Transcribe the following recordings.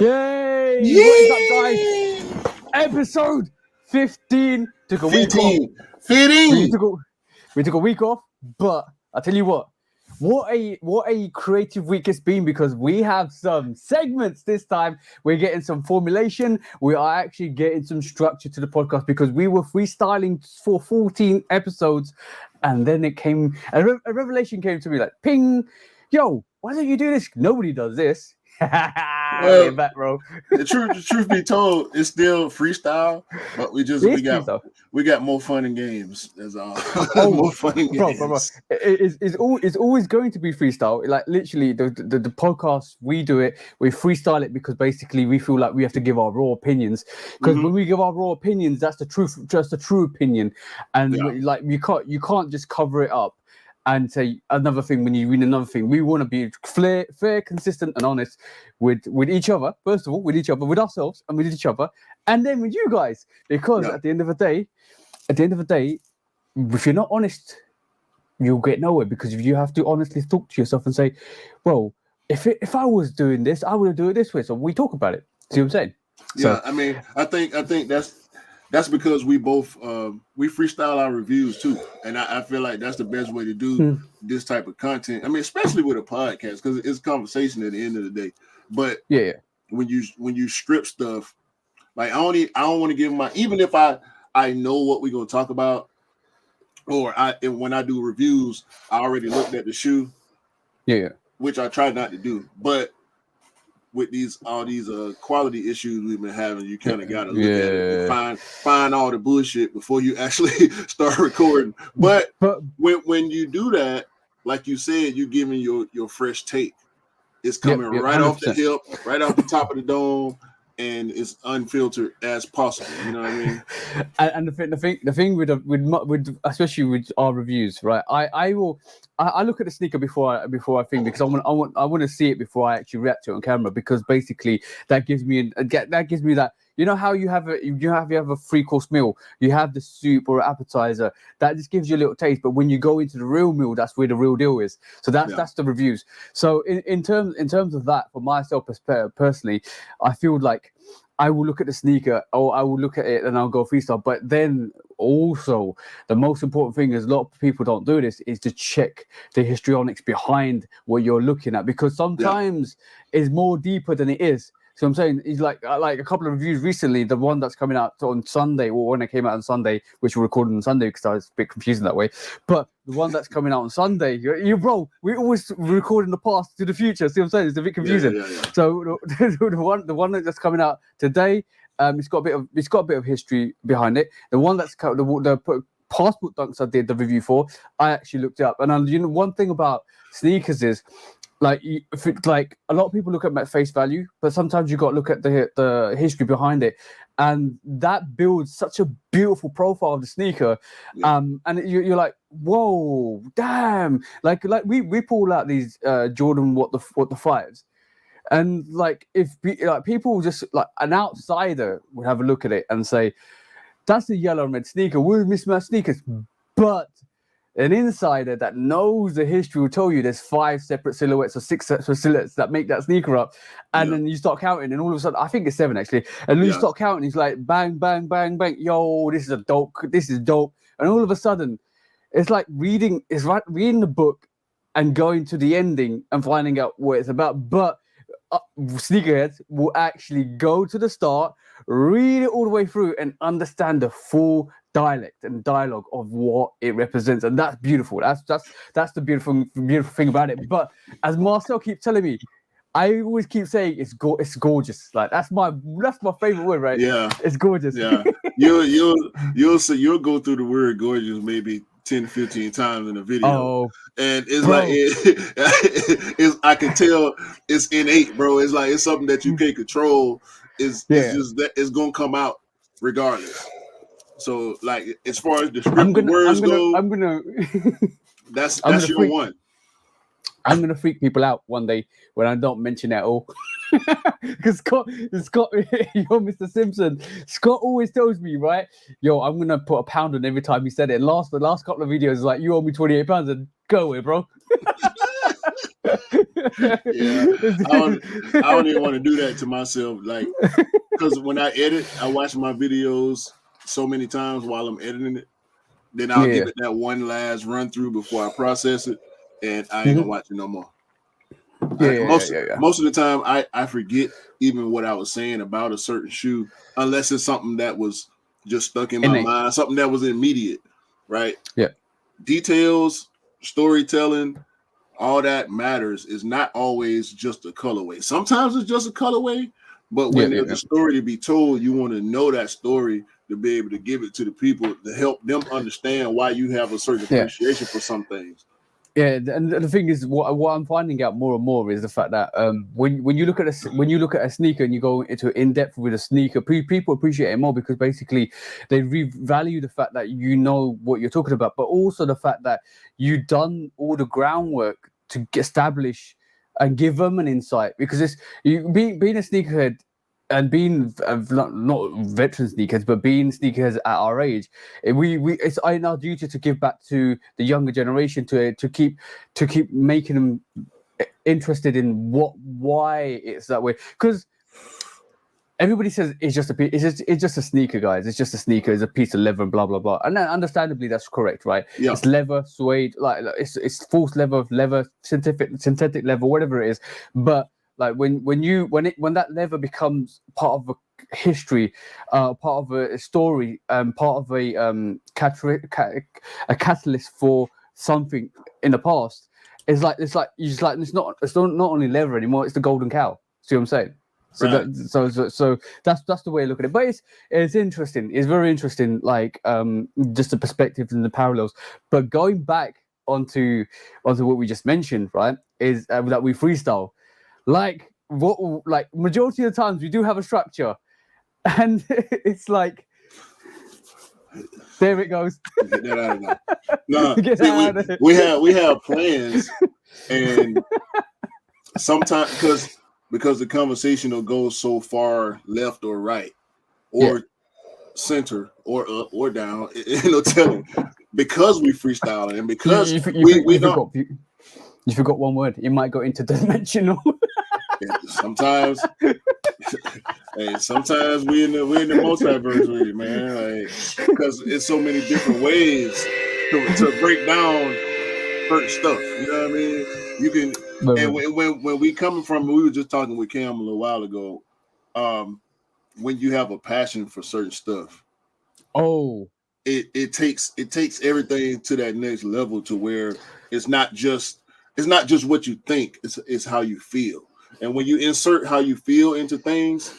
Yay! Yeah. What is up, guys? Episode 15. Took a week off. 15. We took a week off, but I tell you what a creative week it's been, because we have some segments this time. We're getting some formulation. We are actually getting some structure to the podcast, because we were freestyling for 14 episodes, and then it came a revelation came to me like, ping, yo, why don't you do this? Nobody does this. We're back, bro. The truth be told, it's still freestyle, but we got more fun in games. That's all. More fun in games. Bro. It's always going to be freestyle. Like literally, the podcast, we do it, we freestyle it, because basically we feel like we have to give our raw opinions. Because when we give our raw opinions, that's the truth, just a true opinion, and you can't just cover it up and say another thing when you read another thing. We want to be fair, consistent, and honest with each other. First of all, with each other, with ourselves, and with each other, and then with you guys. Because at the end of the day, if you're not honest, you'll get nowhere. Because if you have to honestly talk to yourself and say, well, if I was doing this, I would do it this way. So we talk about it. See what I'm saying? Yeah, I mean, I think that's because we both we freestyle our reviews too, and I feel like that's the best way to do this type of content. I mean, especially with a podcast, because it's conversation at the end of the day. But when you strip stuff, like I don't want to give my, even if I know what we're gonna talk about, or when I do reviews, I already looked at the shoe, which I try not to do, but with all these quality issues we've been having, you kind of got to look at it and find all the bullshit before you actually start recording. But when you do that, like you said, you're giving your fresh take. It's coming right 100%. Off the hip, right off the top of the dome, and it's unfiltered as possible. You know what I mean? And the thing with especially with our reviews, right? I look at the sneaker before I think, because I want to see it before I actually react to it on camera, because basically that gives me that, you know how you have a 3-course meal, you have the soup or appetizer, that just gives you a little taste, but when you go into the real meal, that's where the real deal is. So that's the reviews. So in terms of that, for myself personally, I feel like I will look at the sneaker, or I will look at it and I'll go freestyle. But then also, the most important thing is, a lot of people don't do this, is to check the histrionics behind what you're looking at, because sometimes it's more deeper than it is. So I'm saying, it's like a couple of reviews recently, the one that's coming out on Sunday, or when it came out on Sunday, which we're recording on Sunday because I was a bit confusing that way. But the one that's coming out on Sunday, bro, we always record in the past to the future. See what I'm saying? It's a bit confusing. Yeah. So the one that's coming out today, it's got a bit of history behind it. The one that's the passport dunks I did the review for, I actually looked up. And one thing about sneakers is, like a lot of people look at face value, but sometimes you got to look at the history behind it, and that builds such a beautiful profile of the sneaker. And you're like, whoa, damn! Like we pull out these Jordan what the fives, and like if people just, like an outsider would have a look at it and say, that's the yellow and red sneaker, we're mismatched sneakers, but an insider that knows the history will tell you there's 5 separate silhouettes or 6 separate silhouettes that make that sneaker up. And then you start counting, and all of a sudden, I think it's 7 actually. And you start counting, it's like bang, bang, bang, bang. Yo, this is dope. And all of a sudden, it's like reading the book and going to the ending and finding out what it's about. But sneakerheads will actually go to the start, read it all the way through, and understand the full dialect and dialogue of what it represents, and that's beautiful. That's the beautiful thing about it. But as Marcel keeps telling me, I always keep saying it's gorgeous. Like that's my favorite word, right? Yeah, it's gorgeous. Yeah, you'll go through the word gorgeous maybe 10-15 times in a video, and it's like it's I can tell it's innate, bro. It's like it's something that you can't control. It's just that it's gonna come out regardless. So, like, as far as descriptive words go, that's your one. I'm gonna freak people out one day when I don't mention it at all. Because Scott, you're Mr. Simpson. Scott always tells me, right? Yo, I'm gonna put £1 on every time he said it. The last couple of videos is like, you owe me £28, and go away, bro. Yeah, I don't even want to do that to myself. Like, because when I edit, I watch my videos so many times while I'm editing it. Then I'll give it that one last run through before I process it, and I ain't gonna watch it no more. Most of the time, I forget even what I was saying about a certain shoe, unless it's something that was just stuck in my mind, something that was immediate, right? Yeah. Details, storytelling, all that matters is not always just a colorway. Sometimes it's just a colorway, but when there's a story to be told, you want to know that story to be able to give it to the people to help them understand why you have a certain appreciation for some things. Yeah, and the thing is, what I'm finding out more and more is the fact that when you look at a sneaker and you go into in depth with a sneaker, people appreciate it more because basically they value the fact that you know what you're talking about, but also the fact that you've done all the groundwork to establish and give them an insight. Because it's being a sneakerhead. And being not veteran sneakers, but being sneakers at our age, it's in our duty to give back to the younger generation to keep making them interested in why it's that way. Because everybody says it's just a sneaker, guys. It's just a sneaker. It's a piece of leather and blah blah blah. And then, understandably, that's correct, right? Yeah. It's leather, suede, like it's false leather, synthetic leather, whatever it is, but like when that leather becomes part of a history, part of a story, part of a catalyst for something in the past, it's not only leather anymore. It's the golden cow. See what I'm saying? So right. So that's the way I look at it. But it's interesting. It's very interesting. Like just the perspectives and the parallels. But going back onto what we just mentioned, right, is that we freestyle. Like majority of the times we do have a structure, and it's like there it goes. Get that out of there. No, we have plans, and sometimes because the conversation will go so far left or right, or center or up or down, no telling. Because we freestyle and because you forgot one word. You might go interdimensional. Sometimes, sometimes we in the multiverse with it, man. Like, because it's so many different ways to break down certain stuff. You know what I mean? You can, and when we coming from, we were just talking with Cam a little while ago. When you have a passion for certain stuff, it takes everything to that next level to where it's not just what you think, it's how you feel. And when you insert how you feel into things,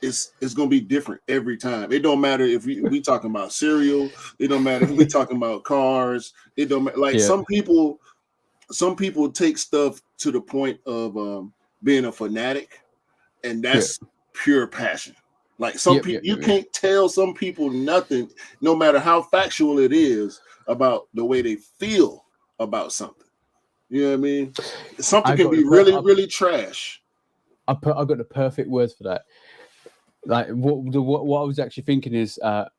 it's going to be different every time. It don't matter if we talking about cereal. It don't matter if we talking about cars. It don't matter. Like some people take stuff to the point of being a fanatic, and that's pure passion. Like some people, you can't tell some people nothing, no matter how factual it is, about the way they feel about something. You know what I mean? Something can be really trash. I've got the perfect words for that. Like what I was actually thinking is our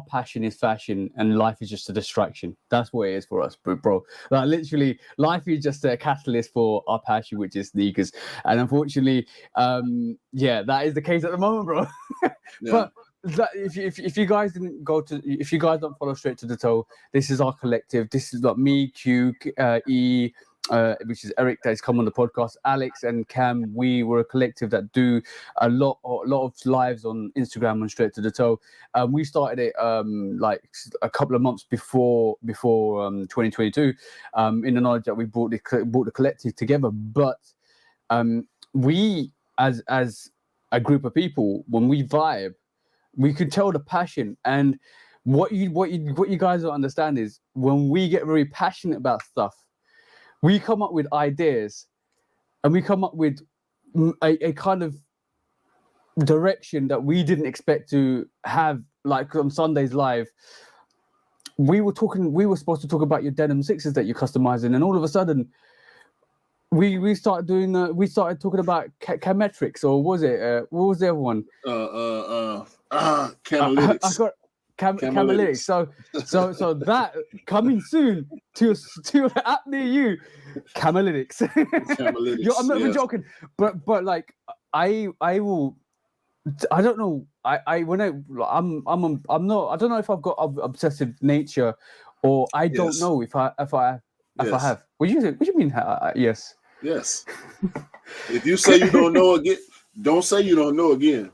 passion is fashion and life is just a distraction. That's what it is for us, bro. Like literally, life is just a catalyst for our passion, which is sneakers. And unfortunately, that is the case at the moment, bro. But if you guys don't follow Straight to the Toe, this is our collective. This is like me, Q, E, which is Eric that has come on the podcast, Alex and Cam. We were a collective that do a lot of lives on Instagram on Straight to the Toe. We started it like a couple of months before 2022, in the knowledge that we brought the collective together. But we as a group of people, when we vibe, we could tell the passion. And what you guys don't understand is when we get very passionate about stuff, we come up with ideas and we come up with a kind of direction that we didn't expect to have. Like on Sundays Live, we were supposed to talk about your denim sixes that you're customizing, and all of a sudden we started talking about Chemetrics, or was it what was the other one? Canalytics. Camalytics. So that coming soon to an app near you, Camalytics. I'm not even joking, but like I will. I don't know. I'm not. I don't know if I've got obsessive nature, or I don't know if I have. What do you mean? Yes. Yes. If you say you don't know again, don't say you don't know again.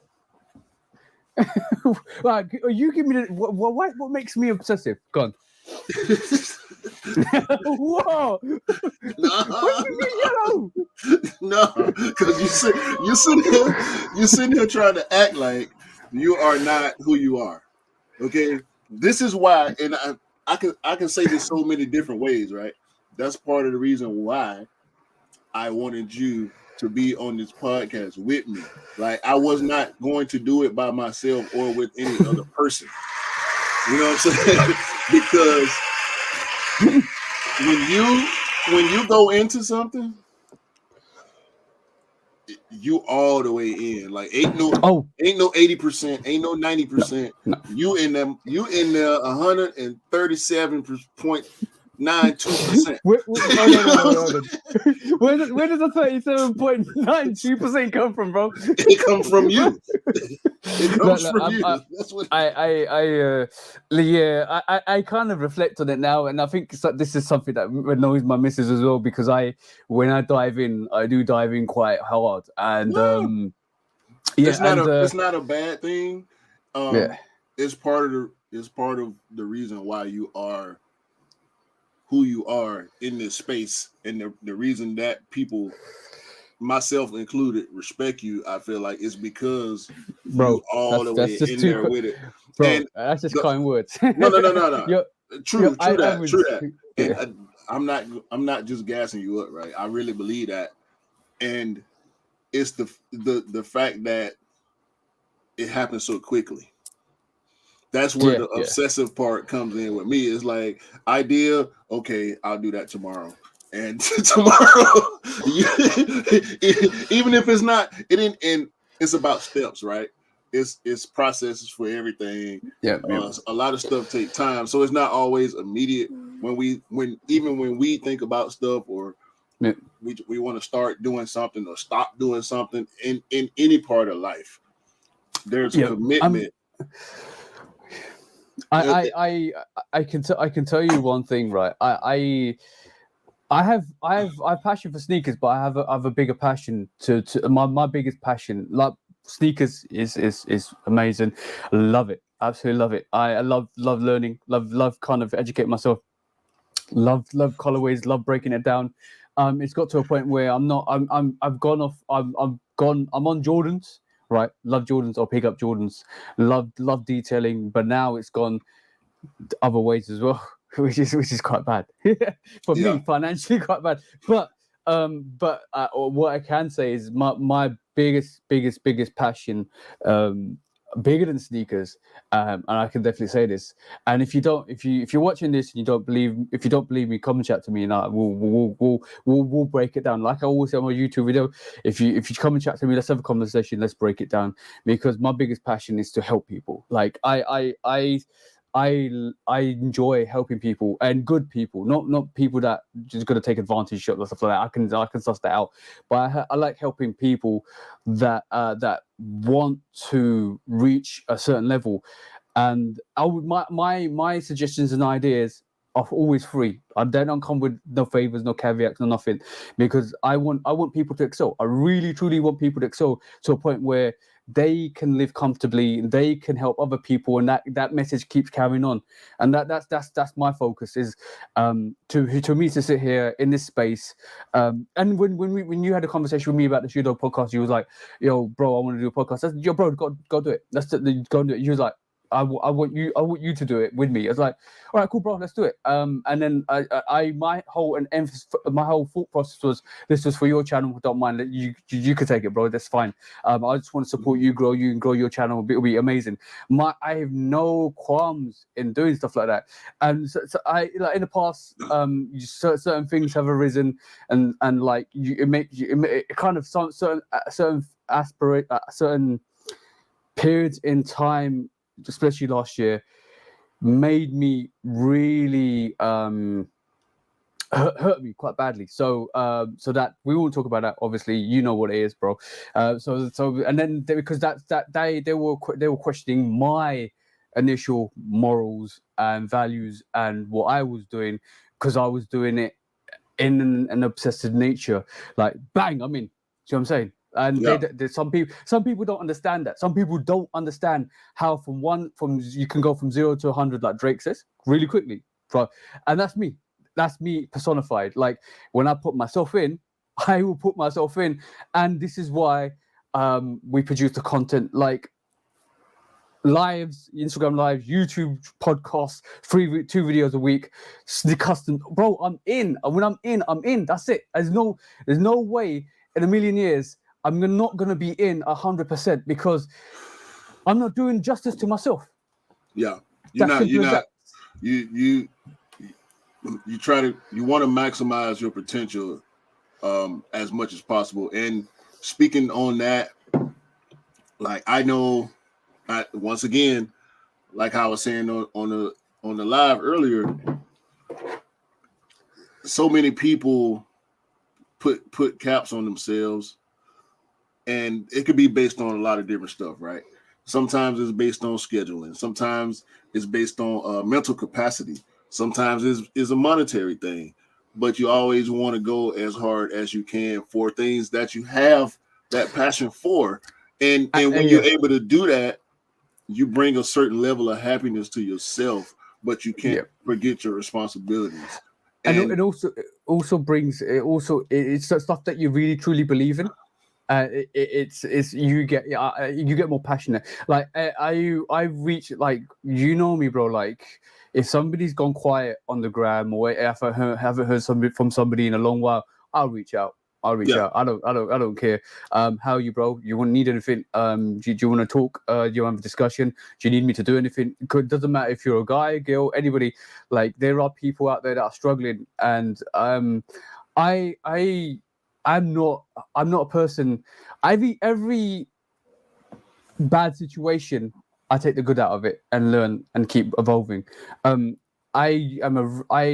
Like, you give me what makes me obsessive? Go on. Whoa! What do you mean yellow? No, because you sitting here trying to act like you are not who you are. Okay, this is why, and I can say this so many different ways, right? That's part of the reason why I wanted you to be on this podcast with me. Like, I was not going to do it by myself or with any other person. You know what I'm saying? Because when you go into something, you all the way in. Like, ain't no 80%, ain't no 90%. No. You in there 137.92%. Where does the 37.92% come from, bro? It comes from you. It comes from you. That's what I kind of reflect on it now, and I think this is something that annoys my missus as well, because when I dive in, I do dive in quite hard, and it's not a bad thing. It's part of the reason why you are who you are in this space, and the reason that people, myself included, respect you, I feel like, is because you all the way in there with it. Bro, and that's just kind words. No. True that. And I'm not just gassing you up, right? I really believe that, and it's the fact that it happens so quickly. That's where the obsessive part comes in with me. It's like, idea, okay, I'll do that tomorrow. And tomorrow, even if it's not, it's about steps, right? It's processes for everything. A lot of stuff take time, so it's not always immediate. When we think about stuff, or we want to start doing something or stop doing something in any part of life, there's a commitment. I can tell you one thing, right? I have passion for sneakers, but I have a bigger passion to my biggest passion. Like, sneakers is amazing. I love it, absolutely love it. I love learning, love kind of educate myself. Love colorways, love breaking it down. It's got to a point where I'm on Jordans. Right, love Jordans, or pick up Jordans. Love detailing, but now it's gone other ways as well, which is quite bad for me, financially quite bad. But what I can say is my biggest passion, bigger than sneakers, and I can definitely say this. And if you're watching this and you don't believe me, come and chat to me, and we'll break it down. Like I always say on my YouTube video, if you come and chat to me, let's have a conversation, let's break it down, because my biggest passion is to help people. Like I enjoy helping people, and good people, not people that just gonna take advantage of stuff like that. I can suss that out, but I like helping people that want to reach a certain level, and my suggestions and ideas are always free. I don't come with no favors, no caveats, no nothing, because I want people to excel. I really truly want people to excel to a point where they can live comfortably, they can help other people, and that message keeps carrying on. And that's my focus, is to me to sit here in this space. And when you had a conversation with me about the Judo podcast, you was like, yo, bro, I want to do a podcast. I said, yo, bro, go do it. Go and do it. You was like, I want you to do it with me. I was like, all right, cool, bro, let's do it. And then my whole thought process was, this was for your channel. Don't mind that you could take it, bro. That's fine. I just want to support you, grow your channel. It'll be amazing. I have no qualms in doing stuff like that. And so I, like, in the past, certain things have arisen, and like it kind of certain periods in time, especially last year, made me really hurt me quite badly. So that we won't talk about that. Obviously, you know what it is, bro. And then because they were questioning my initial morals and values and what I was doing, because I was doing it in an obsessive nature. Like bang, I'm in. See what I'm saying? And some people don't understand that. Some people don't understand how from you can go from 0 to 100, like Drake says, really quickly. And that's me. That's me personified. Like when I put myself in, I will put myself in, and this is why we produce the content like lives, Instagram lives, YouTube podcasts, 2 videos a week, the custom. Bro, I'm in. And when I'm in. That's it. There's no way in a million years I'm not gonna be in 100% because I'm not doing justice to myself. Yeah, you want to maximize your potential as much as possible. And speaking on that, like I know, once again, like I was saying on the live earlier, so many people put caps on themselves, and it could be based on a lot of different stuff, right? Sometimes it's based on scheduling. Sometimes it's based on mental capacity. Sometimes it's a monetary thing, but you always want to go as hard as you can for things that you have that passion for. And when you're able to do that, you bring a certain level of happiness to yourself, but you can't forget your responsibilities. And it also brings it's stuff that you really truly believe in. You get more passionate. Like I reach, like, you know me, bro. Like if somebody's gone quiet on the gram, or if I haven't heard something from somebody in a long while, I'll reach out. I don't care. How are you, bro? You won't need anything? Do you want to talk? Do you want to have a discussion? Do you need me to do anything? It doesn't matter if you're a guy, girl, anybody. Like there are people out there that are struggling, and I'm not a person. Every bad situation, I take the good out of it and learn and keep evolving. I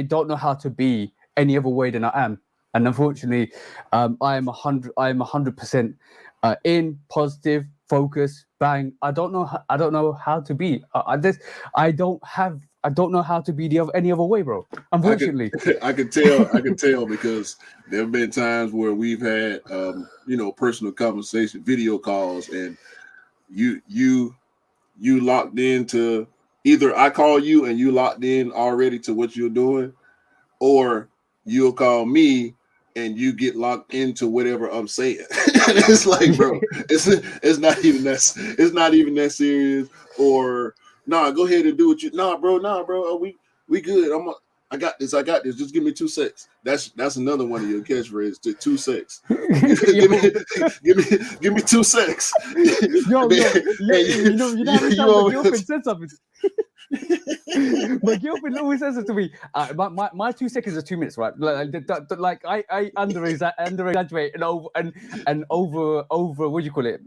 don't know how to be any other way than I am, and unfortunately, I'm 100% in, positive, focus, bang. I don't know how to be. I don't know how to be any other way, bro. Unfortunately, I can tell because there have been times where we've had personal conversation, video calls, and you locked into, either I call you and you locked in already to what you're doing, or you'll call me and you get locked into whatever I'm saying. It's like, bro, it's not even that serious. Or nah, go ahead and do what you. Nah, bro, we good. I got this. Just give me 2 seconds. That's another one of your catchphrases. 2 seconds. give me 2 seconds. Yo, you know every time my girlfriend said something. My girlfriend always says it to me. My 2 seconds are 2 minutes, right? Like I under exaggerate and over what do you call it?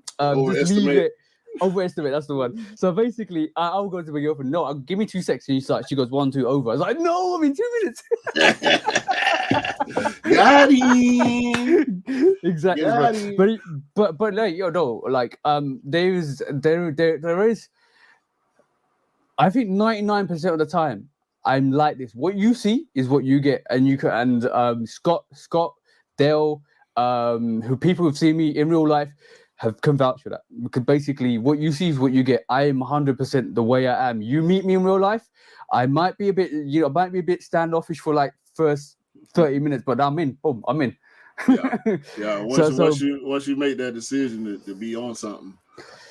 Just leave it. Overestimate, that's the one. So basically, I'll go to my girlfriend. No, give me 2 seconds. And you start. She goes 1, 2 over. I was like, no, I'm in 2 minutes. Got him. Exactly, Got bro. him. But like, there is. I think 99% of the time I'm like this. What you see is what you get, and you can. And Scott, Dale, who people who've seen me in real life can vouch for that. Because basically, what you see is what you get. I am 100% the way I am. You meet me in real life, I might be a bit standoffish for like first 30 minutes, but I'm in. Boom, I'm in. Yeah. Once you make that decision to be on something,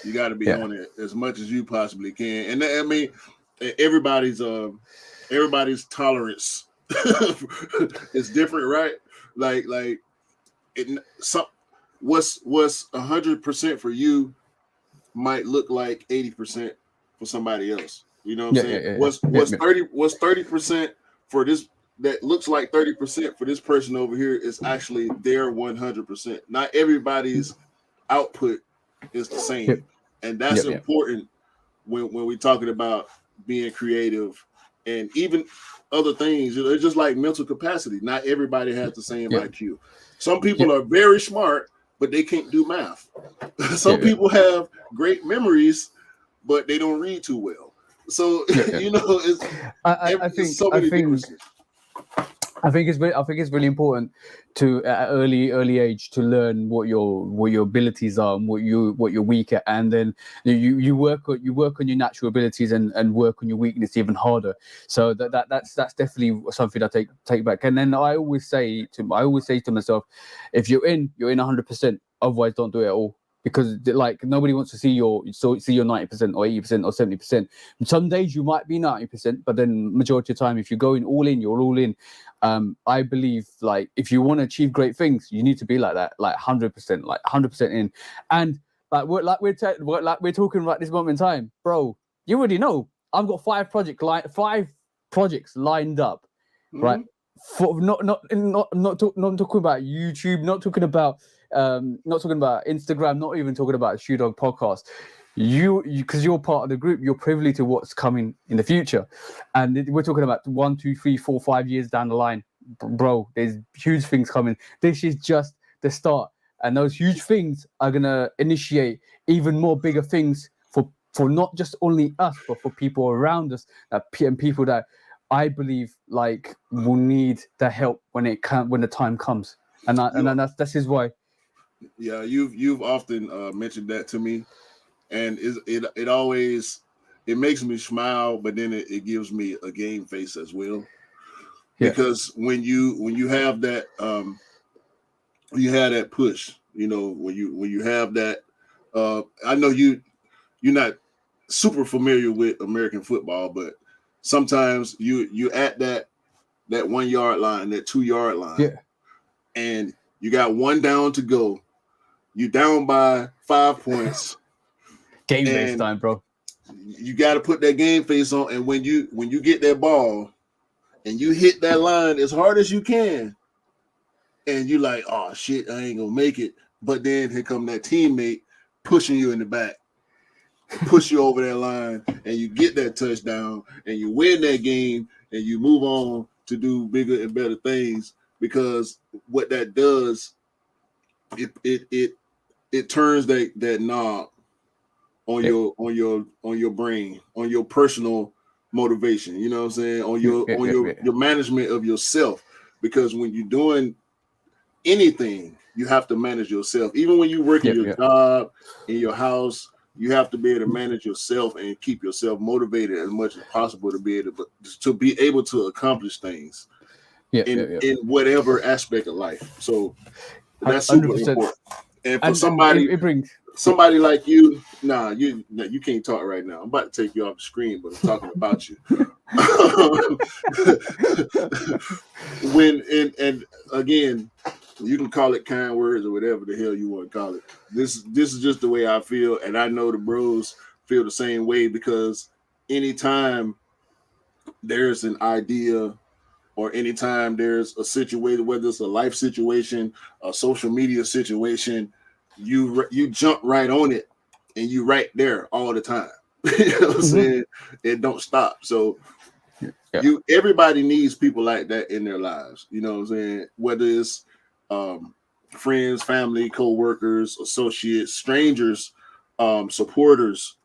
you got to be on it as much as you possibly can. And I mean, everybody's tolerance is different, right? What's 100% for you might look like 80% for somebody else. You know what I'm saying? What's 30% for this that looks like 30% for this person over here is actually their 100%. Not everybody's output is the same. And that's important when we're talking about being creative and even other things. It's just like mental capacity. Not everybody has the same IQ. Some people are very smart, but they can't do math. Some people have great memories, but they don't read too well. So you know, I think so many differences. I think it's really important to at an early age to learn what your abilities are and what you're weak at, and then you work on your natural abilities and work on your weakness even harder. So that's definitely something I take back. And then I always say to myself, if you're in 100%. Otherwise, don't do it at all. Because like nobody wants to see your 90% or 80% or 70%. Some days you might be 90%, but then majority of the time, if you're going all in, you're all in. I believe like if you want to achieve great things, you need to be like that, like 100% in. And we're talking about this moment in time, bro. You already know I've got 5 projects lined up, right? For not talking about YouTube, not talking about Instagram, not even talking about Shoe Dog podcast. You because you're part of the group, you're privy to what's coming in the future, and we're talking about 1, 2, 3, 4, 5 years down the line, bro. There's huge things coming. This is just the start, and those huge things are gonna initiate even more bigger things for not just only us, but for people around us, and people that I believe like will need the help when the time comes, and that's is why. Yeah, you've often mentioned that to me, and it always makes me smile, but then it gives me a game face as well, because when you have that push, you know, when you have that, I know you're not super familiar with American football, but sometimes you at that 1 yard line, that 2 yard line, and you got one down to go. You down by 5 points. Game face time, bro. You got to put that game face on, and when you get that ball, and you hit that line as hard as you can, and you like, oh shit, I ain't gonna make it. But then here come that teammate pushing you in the back, push you over that line, and you get that touchdown, and you win that game, and you move on to do bigger and better things. Because what that does, it turns that knob on your brain, on your personal motivation. You know what I'm saying? On your management of yourself. Because when you're doing anything, you have to manage yourself. Even when you work in your job, in your house, you have to be able to manage yourself and keep yourself motivated as much as possible to be able to accomplish things in whatever aspect of life. So that's super 100%. Important. And for somebody like you, you can't talk right now. I'm about to take you off the screen, but I'm talking about you. And again, you can call it kind words or whatever the hell you want to call it. This is just the way I feel, and I know the bros feel the same way, because anytime there's an idea or anytime there's a situation, whether it's a life situation, a social media situation, you jump right on it and you right there all the time. You know what I'm saying? It don't stop. So everybody needs people like that in their lives. You know what I'm saying? Whether it's friends, family, co-workers, associates, strangers, supporters.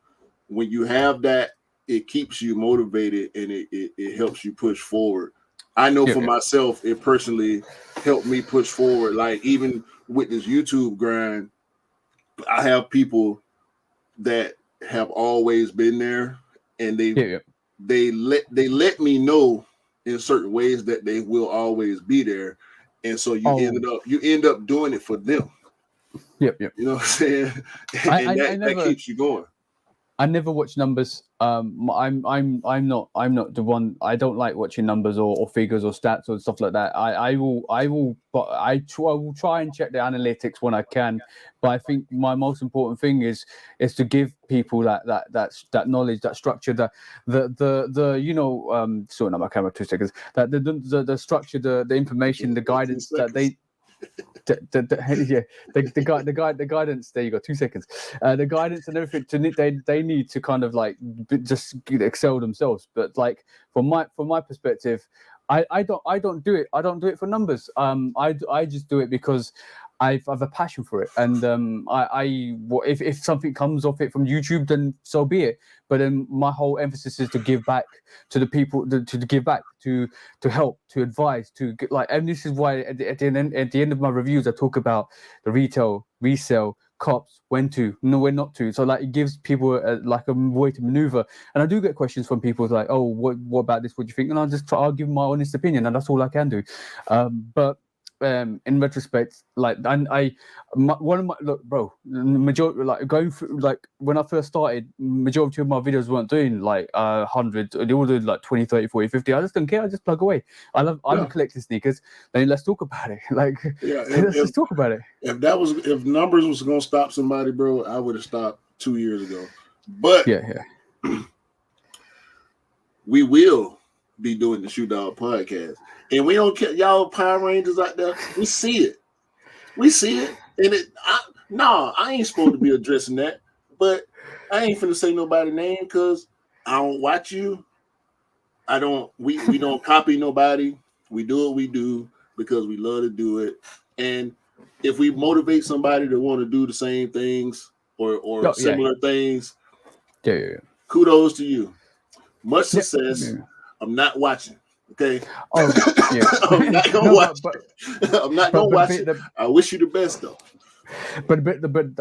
When you have that, it keeps you motivated and it helps you push forward. I know for myself, it personally helped me push forward. Like even with this YouTube grind, I have people that have always been there, and they let me know in certain ways that they will always be there, and so you end up doing it for them. You know what I'm saying? And that keeps you going. I never watch numbers. I'm not the one. I don't like watching numbers or figures or stats or stuff like that. I will try and check the analytics when I can. But I think my most important thing is to give people that knowledge, that structure, sorting out my camera 2 seconds. That the structure, the information, the guidance that they. The guidance. There you go. 2 seconds. The guidance and everything. They need to kind of like just excel themselves. But like from my perspective, I don't do it. I don't do it for numbers. I just do it because I've a passion for it, and if something comes off it from YouTube, then so be it. But then my whole emphasis is to give back to the people, to give back, to help, to advise, to get, like, and this is why at the end of my reviews I talk about the retail, resale, cops, when to, no, when not to. So like it gives people a way to maneuver. And I do get questions from people like, oh, what about this? What do you think? And I'll give my honest opinion, and that's all I can do. But in retrospect, like look, bro, majority, like going through, like when I first started, majority of my videos weren't doing like 100, they all did like 20, 30, 40, 50. I just don't care. I just plug away. I'm collecting sneakers. Then let's talk about it. Like, let's talk about it. If numbers was gonna stop somebody, bro, I would have stopped 2 years ago. But yeah, we will be doing the Shoe Dog podcast. And we don't care, y'all Power Rangers out there. We see it. And I ain't supposed to be addressing that. But I ain't finna say nobody's name because I don't watch you. We don't copy nobody. We do what we do because we love to do it. And if we motivate somebody to want to do the same things or similar things, kudos to you. Much success. Yeah. I'm not watching. Okay. Oh, yeah. I'm not gonna watch. I'm not gonna watch it. I wish you the best though. But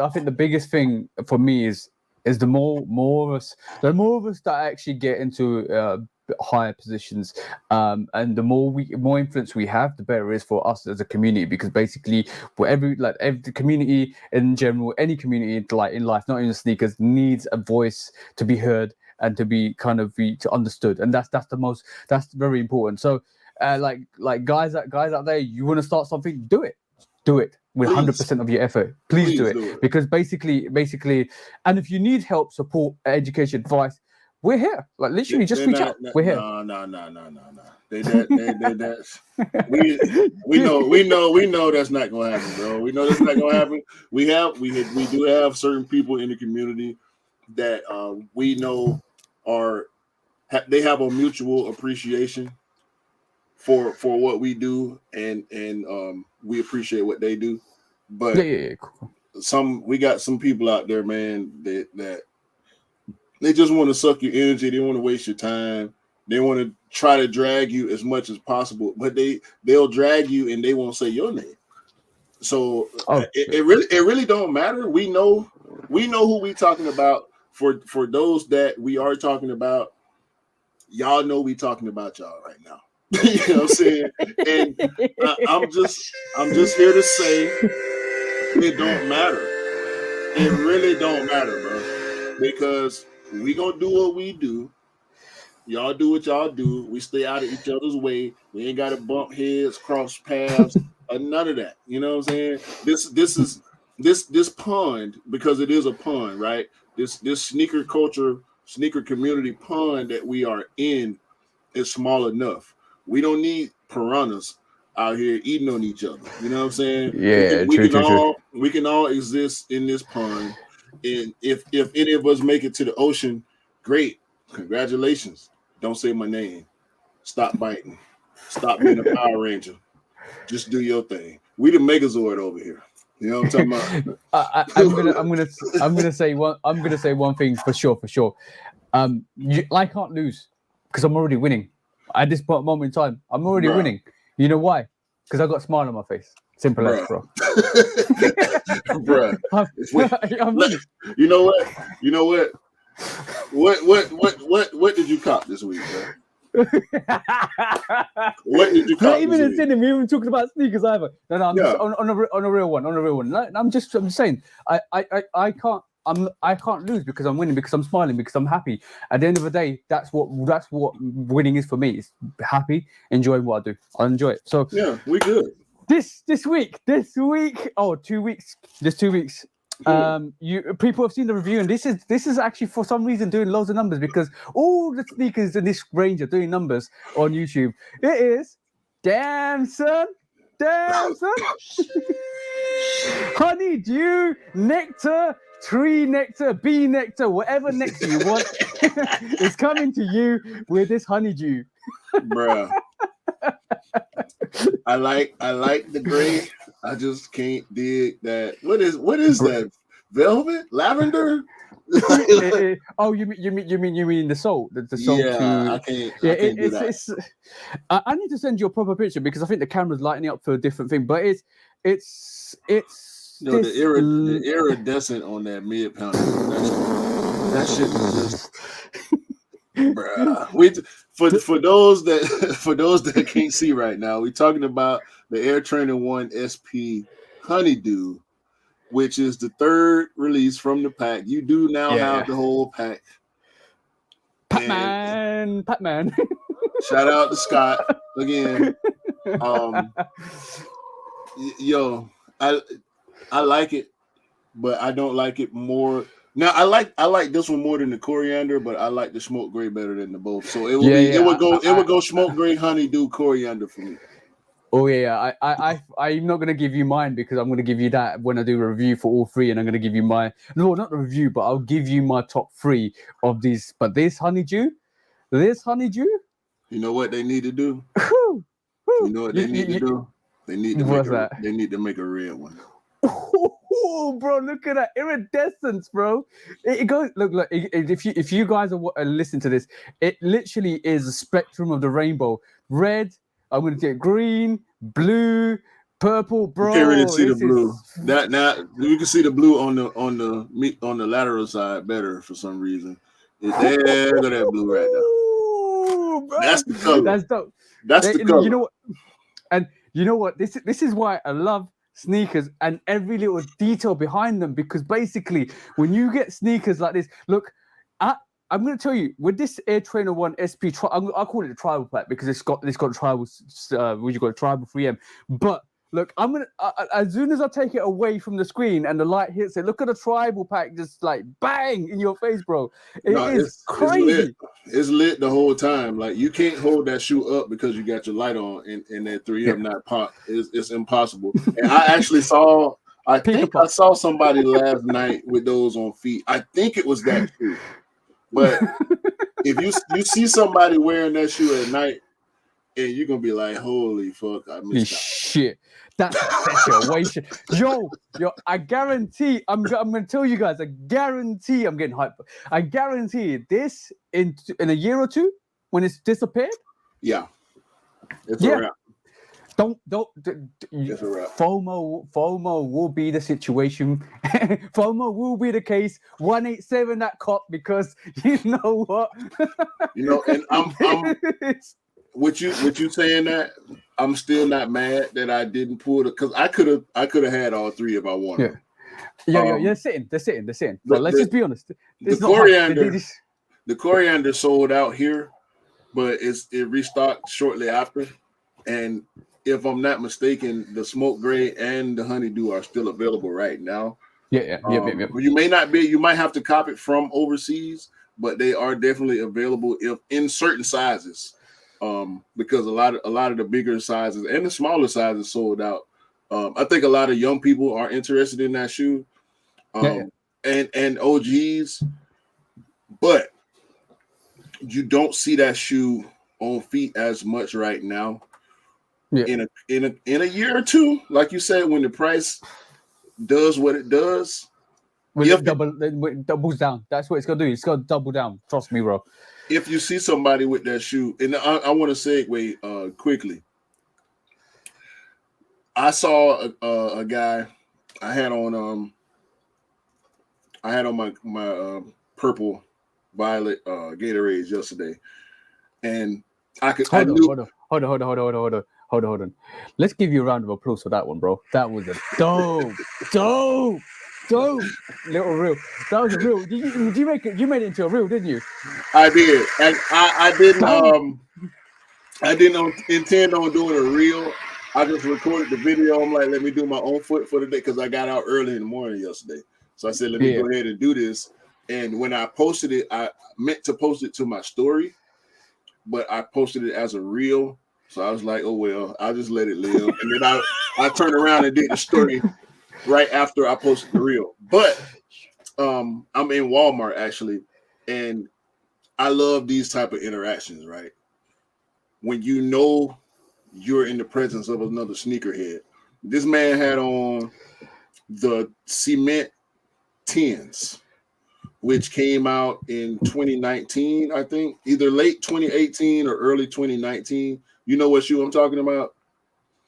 I think the biggest thing for me is the more of us that actually get into higher positions, and the more influence we have, the better it is for us as a community. Because basically, for every community in general, any community like in life, not even sneakers, needs a voice to be heard and to be kind of understood, and that's very important. So, like guys out there, you want to start something, do it with 100% of your effort. Please do it. Because basically, and if you need help, support, education, advice, we're here. Like literally, just reach out. We're here. No. We know that's not gonna happen, bro. We know that's not gonna happen. We do have certain people in the community that we know they have a mutual appreciation for what we do, and we appreciate what they do. But cool. We got some people out there, man, that they just want to suck your energy. They want to waste your time. They want to try to drag you as much as possible, but they'll drag you and they won't say your name. So it really don't matter. We know who we talking about. For those that we are talking about, y'all know we talking about y'all right now. You know what I'm saying? And I'm just here to say it don't matter. It really don't matter, bro. Because we gonna do what we do. Y'all do what y'all do. We stay out of each other's way. We ain't gotta bump heads, cross paths, or none of that. You know what I'm saying? This pond, because it is a pond, right? This sneaker culture, sneaker community pond that we are in is small enough. We don't need piranhas out here eating on each other. You know what I'm saying? Yeah, we can all exist in this pond. And if any of us make it to the ocean, great. Congratulations. Don't say my name. Stop biting. Stop being a Power Ranger. Just do your thing. We the Megazord over here. You know what I'm talking about? I'm gonna say one thing for sure. I can't lose because I'm already winning. At this moment in time, I'm already winning. You know why? Because I got a smile on my face. Simple as, bro. Bro. You know what? What did you cop this week, bro? What did you cop? Not even in cinema. We haven't talked about sneakers either. No, I'm just on a real one. I'm just saying. I can't lose because I'm winning, because I'm smiling, because I'm happy. At the end of the day, that's what winning is for me. It's happy, enjoying what I do. I enjoy it. So yeah, we good. This week. 2 weeks. There's 2 weeks. People have seen the review, and this is actually for some reason doing loads of numbers, because all the sneakers in this range are doing numbers on YouTube. It is, damn son, Damn, son. Honeydew, nectar, tree nectar, bee nectar, whatever nectar you want is coming to you with this honeydew. Bruh. I like the gray. I just can't dig that. What is that? Velvet? Lavender? Oh, you mean the salt? The salt Yeah, I can't do that. I need to send you a proper picture because I think the camera's lighting up for a different thing. But it's the iridescent on that mid pounder. That shit is just bruh. For those that can't see right now, we're talking about the Air Trainer 1 SP Honeydew, which is the third release from the pack. You do now have the whole pack. Pac-Man. Shout out to Scott again. Yo, I like it, but I don't like it more. Now I like this one more than the coriander, but I like the smoke gray better than the both. So it would go smoke gray, honeydew, coriander for me. Oh yeah, I'm not gonna give you mine because I'm gonna give you that when I do a review for all three, and I'm gonna give you not the review, but I'll give you my top three of these. But this honeydew. You know what they need to do? You know what they need to do? They need to make a red one. Oh, bro, look at that iridescence, bro. It goes look. If you guys are listening to this, it literally is a spectrum of the rainbow. Red. I'm gonna get green, blue, purple, bro. You can't really see the blue. That now you can see the blue on the lateral side better for some reason. There go that blue right now. Bro. That's the color. That's dope. That's the color. You know what? And you know what? This is why I love sneakers and every little detail behind them, because basically when you get sneakers like this, look, I'm going to tell you, with this Air Trainer 1 SP, I call it the tribal pack because it's got tribal, tribal 3M. But look, I'm going to, as soon as I take it away from the screen and the light hits it, look at the tribal pack just like bang in your face, bro. It's crazy. It's lit the whole time. Like you can't hold that shoe up because you got your light on and that 3M not pop. It's impossible. And I actually saw somebody last night with those on feet. I think it was that shoe. But if you see somebody wearing that shoe at night, and you're gonna be like, "Holy fuck, I missed out." Shit, that's a situation. Yo, I guarantee. I'm gonna tell you guys. I guarantee. I'm getting hyped. I guarantee this in a year or two when it's disappeared. Yeah, it's a wrap. Don't. It's a wrap. FOMO will be the situation. FOMO will be the case. 187 that cop because you know what? And I'm with you saying that, I'm still not mad that I didn't pull it because I could have had all three if I wanted. Yeah. They're sitting. But let's just be honest. The coriander sold out here, but it restocked shortly after, and if I'm not mistaken, the smoke gray and the honeydew are still available right now. Yeah. You may not be. You might have to cop it from overseas, but they are definitely available if in certain sizes. Because a lot of the bigger sizes and the smaller sizes sold out. I think a lot of young people are interested in that shoe, and OGs, but you don't see that shoe on feet as much right now. Yeah. In a year or two, like you said, when the price does what it does, it doubles down. That's what it's gonna do. It's gonna double down. Trust me, bro. If you see somebody with that shoe, and I want to segue quickly. I saw a guy. I had on my purple violet Gatorades yesterday, and Hold on. Let's give you a round of applause for that one, bro. That was a dope little reel. That was a reel. Did you make it? You made it into a reel, didn't you? I did, and I didn't intend on doing a reel. I just recorded the video. I'm like, let me do my own foot for the day because I got out early in the morning yesterday. So I said, let me go ahead and do this. And when I posted it, I meant to post it to my story, but I posted it as a reel. So I was like, oh well, I'll just let it live. And then I turned around and did the story right after I posted the reel. But I'm in Walmart actually, and I love these type of interactions, right? When you know you're in the presence of another sneakerhead. This man had on the Cement 10s, which came out in 2019, I think, either late 2018 or early 2019. You know what shoe I'm talking about?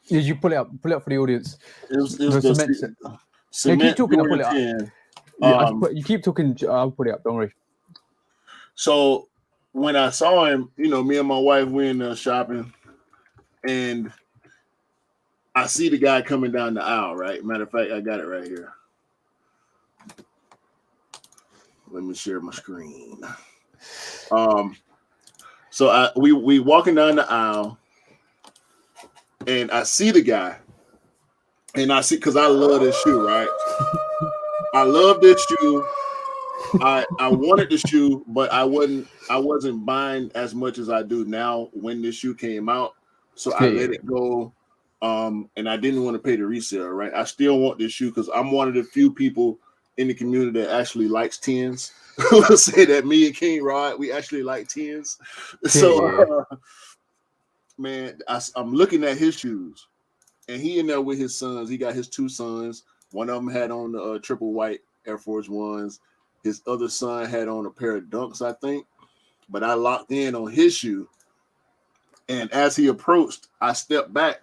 Did you pull it up for the audience? It was The Cement keep talking. I'll pull Jordan it up. 10. You keep talking. I'll put it up. Don't worry. So when I saw him, me and my wife went shopping, and I see the guy coming down the aisle. Right. Matter of fact, I got it right here. Let me share my screen. So we walking down the aisle, and I see the guy, and I see, because I love this shoe, right? I love this shoe. I wanted the shoe, but I wasn't buying as much as I do now when this shoe came out. So I let it go. And I didn't want to pay the resale, right? I still want this shoe because I'm one of the few people in the community that actually likes 10s. We'll say that me and King Rod, we actually like 10s. So man, I'm looking at his shoes, and he in there with his sons. He got his two sons. One of them had on the triple white Air Force Ones. His other son had on a pair of Dunks, I think. But I locked in on his shoe. And as he approached, I stepped back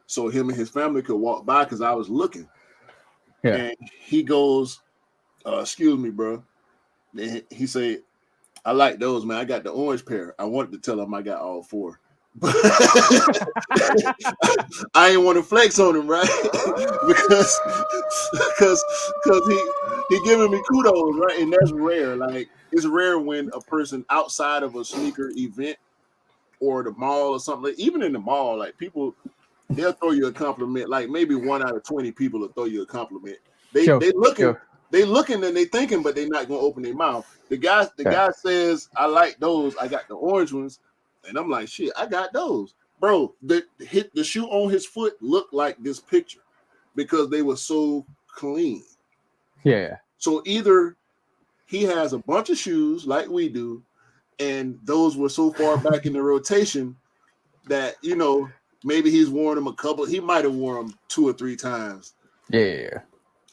so him and his family could walk by because I was looking. Yeah. And he goes, excuse me, bro. And he said, I like those, man. I got the orange pair. I wanted to tell him I got all four. I didn't want to flex on him, right? because he giving me kudos, right? And that's rare. Like, it's rare when a person outside of a sneaker event or the mall or something, like, even in the mall, like, people, they'll throw you a compliment. Like, maybe 1 out of 20 people will throw you a compliment. They looking and they thinking, but they're not gonna open their mouth. The guy says, I like those. I got the orange ones. And I'm like, shit, I got those. Bro, the shoe on his foot looked like this picture because they were so clean. Yeah. So either he has a bunch of shoes like we do, and those were so far back in the rotation that, maybe he's worn them he might have worn them 2 or 3 times. Yeah.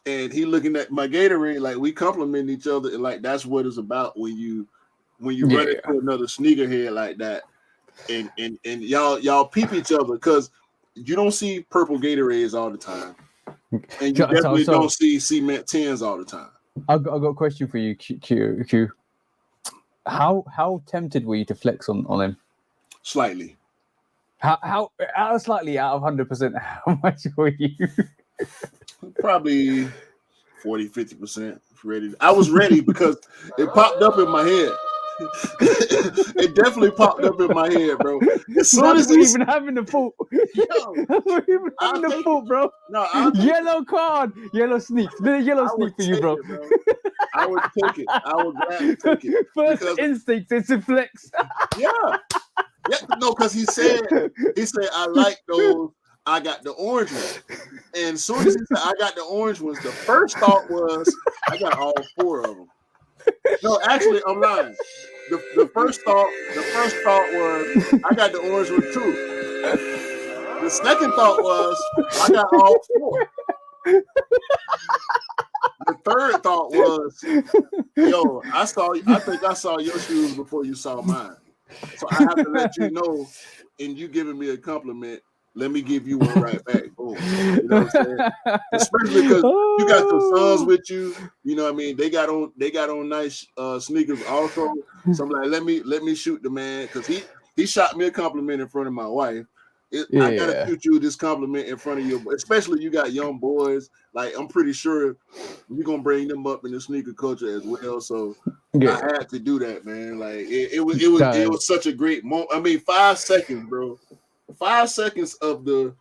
And he looking at my Gatorade, like, we compliment each other, and like that's what it's about when you run into another sneakerhead like that. And y'all peep each other because you don't see purple Gatorades all the time, and you definitely don't see Cement 10s all the time. I've got a question for you, Q. How tempted were you to flex on him? Slightly. How slightly out of 100%? How much were you? Probably 40-50% ready. I was ready because it popped up in my head. It definitely popped up in my head, bro. As soon as he's even having the fault, bro. No, yellow card, yellow sneak, yellow sneak for you, bro. I would take it. I would gladly take it. First instinct is to flex. Yeah, no, because he said, I like those. I got the orange ones. And as soon as he said I got the orange ones, the first thought was I got all 4 of them. No, actually, I'm lying. The first thought was I got the orange one too. The second thought was I got all 4. The third thought was, yo, I think I saw your shoes before you saw mine. So I have to let you know, and you giving me a compliment, let me give you one right back. Boom. You know what I'm saying? Especially because you got some sons with you. You know what I mean? They got on nice sneakers also. So I'm like, let me shoot the man, because he shot me a compliment in front of my wife. I gotta shoot you this compliment in front of you, especially you got young boys. Like, I'm pretty sure you're gonna bring them up in the sneaker culture as well. So I had to do that, man. Like, it was such a great moment. I mean, 5 seconds, bro. 5 seconds of the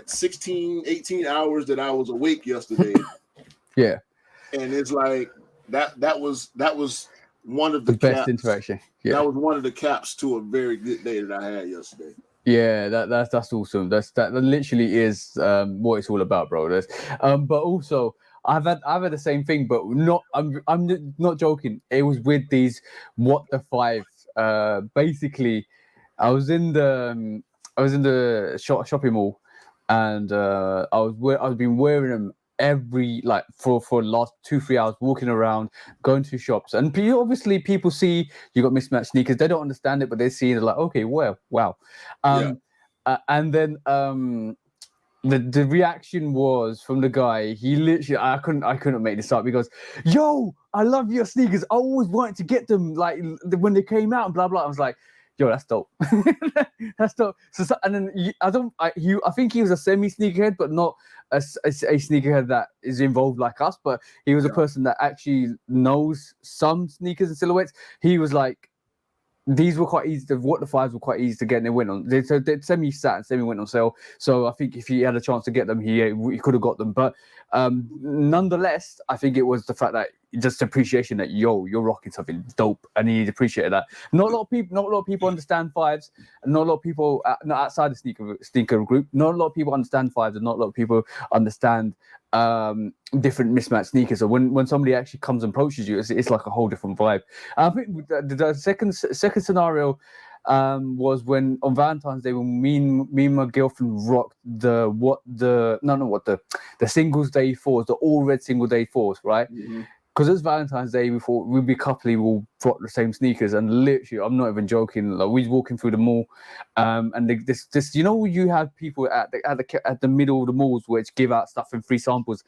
16, 18 hours that I was awake yesterday. Yeah. And it's like that was one of the best interaction. Yeah. That was one of the caps to a very good day that I had yesterday. Yeah, that's awesome. That literally is what it's all about, bro. But also I've had the same thing, but I'm not joking. It was with these what the five. Basically, I was in the shopping mall, and I've been wearing them every like for the last 2-3 hours, walking around, going to shops, and obviously people see you got mismatched sneakers. They don't understand it, but they see it like, okay, well, wow. Yeah. And then the reaction was from the guy. He literally, I couldn't make this up. He goes, "Yo, I love your sneakers. I always wanted to get them like when they came out." And blah blah. I was like, "Yo, that's dope. That's dope." And then I think he was a semi sneakerhead, but not a sneakerhead that is involved like us. But he was a person that actually knows some sneakers and silhouettes. He was like, these were quite easy. The fives were quite easy to get, and they went on. Semi sat and semi went on sale. So I think if he had a chance to get them, he could have got them. But nonetheless, I think it was the fact that just appreciation that you're rocking something dope, and he appreciated that. Not a lot of people understand fives, and not a lot of people not outside the sneaker group. Not a lot of people understand fives, and not a lot of people understand different mismatched sneakers. So when somebody actually comes and approaches you, it's like a whole different vibe. I think the second scenario was when on Valentine's Day, when me and my girlfriend rocked the Singles Day 4s, the all red Single Day 4s, right? Mm-hmm. Because it's Valentine's Day, we thought we'd be coupley, we'll rock the same sneakers, and literally, I'm not even joking. Like, we was walking through the mall, and this, you have people at the middle of the malls which give out stuff in free samples.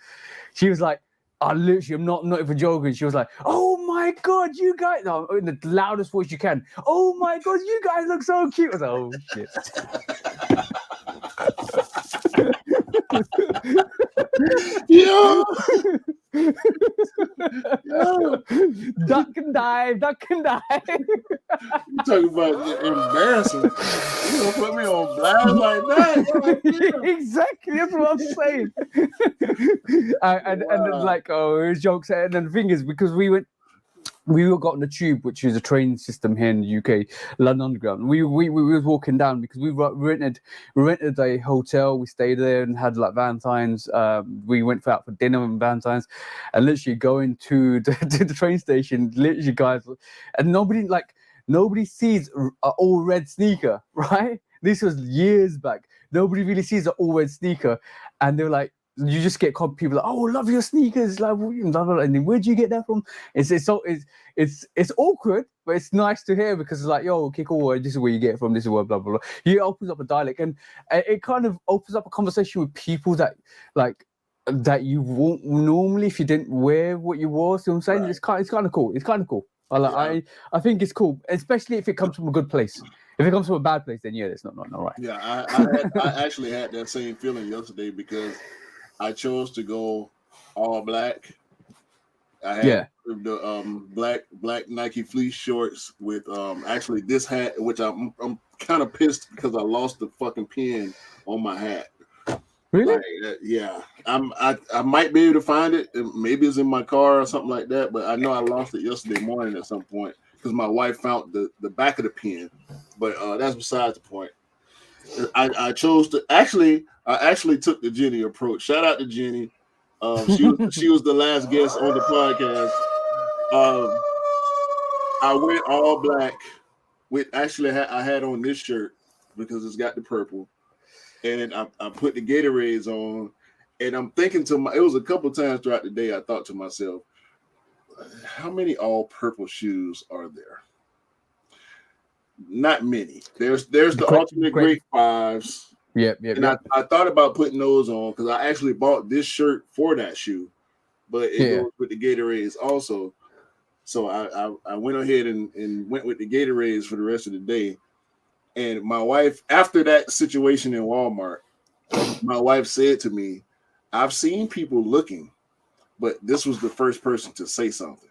She was like, literally, I'm not even joking. She was like, "Oh my god, you guys!" No, in the loudest voice you can. "Oh my god, you guys look so cute." I was like, "Oh shit." Yeah. Duck and dive. You talking about embarrassing? You gonna put me on blast like that? Yeah. Exactly, that's what I'm saying. And then like, it was jokes. And then the thing is, because we got on the tube, which is a train system here in the UK, London Underground. We were walking down because we rented a hotel. We stayed there and had like Valentine's. We went out for dinner on Valentine's, and literally going to the train station. Literally, guys, and nobody sees an all red sneaker, right? This was years back. Nobody really sees an all red sneaker, and they're like, you just get people like, "Oh, love your sneakers," like, and then where'd you get that from? It's awkward, but it's nice to hear because it's like, "Yo, okay, cool. This is where you get it from. This is where blah blah blah." It opens up a dialect, and it kind of opens up a conversation with people that you won't normally if you didn't wear what you wore. See what I'm saying? Right. It's kind of cool. It's kind of cool. I think it's cool, especially if it comes from a good place. If it comes from a bad place, then yeah, it's not right. Yeah, I actually had that same feeling yesterday because I chose to go all black. I had the black Nike fleece shorts with actually this hat, which I'm kind of pissed because I lost the fucking pin on my hat. Really? Like, yeah. I might be able to find it. Maybe it's in my car or something like that. But I know I lost it yesterday morning at some point because my wife found the back of the pin. But that's besides the point. I chose to actually took the Jenny approach. Shout out to Jenny. She was the last guest on the podcast. I went all black with I had on this shirt because it's got the purple, and I put the Gatorades on, and I'm thinking it was a couple times throughout the day I thought to myself, how many all purple shoes are there? Not many. There's the alternate great fives. Yeah. And I thought about putting those on because I actually bought this shirt for that shoe, but it goes with the Gatorades also. So I went ahead and went with the Gatorades for the rest of the day. And my wife, after that situation in Walmart, my wife said to me, "I've seen people looking, but this was the first person to say something."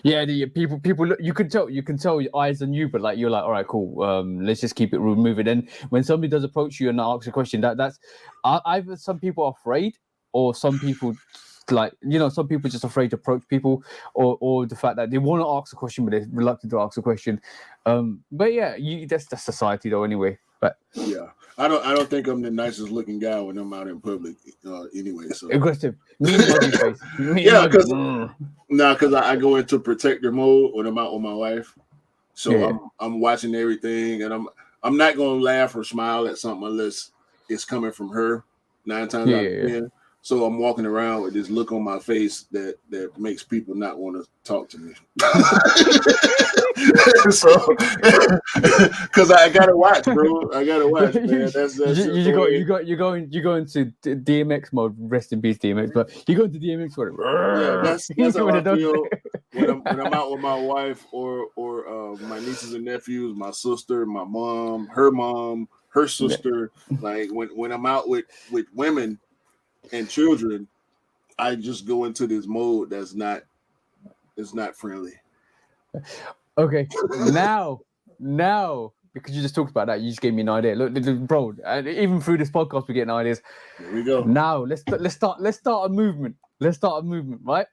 Yeah, people look, you can tell your eyes on you, but like you're like, all right, cool. Let's just keep it moving. And when somebody does approach you and asks a question, that's either some people are afraid, or some people some people just afraid to approach people, or the fact that they want to ask a question but they're reluctant to ask a question. But yeah, that's society though anyway. But yeah, I don't think I'm the nicest looking guy when I'm out in public. Anyway, so aggressive, mean muggy face, mean yeah, muggy. because I go into protector mode when I'm out with my wife. So Yeah. I'm watching everything, and I'm not gonna laugh or smile at something unless it's coming from her. 9 times out of 10. So I'm walking around with this look on my face that makes people not want to talk to me. So, because I gotta watch, bro. I gotta watch, man. You go into DMX mode. Rest in peace, DMX. But you go into DMX mode. Yeah, that's how I feel when I'm out with my wife or my nieces and nephews, my sister, my mom, her sister. Like when I'm out with women and children, I just go into this mode that's not friendly. Okay, now, because you just talked about that, you just gave me an idea. Look, bro, even through this podcast, we're getting ideas. Here we go. Now, let's start a movement. Right?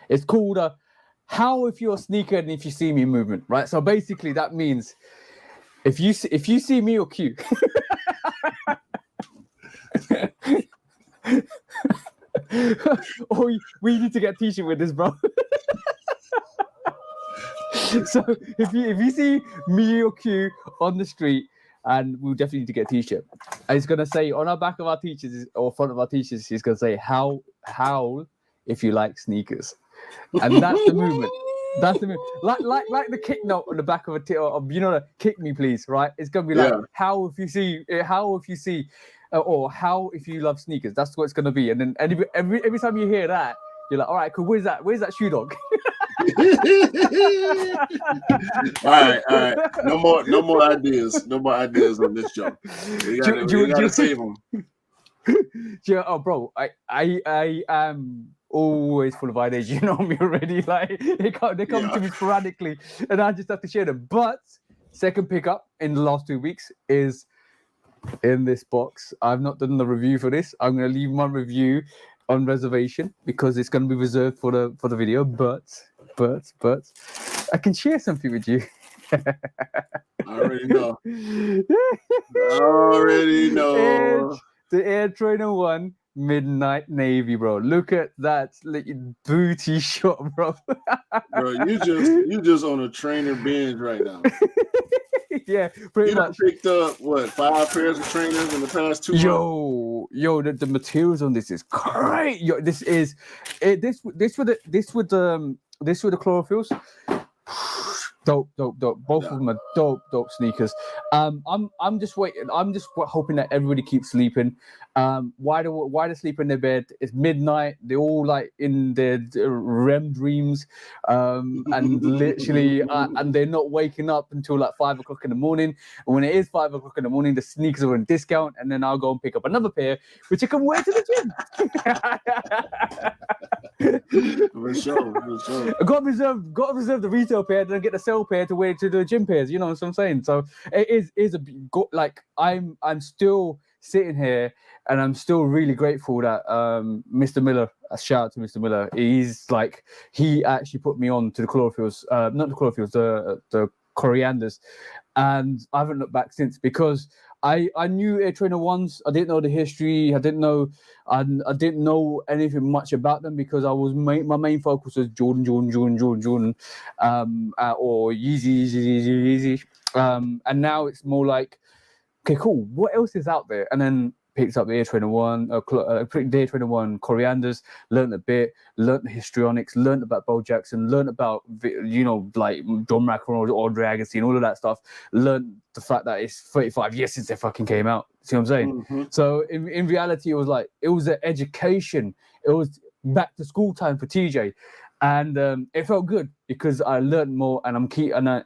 It's called "How if you're a sneaker and if you see me" movement, right? So basically, that means if you see me or Q. Or we need to get a t-shirt with this, bro. So if you see me or Q on the street, and we'll definitely need to get a t-shirt. And it's gonna say on our back of our t-shirts or front of our t-shirts, he's gonna say how if you like sneakers. And that's the movement. Like the kick note on the back of a you know, kick me please, right? It's gonna be like how if you see or how if you love sneakers. That's what it's gonna be. And then every time you hear that, you're like, all right, cool. Where's that shoe dog? All right. No more ideas. No more ideas on this show. We gotta save them. Yeah, oh, bro, I am always full of ideas. You know me already. Like they come to me sporadically, and I just have to share them. But second pickup in the last 2 weeks is in this box. I've not done the review for this. I'm going to leave my review on reservation because it's going to be reserved for the video. But I can share something with you. I already know. It's the Air Trainer 1 Midnight Navy, bro. Look at that booty shot, bro. Bro, you just on a trainer binge right now. Yeah, pretty much. You picked up what 5 pairs of trainers in the past 2 months. Yo, the materials on this is great. Yo, this with the chlorophylls. Dope. Both of them are dope sneakers. I'm just waiting. I'm just hoping that everybody keeps sleeping. Why they sleep in their bed? It's midnight. They're all like in their REM dreams, and literally, and they're not waking up until like 5 o'clock in the morning. And when it is 5 o'clock in the morning, the sneakers are on discount, and then I'll go and pick up another pair, which I can wear to the gym. For sure. Got to reserve the retail pair, then get the sale pair to wear to the gym pairs. You know what I'm saying? So it is I'm still sitting here, and I'm still really grateful that Mr. Miller. A shout out to Mr. Miller. He actually put me on to the chlorophylls, not the chlorophylls, the corianders, and I haven't looked back since because I knew Air Trainer 1s. I didn't know the history. I didn't know anything much about them because my main focus was Jordan, or Yeezy. And now it's more like, okay, cool. What else is out there? And then picked up the Air Trainer 1, the Air Trainer 1 corianders, learned a bit, learned the histrionics, learned about Bo Jackson, learned about, like John McEnroe or Andre Agassi and all of that stuff, learned the fact that it's 35 years since they fucking came out. See what I'm saying? Mm-hmm. So in reality, it was an education. It was back to school time for TJ. And it felt good because I learned more, and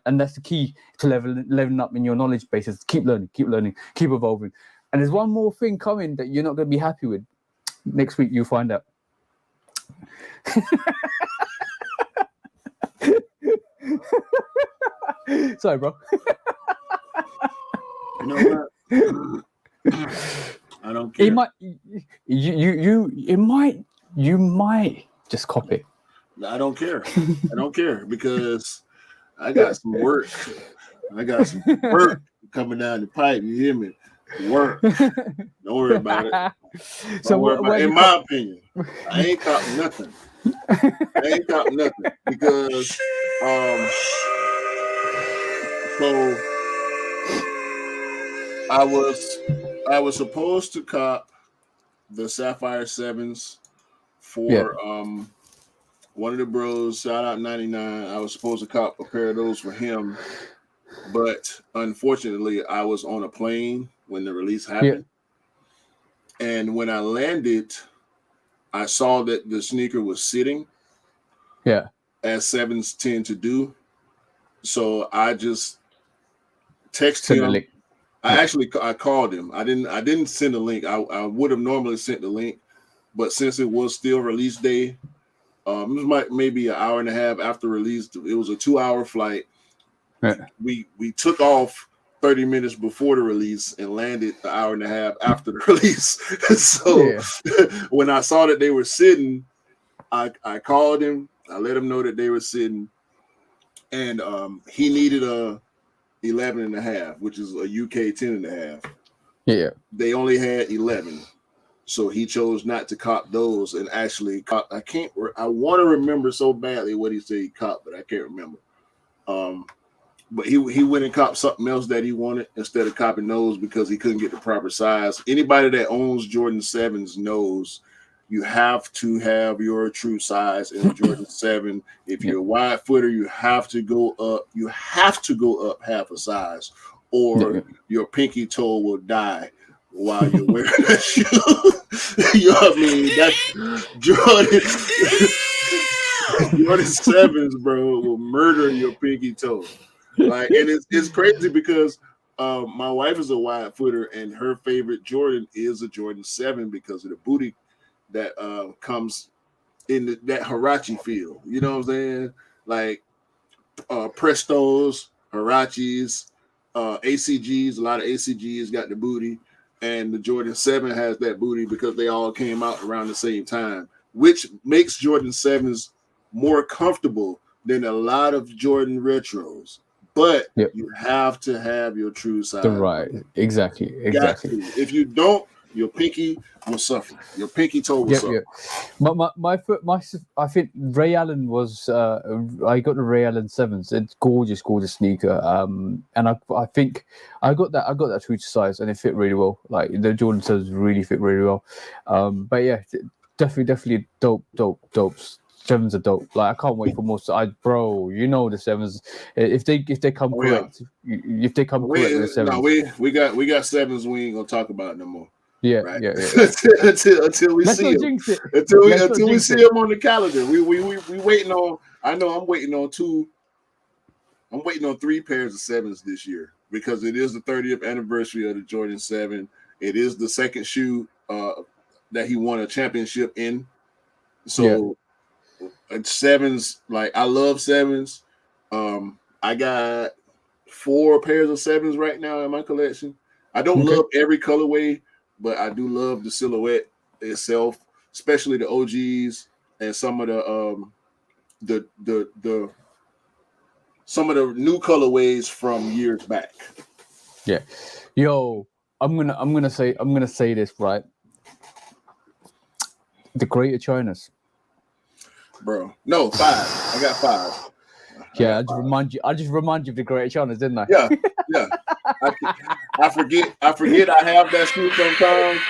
and that's the key to leveling up in your knowledge bases. Keep learning, keep evolving. And there's one more thing coming that you're not going to be happy with. Next week, you'll find out. Sorry, bro. You know what? I don't care. You might just copy it. I don't care. I don't care because I got some work. coming down the pipe. You hear me? Work. Don't worry about it. So In my opinion, I ain't caught nothing. Because so I was supposed to cop the Sapphire 7s for one of the bros, shout out 99. I was supposed to cop a pair of those for him, but unfortunately I was on a plane when the release happened. And when I landed, I saw that the sneaker was sitting. Yeah. As 7s tend to do. So I just texted him. I called him. I didn't send a link. I would have normally sent the link, but since it was still release day, it was maybe an hour and a half after release. It was a 2-hour flight. Yeah. We took off 30 minutes before the release and landed an hour and a half after the release. So when I saw that they were sitting, I called him. I let him know that they were sitting, and he needed a 11 and a half, which is a UK 10 and a half. Yeah. They only had 11. So he chose not to cop those and actually cop. I want to remember so badly what he said he copped, but I can't remember. But he went and copped something else that he wanted instead of copping those because he couldn't get the proper size. Anybody that owns Jordan 7s knows you have to have your true size in Jordan 7. If you're a wide footer, you have to go up. You have to go up half a size, or your pinky toe will die while you're wearing that shoe. You know what I mean? That's Jordan 7s, bro, will murder your pinky toe. Like, and it's crazy because my wife is a wide footer, and her favorite Jordan is a Jordan 7 because of the booty that comes in that Huarache feel. You know what I'm saying? Like Prestos, Huaraches, ACGs. A lot of ACGs got the booty, and the Jordan 7 has that booty because they all came out around the same time, which makes Jordan 7s more comfortable than a lot of Jordan retros. But you have to have your true size. Right. Exactly. If you don't, your pinky will suffer. Your pinky toe will suffer. I think Ray Allen was. I got the Ray Allen 7s. It's gorgeous sneaker. And I think I got that true to size, and it fit really well. Like the Jordan 7s really fit really well. But yeah, definitely dope. 7s are dope. Like I can't wait for more. Bro, you know the 7s. If they come correct, if they come correct with the 7s. No, we got 7s. We ain't gonna talk about it no more. Yeah, right? yeah. until we see him. Until we see him on the calendar. We waiting on. I know I'm waiting on 2. I'm waiting on 3 pairs of 7s this year because it is the 30th anniversary of the Jordan 7. It is the second shoe that he won a championship in. So 7s, like I love 7s. I got 4 pairs of 7s right now in my collection. I don't love every colorway, but I do love the silhouette itself, especially the OGs and some of the some of the new colorways from years back. Yeah. Yo, I'm gonna say this, right? The Greater Chinas. Bro. No, 5. I got 5. I just remind you of the Greater Chinas, didn't I? Yeah. I forget I have that shoe sometimes.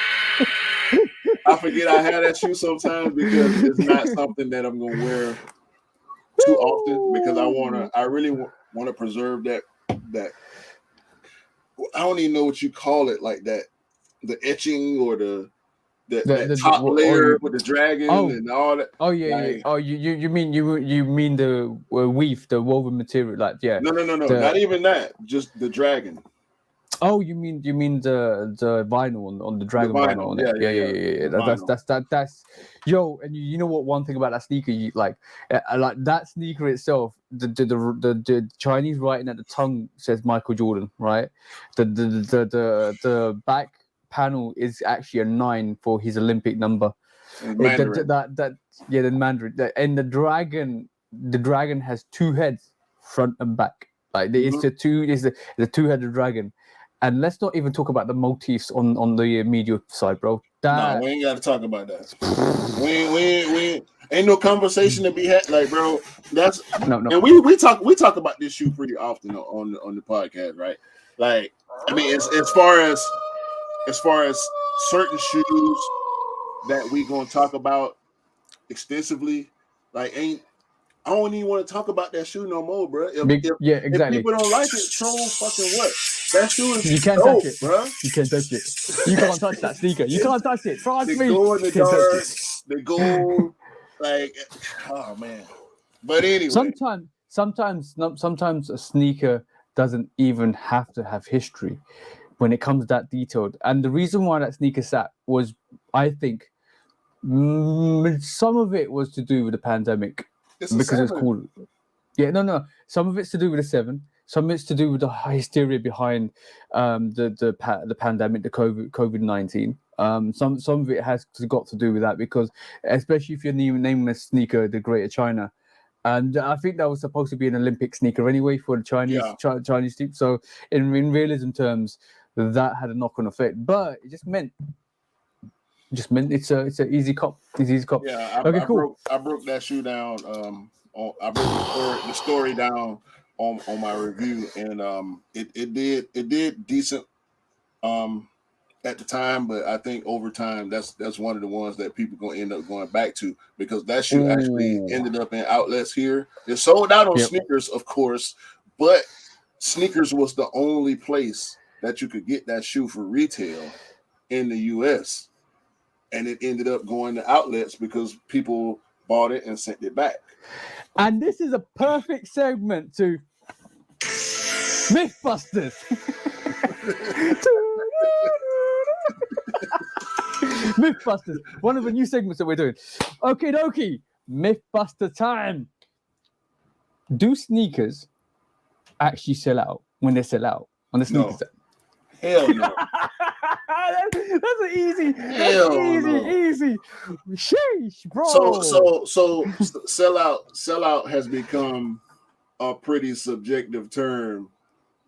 I forget I have that shoe sometimes because it's not something that I'm gonna wear too often because I really want to preserve that I don't even know what you call it, like that, the etching or the top layer with the dragon and all that. Oh yeah, like, yeah. Oh, you mean the weave, the woven material, like No, not even that. Just the dragon. Oh, you mean the vinyl on the dragon vinyl on it? Yeah. That's yo. And you know what? One thing about that sneaker, like that sneaker itself, the Chinese writing at the tongue says Michael Jordan, right? The back panel is actually a 9 for his Olympic number. The Mandarin. And the dragon has 2 heads, front and back. Like it's the 2-headed dragon. And let's not even talk about the motifs on the media side, bro. No, we ain't got to talk about that. we ain't no conversation to be had. Like, bro, that's no. And we talk about this shoe pretty often on the podcast, right? Like, I mean, as far as certain shoes that we gonna talk about extensively, like, I don't even want to talk about that shoe no more, bro. Yeah, exactly. If people don't like it, so fucking what? That shoe is you can't dope, touch it, bro. You can't touch it. You can't touch that sneaker. You can't touch it. Trust me. They go in the dark. They go like, oh man. But anyway, sometimes a sneaker doesn't even have to have history when it comes that detailed. And the reason why that sneaker sat was, I think, some of it was to do with the pandemic. Because it's cool. Yeah, no. Some of it's to do with the 7. Some of it's to do with the hysteria behind the pandemic, the COVID-19. Some of it has got to do with that, because especially if you're naming a sneaker the Greater China, and I think that was supposed to be an Olympic sneaker anyway for the Chinese team. So in realism terms, that had a knock-on effect, but it just meant it's an easy cop. It's easy cop. Yeah, I broke that shoe down. I broke the story down on my review, and it did decent at the time, but I think over time that's one of the ones that people gonna end up going back to, because that shoe actually ended up in outlets here. It sold out on Sneakers, of course, but Sneakers was the only place that you could get that shoe for retail in the US. And it ended up going to outlets because people bought it and sent it back. And this is a perfect segment to Mythbusters. Mythbusters, one of the new segments that we're doing. Okie dokie, Mythbuster time. Do sneakers actually sell out when they sell out on the sneakers? No. Hell no. That's an easy. Easy. Sheesh, bro. So sellout has become a pretty subjective term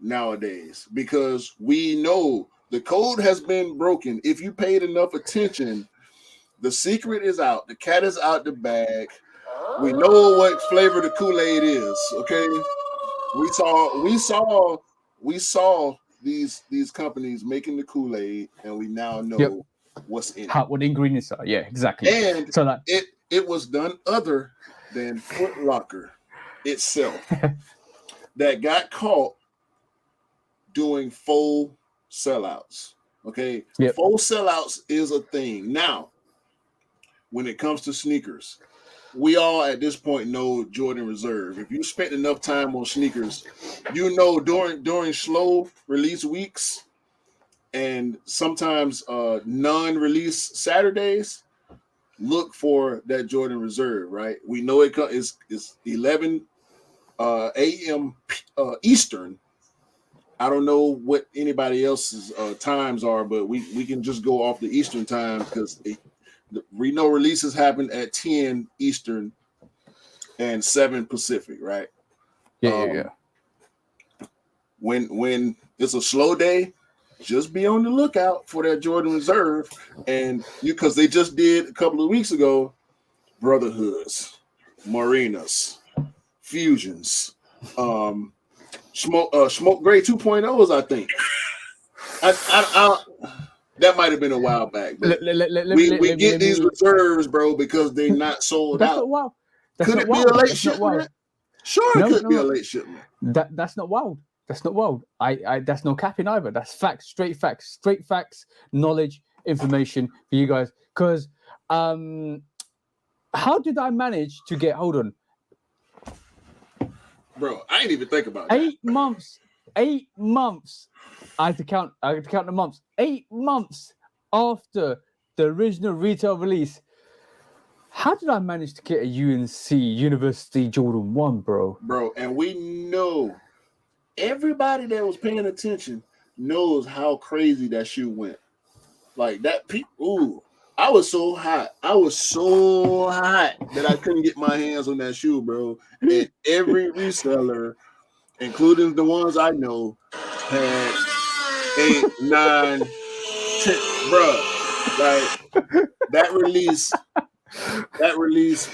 nowadays, because we know the code has been broken. If you paid enough attention, the secret is out. The cat is out the bag. We know what flavor the Kool-Aid is. Okay, we saw these companies making the Kool-Aid, and we now know what's in it. What the ingredients are. Yeah, exactly. And so that it was done other than Foot Locker itself that got caught doing full sellouts. Okay, full sellouts is a thing. Now, when it comes to sneakers, we all at this point know Jordan Reserve. If you spent enough time on sneakers, you know during slow release weeks and sometimes non-release Saturdays, look for that Jordan Reserve, right? We know it is 11 a.m. Eastern. I don't know what anybody else's times are, but we can just go off the Eastern time, because we know releases happen at 10 Eastern and 7 Pacific, right? Yeah. When it's a slow day, just be on the lookout for that Jordan Reserve, and because they just did a couple of weeks ago, Brotherhoods, Marinas, Fusions, Smoke Gray 2.0s, I think. I that might have been a while back. But we get these reserves, bro, because they're not sold out. Not could it be a late shipment? Sure, it could be a late shipment. That's not wild. That's not wild. I that's no capping either. That's facts, straight facts, knowledge, information for you guys. Because how did I manage to get? Hold on, bro. I ain't even think about that. 8 months. I had to count the months. 8 months after the original retail release. How did I manage to get a UNC University Jordan 1, bro? Bro, and we know, everybody that was paying attention knows how crazy that shoe went. Like that, I was so hot. That I couldn't get my hands on that shoe, bro. And every reseller, including the ones I know, had 8, 9, 10, bro. Like that release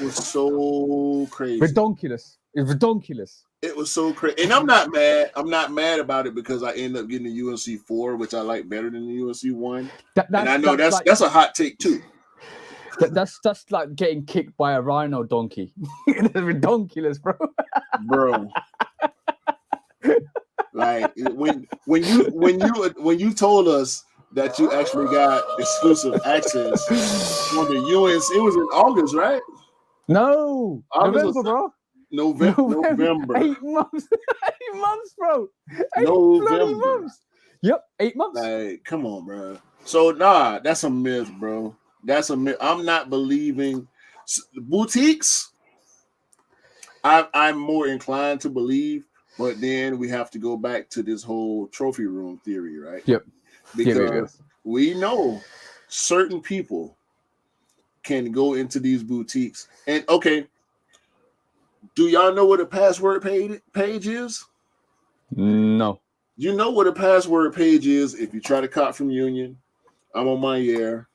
was so crazy. Redonkulous. It's redonkulous. It was so crazy, and I'm not mad. I'm not mad about it because I ended up getting the UNC 4, which I like better than the UNC 1. And I know that's a hot take too. That's like getting kicked by a rhino donkey. Redonkulous, bro. Bro. Like when you told us that you actually got exclusive access on the UNC, it was in August, right? No, November, bro. November. 8 months. 8 months, bro. 8 November. months. Yep, 8 months. Like, come on, bro. So that's a myth, bro. That's a myth. I'm not believing boutiques. I'm more inclined to believe, but then we have to go back to this whole trophy room theory, right? Yep. Because we know certain people can go into these boutiques. And okay, do y'all know what a password page is? No. You know what a password page is if you try to cop from Union, I'm on my air,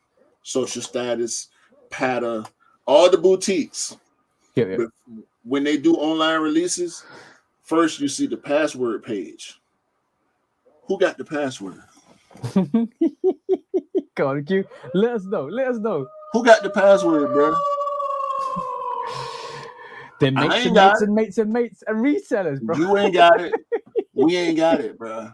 Social Status, Pata, all the boutiques. Yeah. When they do online releases, first you see the password page. Who got the password? Come on, Q. Let us know. Who got the password, bro? Then mates and mates and resellers, bro. You ain't got it. We ain't got it, bro.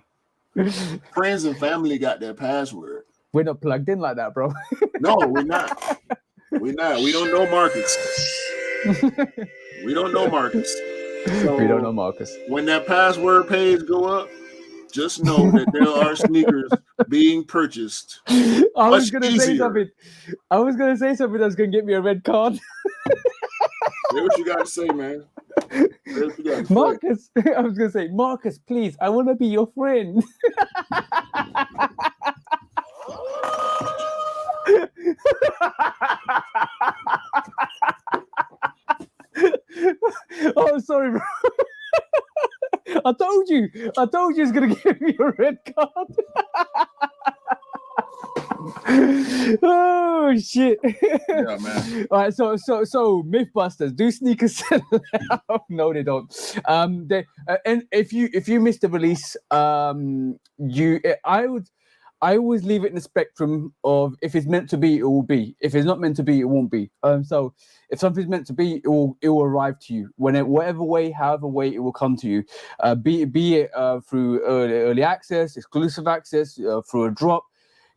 Friends and family got their password. We're not plugged in like that, bro. No, we're not. We're not. We don't know Marcus. We don't know Marcus. So we don't know Marcus. When that password page go up, just know that there are sneakers being purchased. I was gonna say something that's gonna get me a red card. Say what you got to say, man. Marcus, I was gonna say, Marcus, please, I want to be your friend. Oh, sorry, bro. I told you it's gonna give me a red card. Oh shit! Yeah, man. All right, so MythBusters, do sneakers sell out? No, they don't. And if you missed the release, I always leave it in the spectrum of if it's meant to be, it will be. If it's not meant to be, it won't be. So if something's meant to be, it will arrive to you whatever way, however way it will come to you. Be it through early access, exclusive access, through a drop.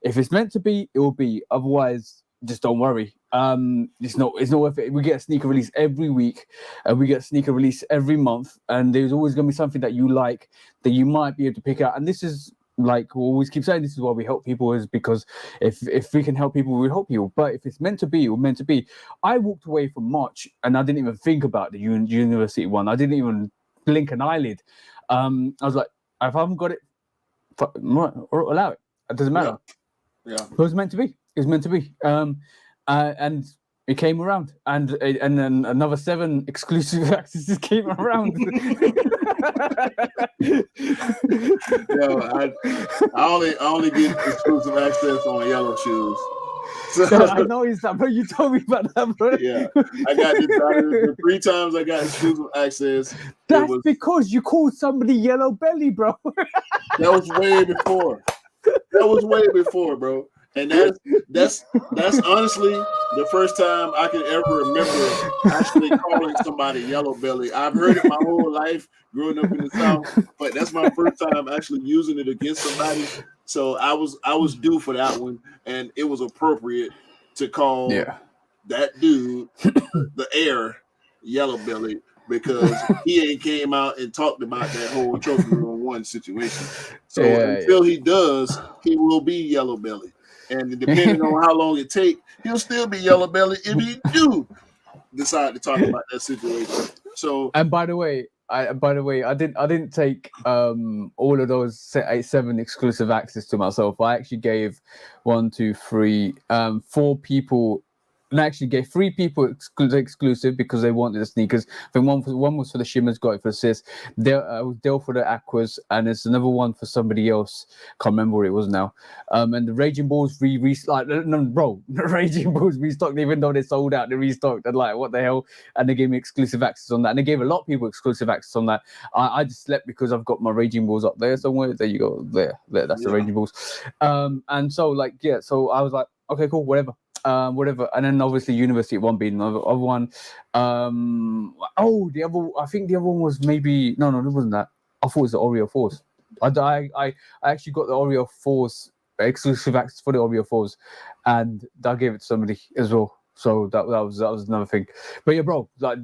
If it's meant to be, it will be. Otherwise, just don't worry. It's not worth it. We get a sneaker release every week, and we get a sneaker release every month, and there's always going to be something that you like that you might be able to pick out. And this is, like we always keep saying, this is why we help people, is because if we can help people, we help you. But if it's meant to be, we're meant to be. I walked away from March and I didn't even think about the university one. I didn't even blink an eyelid. I was like, if I haven't got it, allow it. It doesn't matter. Yeah. It was meant to be. It was meant to be. And it came around, and then another 7 exclusive accesses came around. Yo, I only get exclusive access on yellow shoes. So, I know it's that, bro. You told me about that, bro. Yeah, I got the 3 times I got exclusive access. That's because you called somebody Yellow Belly, bro. That was way before. Bro. And that's honestly the first time I can ever remember actually calling somebody Yellow Belly. I've heard it my whole life growing up in the South, but that's my first time actually using it against somebody. So I was due for that one, and it was appropriate to call that dude the Air Yellow Belly, because he ain't came out and talked about that whole Trophy Room 1 situation. So until he does, he will be Yellow Belly. And depending on how long it takes, he'll still be Yellow Belly if he do decide to talk about that situation. So, and by the way, I didn't take all of those 7 exclusive access to myself. I actually gave 4 people and I actually gave 3 people exclusive because they wanted the sneakers. I think one was for the Shimmers, got it for sis. Dale for the Aquas, and there's another one for somebody else. Can't remember what it was now. And the Raging Bulls the Raging Bulls restocked, even though they sold out, they restocked. And like, what the hell? And they gave me exclusive access on that, and they gave a lot of people exclusive access on that. I just slept because I've got my Raging Bulls up there somewhere. There you go. There. That's the Raging Bulls. And so so I was like, okay, cool, whatever. Whatever, and then obviously University at one being another one. I think the other one was maybe no, it wasn't that. I thought it was the Oreo 4s. I actually got the Oreo 4s exclusive access for the Oreo 4s, and I gave it to somebody as well. So that was another thing. But yeah, bro, like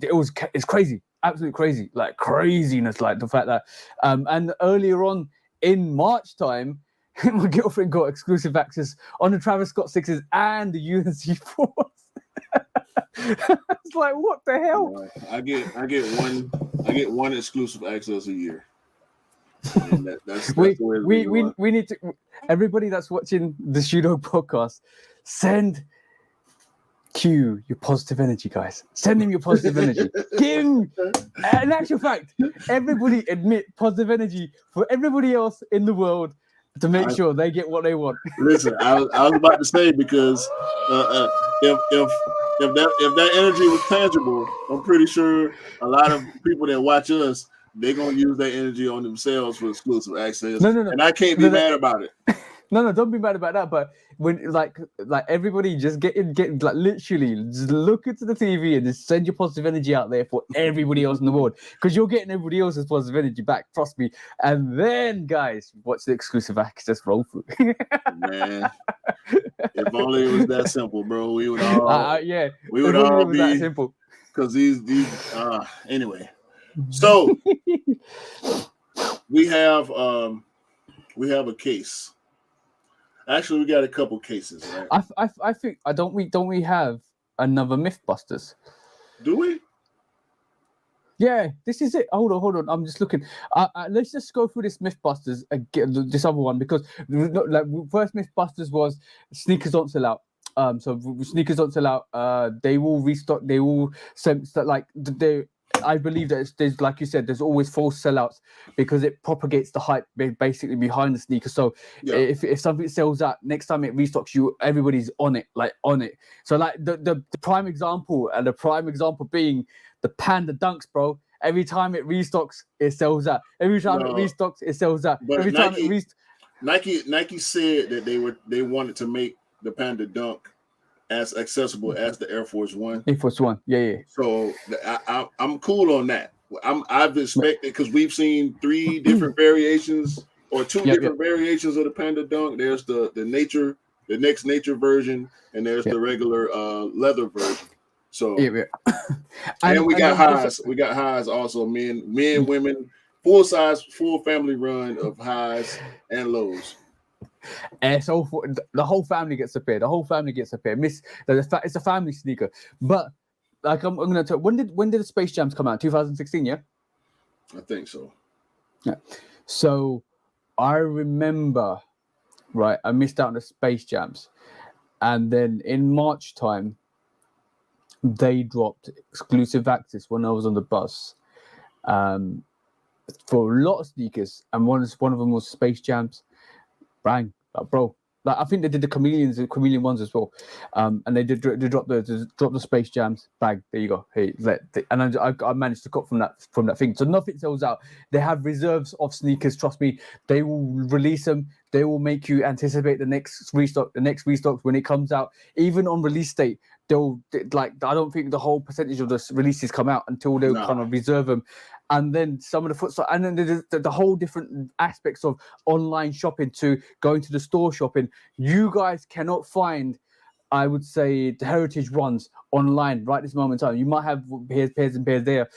it's crazy, absolutely crazy, like craziness, like the fact that and earlier on in March time. My girlfriend got exclusive access on the Travis Scott 6s and the UNC 4s. It's like, what the hell? I get one exclusive access a year. That's we need to, everybody that's watching the Shudo podcast, send Q your positive energy, guys. Send him your positive energy. Give him, in actual fact, everybody admit positive energy for everybody else in the world to make sure they get what they want. Listen, I was about to say, because if that energy was tangible, I'm pretty sure a lot of people that watch us, they're gonna use that energy on themselves for exclusive access. No. And I can't be mad about it. No, don't be mad about that. But when like everybody just get like literally just look into the TV and just send your positive energy out there for everybody else in the world, because you're getting everybody else's positive energy back. Trust me. And then, guys, watch the exclusive access roll through. Man, if only it was that simple, bro. We would all we would all be that simple. Because these anyway. So we have a case. Actually, we got a couple cases, right? I think don't we have another Mythbusters? Do we? Yeah, this is it. Hold on. I'm just looking. Let's just go through this Mythbusters again, this other one, because like first Mythbusters was sneakers don't sell out. So sneakers don't sell out. They will restock. They will send like they. I believe that there's, like you said, there's always false sellouts because it propagates the hype basically behind the sneaker. So if something sells out, next time it restocks, everybody's on it. So like the prime example being the Panda Dunks, bro. Every time it restocks, it sells out. Every time it restocks, it sells out. But every time Nike said that they wanted to make the Panda Dunk as accessible as the Air Force One. Air Force One, yeah. So I'm cool on that. I've expected, because we've seen 3 different variations or 2 different variations of the Panda Dunk. There's the nature, the next nature version, and there's the regular leather version. So and we got highs. We got highs also. Men, women, full size, full family run of highs and lows. And so the whole family gets a pair. It's a family sneaker. But like I'm gonna tell. When did the Space Jams come out? 2016, yeah. I think so. Yeah. So I remember, right? I missed out on the Space Jams, and then in March time, they dropped exclusive access when I was on the bus, for a lot of sneakers, and one of them was Space Jams. Bang, like, bro. Like, I think they did the chameleon ones as well, and they drop the Space Jams. Bang, there you go. Hey, and I managed to cut from that thing. So nothing sells out. They have reserves of sneakers. Trust me, they will release them. They will make you anticipate the next restock. The next restock when it comes out, even on release date. They'll I don't think the whole percentage of the releases come out until they'll kind of reserve them. And then some of the foot, and then the whole different aspects of online shopping to going to the store shopping. You guys cannot find, I would say, the heritage ones online right this moment in time. You might have pairs and pairs there.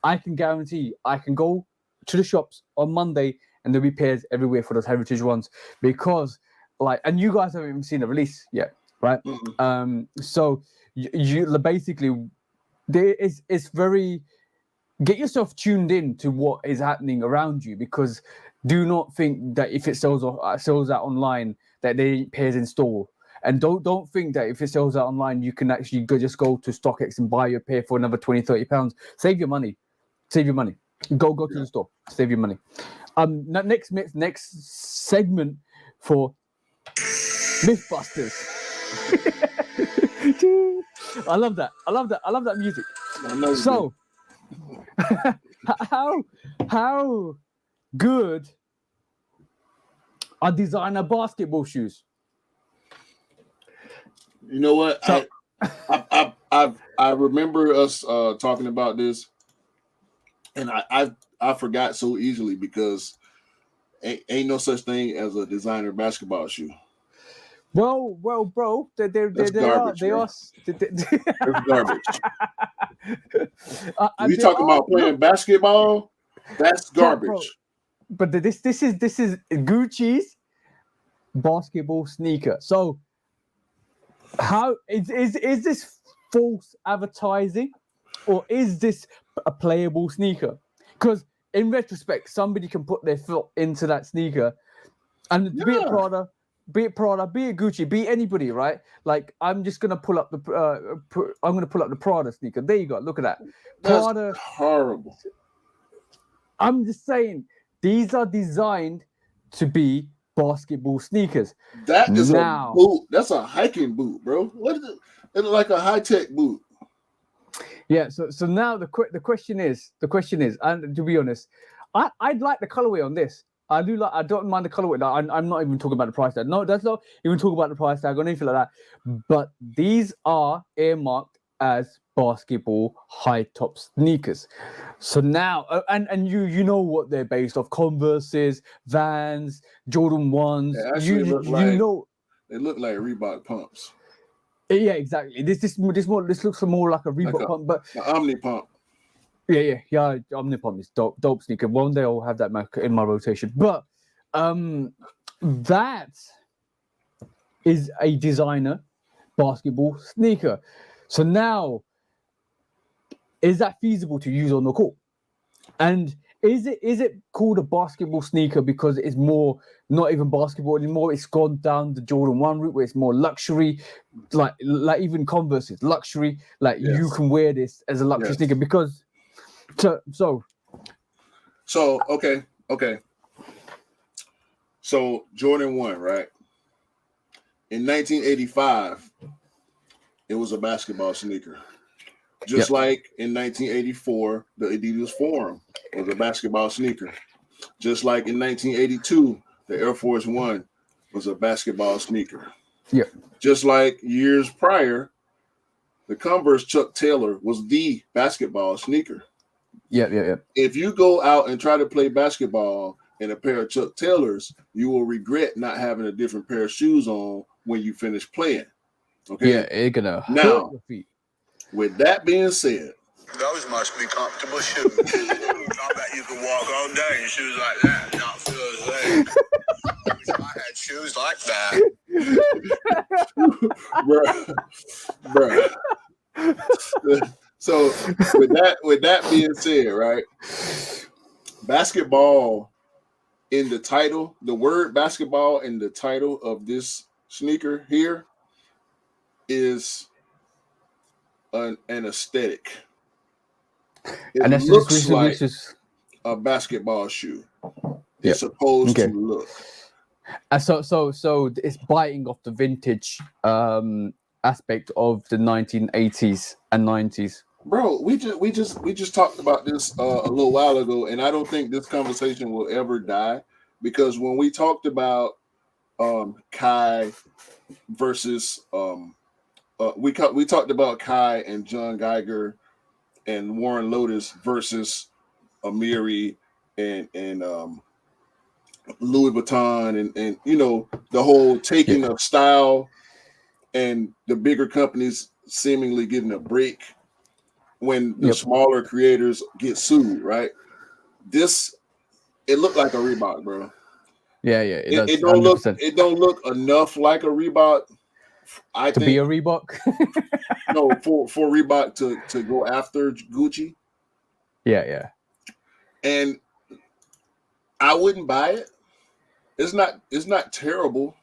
I can guarantee I can go to the shops on Monday and there'll be pairs everywhere for those heritage ones, because and you guys haven't even seen the release yet, right? Mm-hmm. So you basically it's very. Get yourself tuned in to what is happening around you, because do not think that if it sells out online that they ain't pairs in store. And don't think that if it sells out online, you can actually just go to StockX and buy your pair for another 20, 30 pounds. Save your money. Go to the store. Save your money. Next segment for Mythbusters. I love that music. So, how good are designer basketball shoes? You know what? So, I remember us talking about this, and I forgot so easily because ain't no such thing as a designer basketball shoe. Well, bro, they garbage, are. It's garbage. You They talking are- about playing basketball? That's garbage. Bro, but this is Gucci's basketball sneaker. So how is this false advertising, or is this a playable sneaker? Because in retrospect, somebody can put their foot into that sneaker, and be it Prada, be it Gucci, be it anybody, right? Like I'm just gonna pull up the Prada sneaker. There you go. Look at that. Prada. That's horrible. I'm just saying these are designed to be basketball sneakers. That is a boot. That's a hiking boot, bro. What is it? It's like a high-tech boot. Yeah. So now the question is, and to be honest, I'd like the colorway on this. I don't mind the colorway. I'm not even talking about the price tag. No, that's not even talking about the price tag or anything like that. But these are earmarked as basketball high top sneakers. So now, and you know what they're based off: Converses, Vans, Jordan 1s. They look like Reebok pumps. Yeah, exactly. This looks more like a Reebok pump, but an Omni pump. Yeah. Omnipom is dope sneaker. One day I'll have that in my rotation. But that is a designer basketball sneaker. So now, is that feasible to use on the court? And is it called a basketball sneaker because it's more not even basketball anymore? It's gone down the Jordan 1 route where it's more luxury, like even Converse is luxury. Like you can wear this as a luxury sneaker because. So okay. So Jordan 1, right? In 1985, it was a basketball sneaker. Just like in 1984, the Adidas Forum was a basketball sneaker. Just like in 1982, the Air Force One was a basketball sneaker. Yeah. Just like years prior, the Converse Chuck Taylor was the basketball sneaker. Yeah. If you go out and try to play basketball in a pair of Chuck Taylors, you will regret not having a different pair of shoes on when you finish playing. Okay. Yeah, it's gonna hurt your feet. With that being said, those must be comfortable shoes. I bet you could walk all day in shoes like that and not feel a thing. I wish I had shoes like that. Bruh. So with that being said, right? Basketball in the title, the word basketball in the title of this sneaker here is an aesthetic. And that's looks like a basketball shoe. It's supposed to look. So it's biting off the vintage aspect of the 1980s and 90s. Bro, we just talked about this a little while ago, and I don't think this conversation will ever die because when we talked about Kai versus we talked about Kai and John Geiger and Warren Lotus versus Amiri and Louis Vuitton and you know the whole taking of style and the bigger companies seemingly getting a break when the smaller creators get sued, right? It looked like a Reebok, bro. Yeah, it don't look enough like a Reebok. I think be a Reebok. No, for Reebok to go after Gucci. Yeah. And I wouldn't buy it. It's not terrible.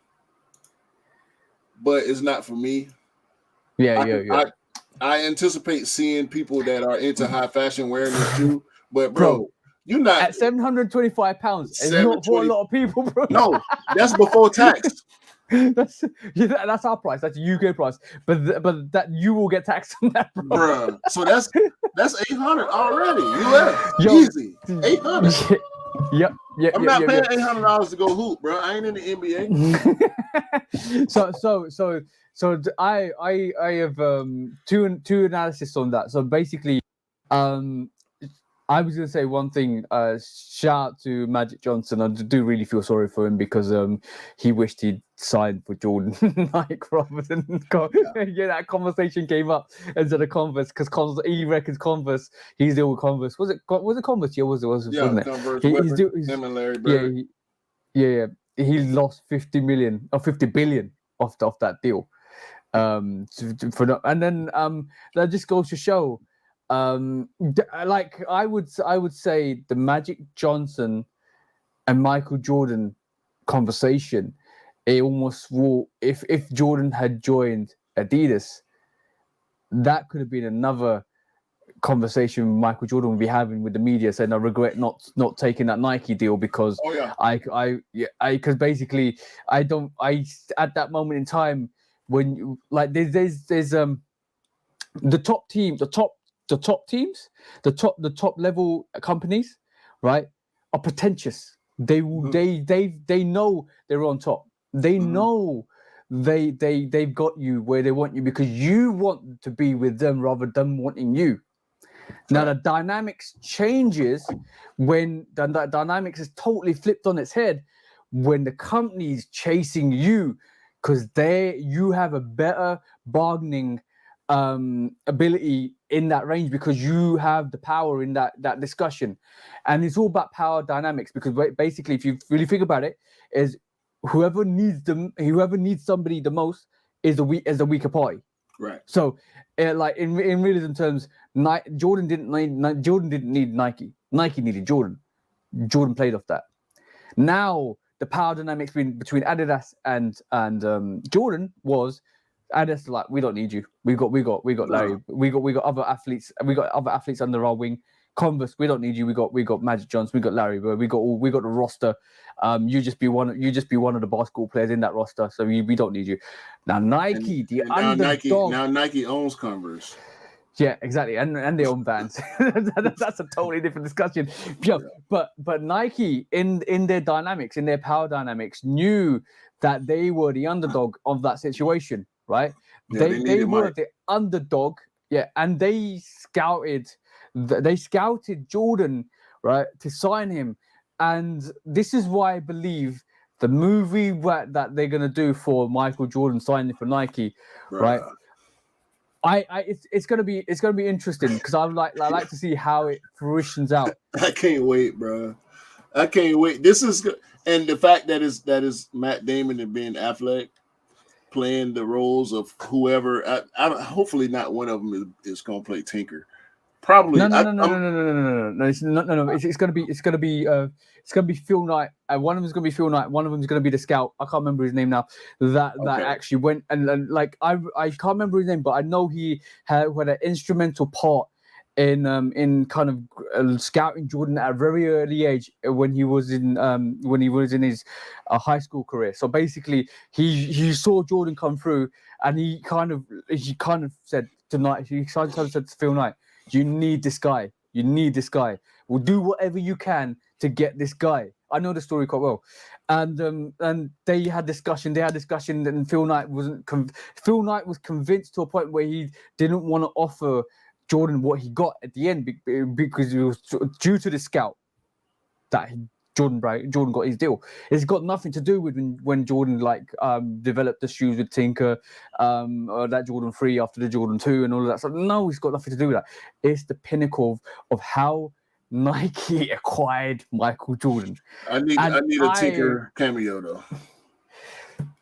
but it's not for me. Yeah. I anticipate seeing people that are into high fashion wearing this shoe, but bro, you're not at £725. It's not for a lot of people, bro. No, that's before tax. that's our price. That's UK price. But that you will get taxed on that, bro. Bruh. So that's 800 already. US. Yo. Easy. 800. Yep. I'm not paying $800 to go hoop, bro. I ain't in the NBA. So I have two analysis on that. So basically, I was gonna say one thing. Shout out to Magic Johnson. I do really feel sorry for him because he wished he'd signed for Jordan Nike rather than that conversation came up instead of Converse because he reckons Converse. He's deal with Converse. Was it Converse? Yeah, wasn't it? Converse. Him and Larry Bird. Yeah. He lost 50 million or 50 billion off that deal. And then that just goes to show. Like I would say the Magic Johnson and Michael Jordan conversation, it almost will, if Jordan had joined Adidas, that could have been another conversation Michael Jordan would be having with the media, saying I regret not taking that Nike deal because because basically at that moment in time when like there's the top teams, the top level companies, right, are pretentious. They know they're on top. They know they've got you where they want you because you want to be with them rather than wanting you. Now the dynamics changes when the dynamics is totally flipped on its head when the company's chasing you because you have a better bargaining ability in that range because you have the power in that discussion. And it's all about power dynamics because basically if you really think about it, is whoever needs somebody the most is the weaker party. Right. So like in realism terms, Jordan didn't need Nike. Nike needed Jordan. Jordan played off that. Now the power dynamics between Adidas and Jordan was Adidas like, we don't need you. We got Larry. We got other athletes. We got other athletes under our wing. Converse, we don't need you. We got Magic Johnson. We got Larry. We got the roster. You just be one of the basketball players in that roster. So we don't need you. Now Nike, now Nike owns Converse. Yeah, exactly, and they own Vans. That's a totally different discussion. Yeah. But Nike in their dynamics, in their power dynamics, knew that they were the underdog of that situation, right? Yeah, they were the underdog, yeah, and they scouted Jordan, right, to sign him, and this is why I believe the movie that they're gonna do for Michael Jordan signing for Nike, right? It's gonna be interesting because I like to see how it fruitions out. I can't wait, bro. I can't wait. This is and the fact that is Matt Damon and Ben Affleck playing the roles of whoever. I hopefully not one of them is gonna play Tinker. Probably no. It's gonna be Phil Knight. One of them is gonna be Phil Knight. One of them is gonna be the scout. I can't remember his name now. That actually went and like I can't remember his name, but I know he had an instrumental part in kind of scouting Jordan at a very early age when he was in his high school career. So basically, he saw Jordan come through, and he kind of said tonight. He said to Phil Knight, "You need this guy. You need this guy. We'll do whatever you can to get this guy." I know the story quite well, and they had discussion. And Phil Knight Phil Knight was convinced to a point where he didn't want to offer Jordan what he got at the end because it was due to the scout that Jordan got his deal. It's got nothing to do with when Jordan developed the shoes with Tinker, or that Jordan 3 after the Jordan 2 and all of that stuff. No, it's got nothing to do with that. It's the pinnacle of how Nike acquired Michael Jordan. I need a Tinker cameo though.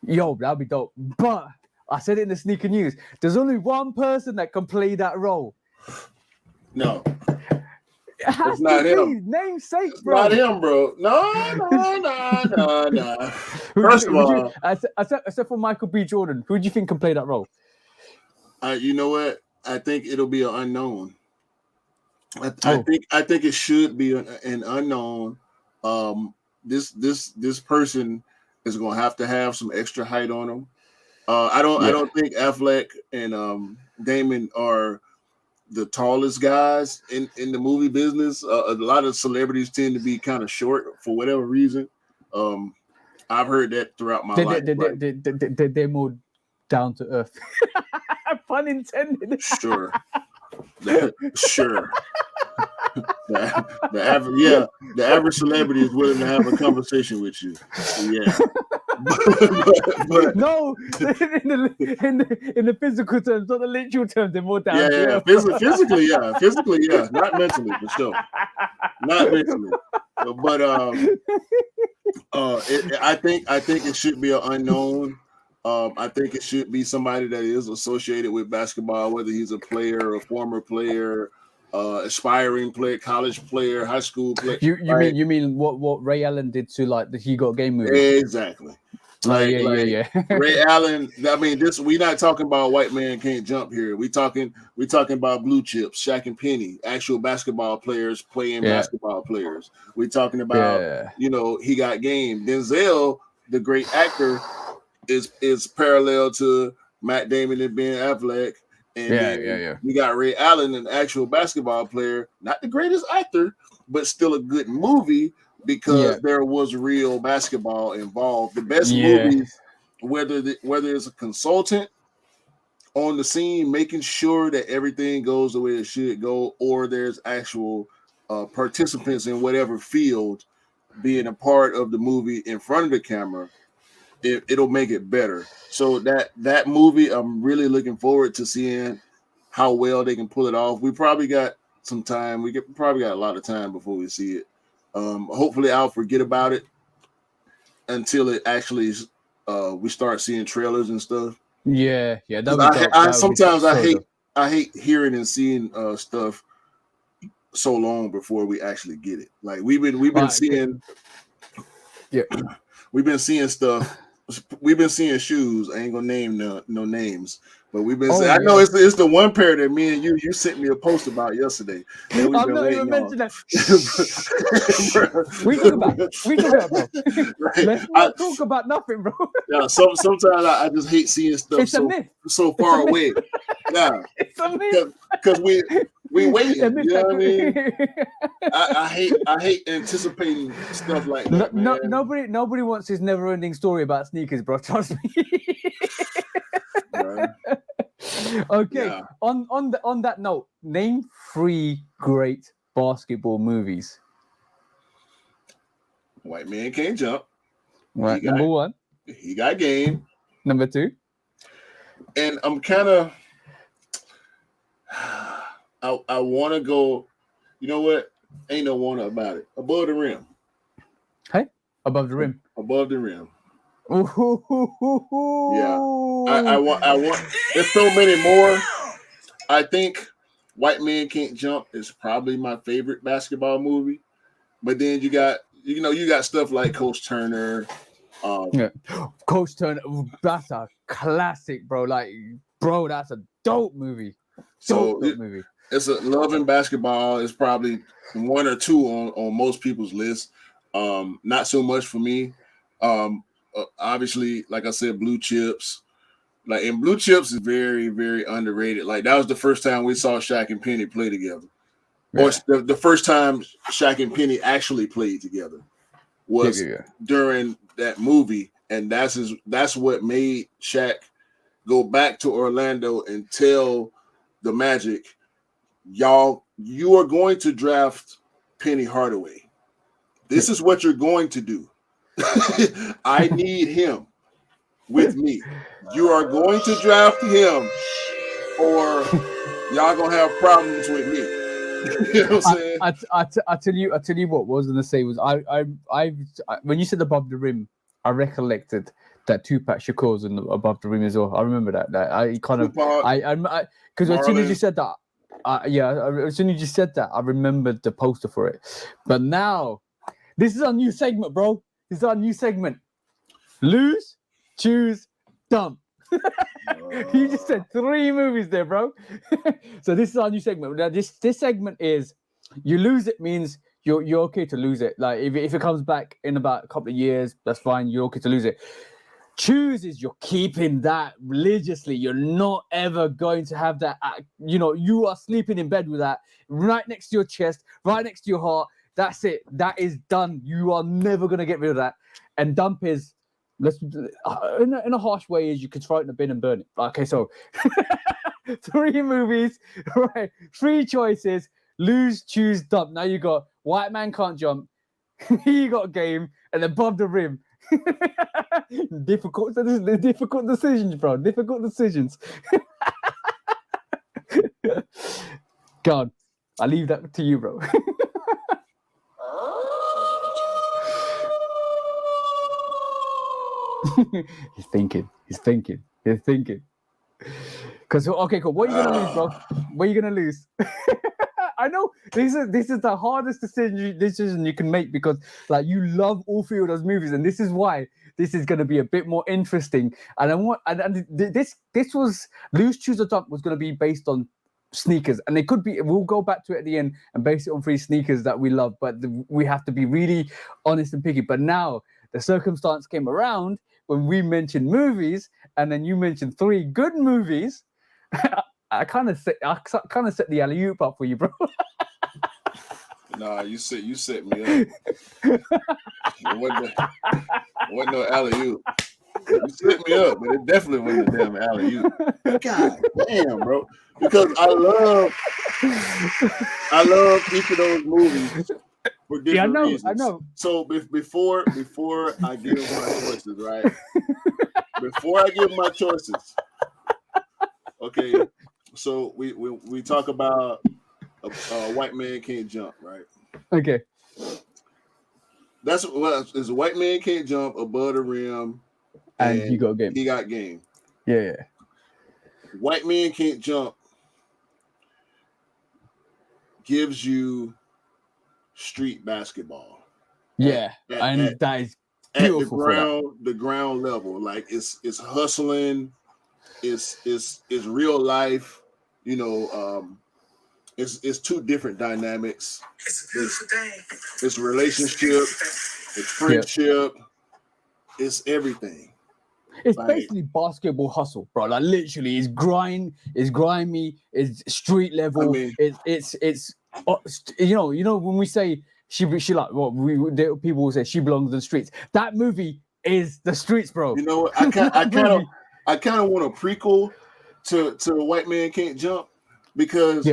Yo, that'd be dope. But I said it in the sneaker news. There's only one person that can play that role. No. It has not to him. be namesake, It's bro. not him, bro. No. First of all, except for Michael B. Jordan, who do you think can play that role? you know what? I think it'll be an unknown. I Oh. think it should be an unknown. This person is gonna have to have some extra height on him. I don't think Affleck and Damon are the tallest guys in the movie business. A lot of celebrities tend to be kind of short for whatever reason. I've heard that throughout my life. They're more down to earth. Pun intended. Sure. Sure. The average celebrity is willing to have a conversation with you. Yeah. but no, in the physical terms, not the literal terms, they're more down to earth. Physically, yeah, not mentally, for sure, not mentally. But I think it should be an unknown. I think it should be somebody that is associated with basketball, whether he's a player, a former player, aspiring player, college player, high school player. You mean what Ray Allen did to like the He Got Game movie? Exactly. Yeah. Ray Allen. I mean, we're not talking about White Man Can't Jump here. We talking about blue chips, Shaq and Penny, actual basketball players playing basketball players. We're talking about He Got Game. Denzel, the great actor, is parallel to Matt Damon and Ben Affleck. And we got Ray Allen, an actual basketball player, not the greatest actor, but still a good movie because there was real basketball involved. The best movies, whether it's a consultant on the scene making sure that everything goes the way it should go, or there's actual participants in whatever field being a part of the movie in front of the camera, it'll make it better. So that movie, I'm really looking forward to seeing how well they can pull it off. We probably got some time. We probably got a lot of time before we see it. Hopefully I'll forget about it until it actually we start seeing trailers and stuff. Yeah. Sometimes I hate hearing and seeing stuff so long before we actually get it. Like we've been seeing we've been seeing stuff. We've been seeing shoes. I ain't gonna name no names, but we've been. I know it's the one pair that me and you sent me a post about yesterday. I'm not even mentioning that. We talk about, bro. Right. Let's not talk about nothing, bro. Yeah, sometimes I just hate seeing stuff so far away. Yeah, it's a myth. Because we waiting. You know what I mean? I hate anticipating stuff like that. Nobody wants his never-ending story about sneakers, bro. Trust me. Okay. Yeah. On that note, name 3 great basketball movies. White Man Can't Jump. Right. Number 1. He Got Game. Number 2. And I'm kind of. I want to go. You know what? Ain't no one about it. Above the Rim. Hey, Above the Rim. Above the Rim. Ooh. Yeah. I want. There's so many more. I think White Man Can't Jump is probably my favorite basketball movie. But then you got stuff like Coach Turner. Coach Turner. That's a classic, bro. That's a dope movie. Dope movie. It's a Love and Basketball. It's probably 1 or 2 on most people's list. Not so much for me. Obviously, like I said, Blue Chips. And Blue Chips is very, very underrated. Like that was the first time we saw Shaq and Penny play together. Yeah. Or the first time Shaq and Penny actually played together was during that movie. And that's what made Shaq go back to Orlando and tell the Magic, y'all, you are going to draft Penny Hardaway. This is what you're going to do. I need him with me. You are going to draft him, or y'all gonna have problems with me. You know what I'm saying? I tell you what I was gonna say was I when you said Above the Rim, I recollected that Tupac Shakur was Above the Rim as well. I remember that. I kind of because as soon as you said that, As soon as you said that, I remembered the poster for it. But now, this is our new segment, bro. This is our new segment. Lose, choose, dump. You just said 3 movies there, bro. So this is our new segment. Now, this segment is you lose it means you're okay to lose it. Like if it comes back in about a couple of years, that's fine. You're okay to lose it. Choose is you're keeping that religiously. You're not ever going to have that. You are sleeping in bed with that right next to your chest, right next to your heart. That's it. That is done. You are never going to get rid of that. And dump is, in a harsh way, is you could throw it in the bin and burn it. Okay, so 3 movies, right? 3 choices. Lose, choose, dump. Now you got White Man Can't Jump. You got Game, and Above the Rim. Difficult decisions, bro. Difficult decisions. God, I leave that to you, bro. He's thinking. Because okay, cool. What are you gonna lose, bro? What are you gonna lose? I know this is the hardest decision you can make because like you love all 3 of those movies, and this is why this is going to be a bit more interesting. And this was Lose, Choose, or Dump was going to be based on sneakers, and it could be. We'll go back to it at the end and base it on 3 sneakers that we love, but we have to be really honest and picky. But now the circumstance came around when we mentioned movies, and then you mentioned 3 good movies. I kind of set the alley-oop up for you, bro. Nah, you set me up. It wasn't no alley-oop. You set me up, but it definitely wasn't a damn alley-oop. God damn, bro. Because I love each of those movies for different reasons. I know. So before I give my choices, right? Before I give my choices, okay. So we talk about White Man Can't Jump, right? Okay. That's what is White Man Can't Jump, Above the Rim, and he got Game. He got Game. Yeah. White Man Can't Jump gives you street basketball. Yeah, that is beautiful at the ground level. Like it's hustling, it's real life. It's 2 different dynamics. It's a beautiful thing. It's relationship, it's friendship, it's everything. It's basically basketball hustle, bro. Like literally, it's grimy, it's street level. I mean, it's when we say she like people will say she belongs in the streets. That movie is the streets, bro. You know what? I kind of want a prequel to White Man Can't Jump because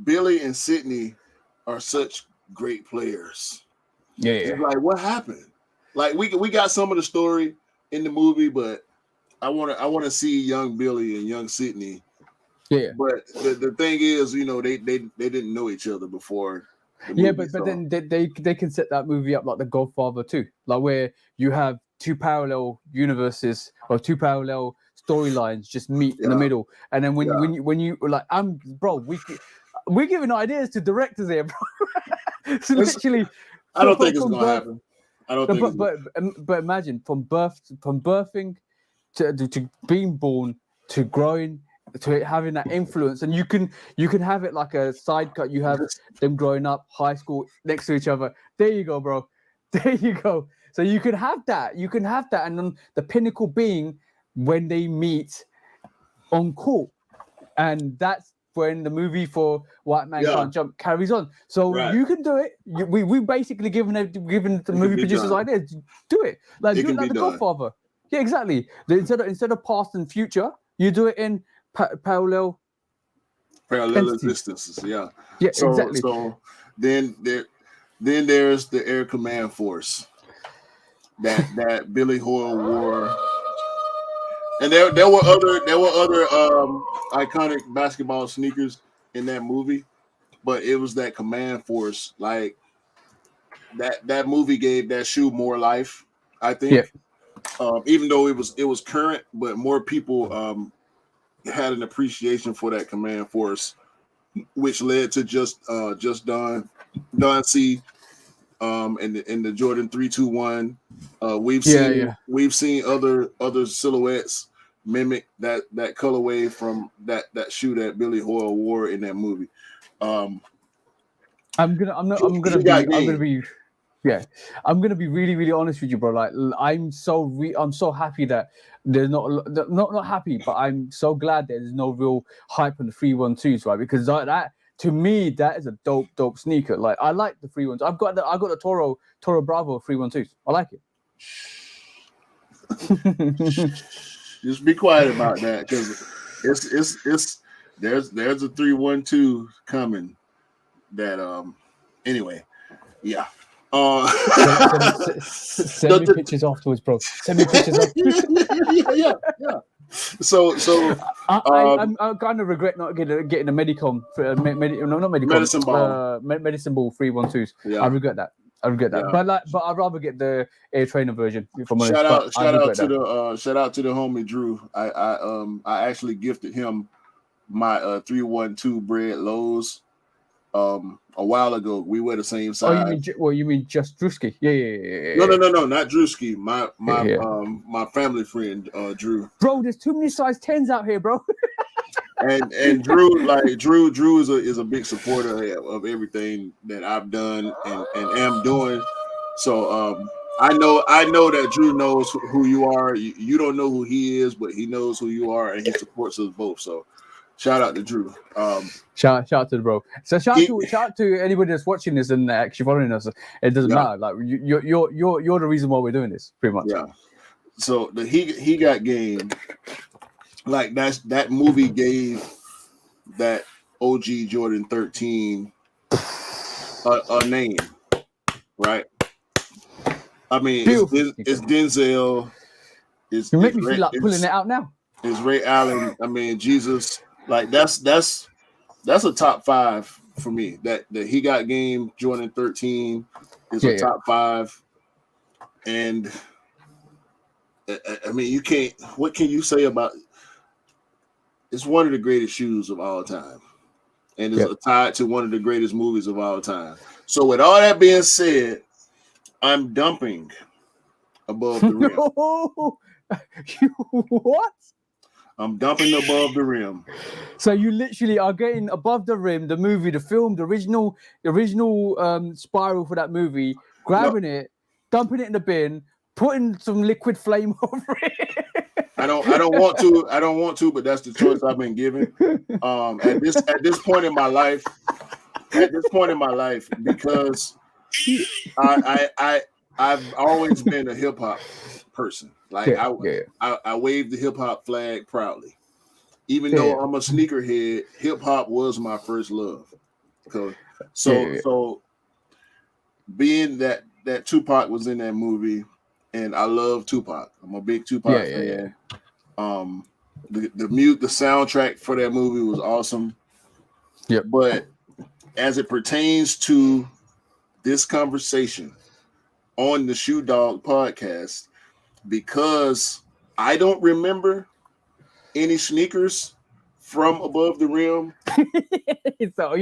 Billy and Sydney are such great players. Yeah. It's like what happened? Like we got some of the story in the movie, but I want to see young Billy and young Sydney. Yeah. But the thing is, they didn't know each other before. But then they can set that movie up like The Godfather too, like where you have 2 parallel universes or 2 parallel storylines just meet in the middle, and then when you like, we're giving ideas to directors here, bro. So literally, I don't think it's gonna happen. I don't think. But imagine from birthing to being born to growing to having that influence, and you can have it like a side cut. You have them growing up, high school, next to each other. There you go, bro. There you go. So you can have that. And then the pinnacle being when they meet on court, and that's when the movie for White Man Can't Jump carries on. So you can do it. We basically given the movie producers ideas. Do it like do it like The Godfather. Yeah, exactly. Instead of past and future, you do it in parallel existences. Yeah, exactly. So then there's the Air Command Force that Billy Hoyle wore, and there were other iconic basketball sneakers in that movie, but it was that Command Force. Like that movie gave that shoe more life, I think. Yeah. Even though it was current, but more people had an appreciation for that Command Force which led to just Don C, in the Jordan 321. We've seen other silhouettes mimic that colorway from that shoe that Billy Hoyle wore in that movie. I'm gonna be really, really honest with you, bro. Like, I'm so happy that there's not happy, but I'm so glad there's no real hype on the 312s, right? Because that to me, that is a dope sneaker. Like, I like the 312s. I got the Toro Bravo 312s. I like it. Just be quiet about that, because there's a 312 coming. That anyway, yeah. Send me pictures afterwards, bro. Send me pictures afterwards. yeah. So I'm kind of regret not getting a Medicom, Medicine Ball, Medicine Ball 312s. Yeah. I regret that. Yeah. But I'd rather get the Air Trainer version. If I'm honest. Shout out to the homie Drew. I actually gifted him my 312 Bread Lows a while ago. We were the same size. You mean just Drewski? Yeah. No, not Drewski. My family friend Drew. Bro, there's too many size 10s out here, bro. and Drew is a big supporter of everything that I've done and am doing. So I know that Drew knows who you are. You don't know who he is, but he knows who you are, and he supports us both. So shout out to Drew. Shout out to the bro. So shout out to anybody that's watching this and actually following us. It doesn't matter. Like, you're the reason why we're doing this, pretty much. Yeah. So the he got game. Like, that movie gave that OG Jordan 13 a name, right? I mean, it's Denzel. You make me feel like pulling it out now. It's Ray Allen. I mean, Jesus. Like, that's a top 5 for me. That he got game Jordan 13 is a top 5, and I mean, you can't. What can you say about? It's one of the greatest shoes of all time, and it's tied to one of the greatest movies of all time. So, with all that being said, I'm dumping above the rim. What? I'm dumping above the rim. So you literally are getting above the rim, the movie, the film, the original spiral for that movie, grabbing it, dumping it in the bin, putting some liquid flame over it. I don't want to, but that's the choice I've been given. At this point in my life, because I've always been a hip hop person. Like, I wave the hip hop flag proudly. Even though I'm a sneakerhead, hip hop was my first love. So being that Tupac was in that movie, and I love Tupac. I'm a big Tupac fan. The soundtrack for that movie was awesome. Yep. But as it pertains to this conversation on the Shoe Dog podcast, because I don't remember any sneakers from above the rim. So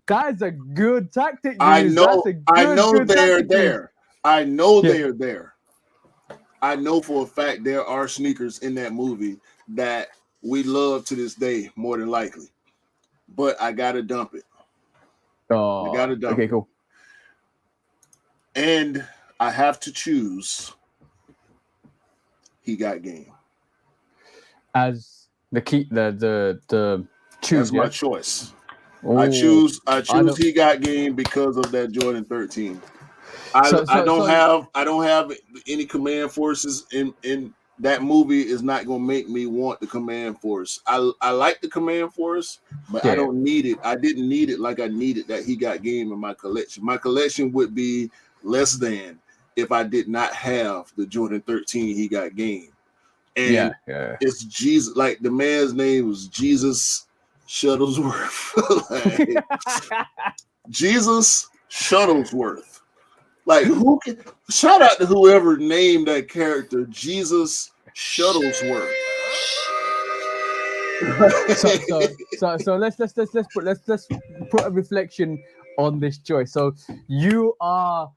that's a good tactic. I know they're there. I know they're there. I know for a fact there are sneakers in that movie that we love to this day, more than likely. But I gotta dump it. Oh, I gotta dump it. Okay, cool. And I have to choose He Got Game as the key, the choose. That's my choice. Ooh, I choose He Got Game because of that Jordan 13. I don't have any command forces in that movie. Is not going to make me want the command force. I like the command force, but I don't need it. I didn't need it like I needed that He Got Game in my collection. My collection would be less than if I did not have the Jordan 13 He Got Game. And it's Jesus. Like, the man's name was Jesus Shuttlesworth. Like, Jesus Shuttlesworth. Like, who can shout out to whoever named that character Jesus Shuttlesworth. So let's put a reflection on this choice. So you are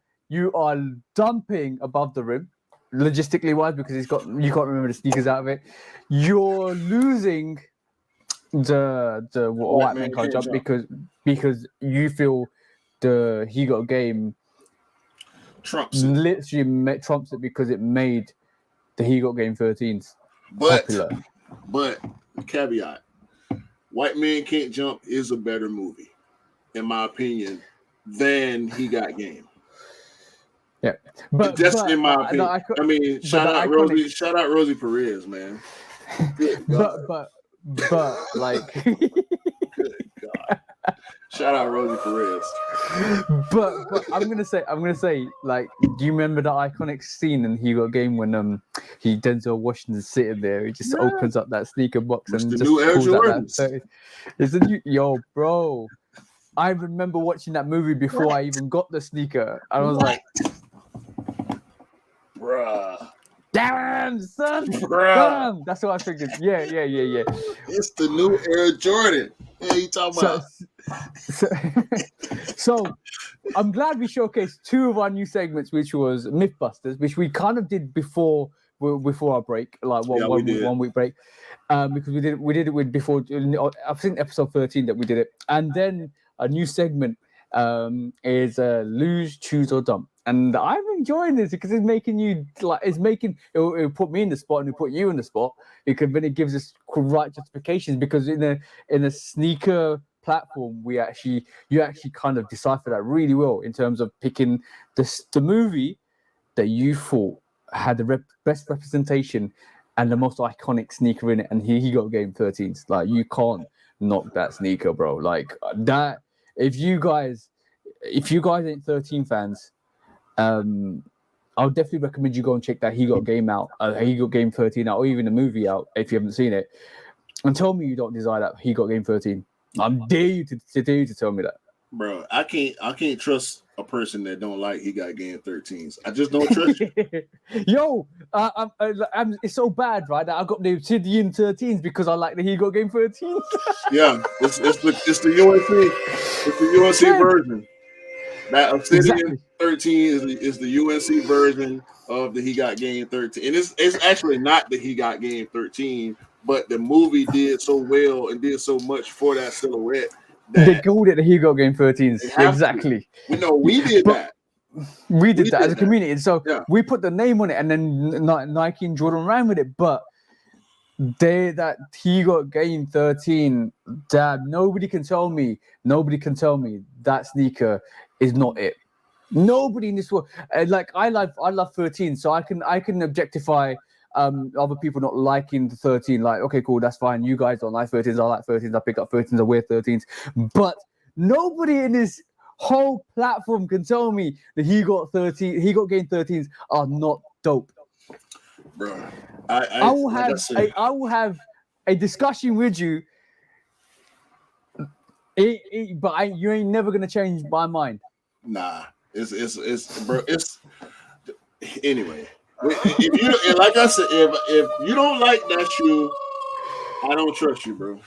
dumping above the rim, logistically wise, because you can't remember the sneakers out of it. You're losing the white man can't jump because you feel he got a game Trumps literally trumps it because it made the He Got Game 13s popular. But caveat, White Man Can't Jump is a better movie, in my opinion, than He Got Game. Yeah, but just in my opinion. Shout out Rosie Perez, man. but like, good God. Shout out Rosie Perez. But I'm gonna say, like, do you remember that iconic scene in He Got Game when Denzel Washington's sitting there, he just opens up that sneaker box and just pulls out that 30. Yo, bro. I remember watching that movie before I even got the sneaker. I was like, bruh. Damn, son. Bruh. Damn. That's what I figured. Yeah. It's the new Air Jordan. Yeah, you talking about? So I'm glad we showcased two of our new segments, which was Mythbusters, which we kind of did before our break, like one week break, because we did it with before. I think episode 13 that we did it, and then a new segment is Lose, Choose or Dump. And I'm enjoying this because it's making you it'll put me in the spot and it'll put you in the spot, because then it gives us right justifications, because in a sneaker platform you actually kind of decipher that really well in terms of picking the movie that you thought had the best representation and the most iconic sneaker in it, and he got Game 13s. Like, you can't knock that sneaker, bro. Like that. If you guys ain't 13 fans, I'll definitely recommend you go and check that He Got Game out, He Got Game 13 out, or even the movie out if you haven't seen it, and tell me you don't desire that He Got Game 13. I'm dare you to tell me that, bro. I can't trust a person that don't like He Got Game 13s. I just don't trust you. Yo, it's so bad, right, that I got the Obsidian 13s because I like the He Got Game 13s. Yeah, it's the UNC. It's the UNC version. That Obsidian 13 is the UNC version of the He Got Game 13. And it's actually not the He Got Game 13, but the movie did so well and did so much for that silhouette. They called it the He Got Game 13s. Exactly. We did that. We did that as a community. And so we put the name on it, and then Nike and Jordan ran with it. But that He Got Game 13, damn, nobody can tell me that sneaker is not it. Nobody in this world. Like, I love 13, so I can objectify other people not liking the 13. Like, okay, cool, that's fine. You guys don't like 13s. I like 13s. I pick up 13s. I wear 13s. But nobody in this whole platform can tell me that He Got Game 13s are not dope, bro. I will have a discussion with you. But you ain't never gonna change my mind. Nah, it's bro. It's anyway. If you, like I said, if you don't like that shoe, I don't trust you, bro.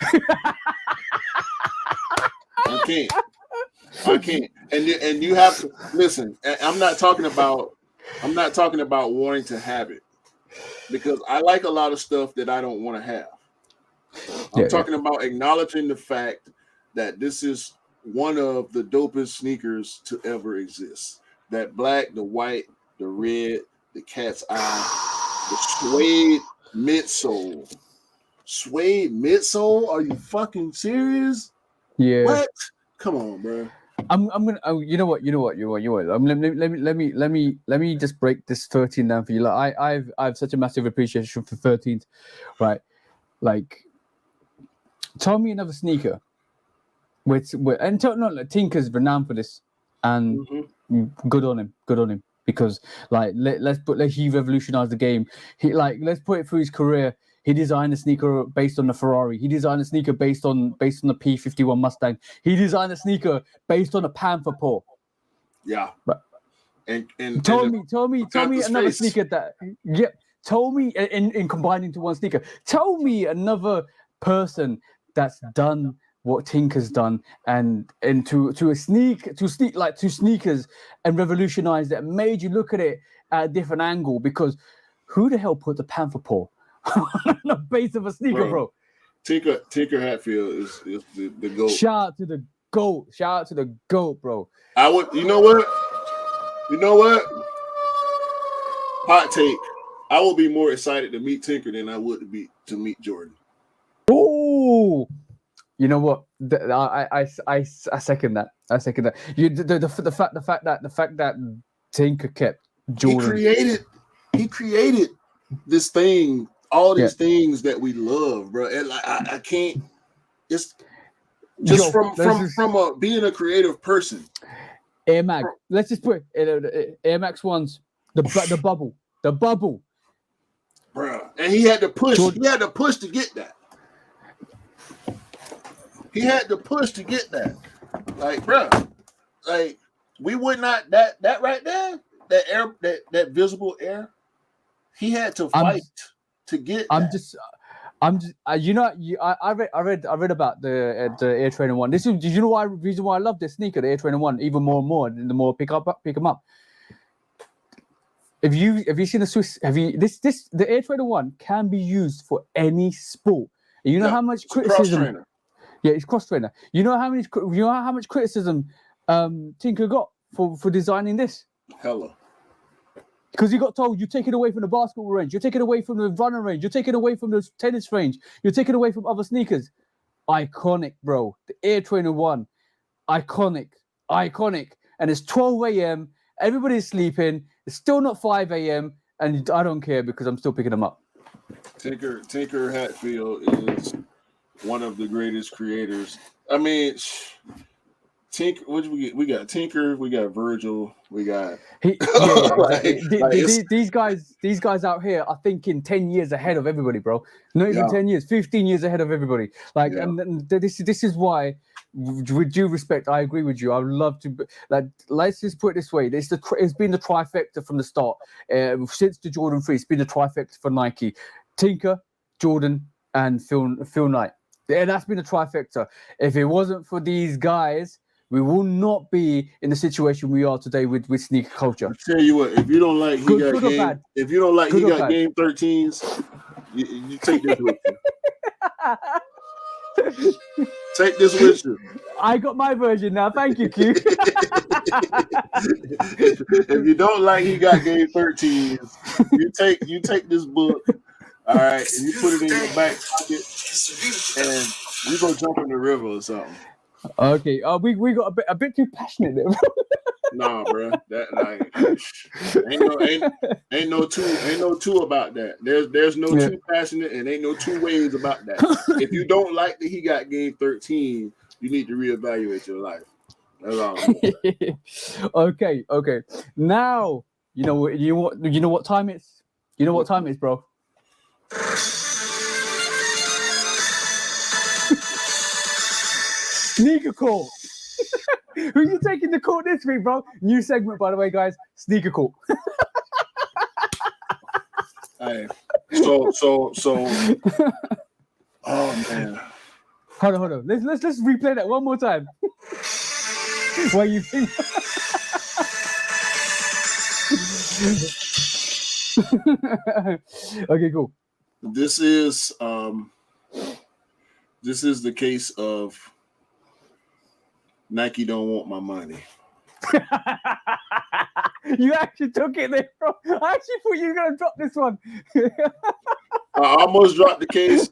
I can't. And you have to listen. I'm not talking about wanting to have it, because I like a lot of stuff that I don't want to have. I'm talking about acknowledging the fact that this is one of the dopest sneakers to ever exist. That black, the white, the red, the cat's eye, the suede midsole. Suede midsole? Are you fucking serious? Yeah. What? Come on, bro. I'm gonna. Oh, you know what? Let me just break this 13 down for you. Like, I have such a massive appreciation for 13s, right? Like, tell me another sneaker. Tinker's renowned for this, and good on him, because like he revolutionized the game. Let's put it through his career. He designed a sneaker based on the Ferrari. He designed a sneaker based on the P51 Mustang. He designed a sneaker based on a Panther paw. Yeah. But, and tell me another sneaker that. Yep. Tell me in combining to one sneaker. Tell me another person that's done what Tinker's done, and to sneakers and revolutionize it, and made you look at it at a different angle. Because who the hell put the panther paw on the base of a sneaker, bro? Tinker Hatfield is the GOAT. Shout out to the GOAT, bro. I would, you know what? Hot take. I will be more excited to meet Tinker than I would to meet Jordan. Oh, you know what? I second that. I second that. The fact that Tinker kept Jordan. He created this thing, all these things that we love, bro. And like I can't. It's just from being a creative person. Air Mag. Let's just put it, Air Max ones. The bubble. Bro, and he had to push. Jordan. He had to push to get that. Like, bro, like we would not that right there, that air, that visible air. He had to fight to get. I read about the Air Trainer 1. Did you know reason why I love this sneaker, the Air Trainer 1, even more and more, the more I pick them up. Have you seen the Swiss? The Air Trainer 1 can be used for any sport. You know how much criticism. Yeah, it's cross trainer. You know how much criticism Tinker got for designing this? Hella. Because he got told, you take it away from the basketball range, you take it away from the running range, you take it away from the tennis range, you take it away from other sneakers. Iconic, bro. The Air Trainer 1. Iconic. And it's 12 a.m. Everybody's sleeping. It's still not 5 a.m. And I don't care because I'm still picking them up. Tinker Hatfield is one of the greatest creators. I mean, Tinker. What do we get? We got Tinker. We got Virgil. We got. These guys out here are thinking 10 years ahead of everybody, bro. Not even 10 years, 15 years ahead of everybody. Like, and this is why, with due respect, I agree with you. I would love to. Let's just put it this way: it's been the trifecta from the start. Since the Jordan 3, it's been the trifecta for Nike: Tinker, Jordan, and Phil Knight. Yeah, that's been a trifecta. If it wasn't for these guys, we will not be in the situation we are today with sneaker culture. I'll tell you what, if you don't like he got game 13s, you take this with you. Take this with you. I got my version now. Thank you, Q. If you don't like he got game 13s, you take this book. All right, and you put it in your back pocket, and we gonna jump in the river or something. Okay. We got a bit too passionate there. Nah, bro. That ain't no two about that. There's no too passionate, and ain't no two ways about that. If you don't like that he got game 13, you need to reevaluate your life. That's all. Okay. Now you know what time it's. You know what time it is, bro. Sneaker Court. Who you taking to court this week, bro? New segment, by the way, guys. Sneaker Court. Hey, so. Oh man. Hold on. Let's replay that one more time. Why you think? Okay, cool. This is the case of Nike don't want my money. You actually took it there, bro. I actually thought you were gonna drop this one. I almost dropped the case.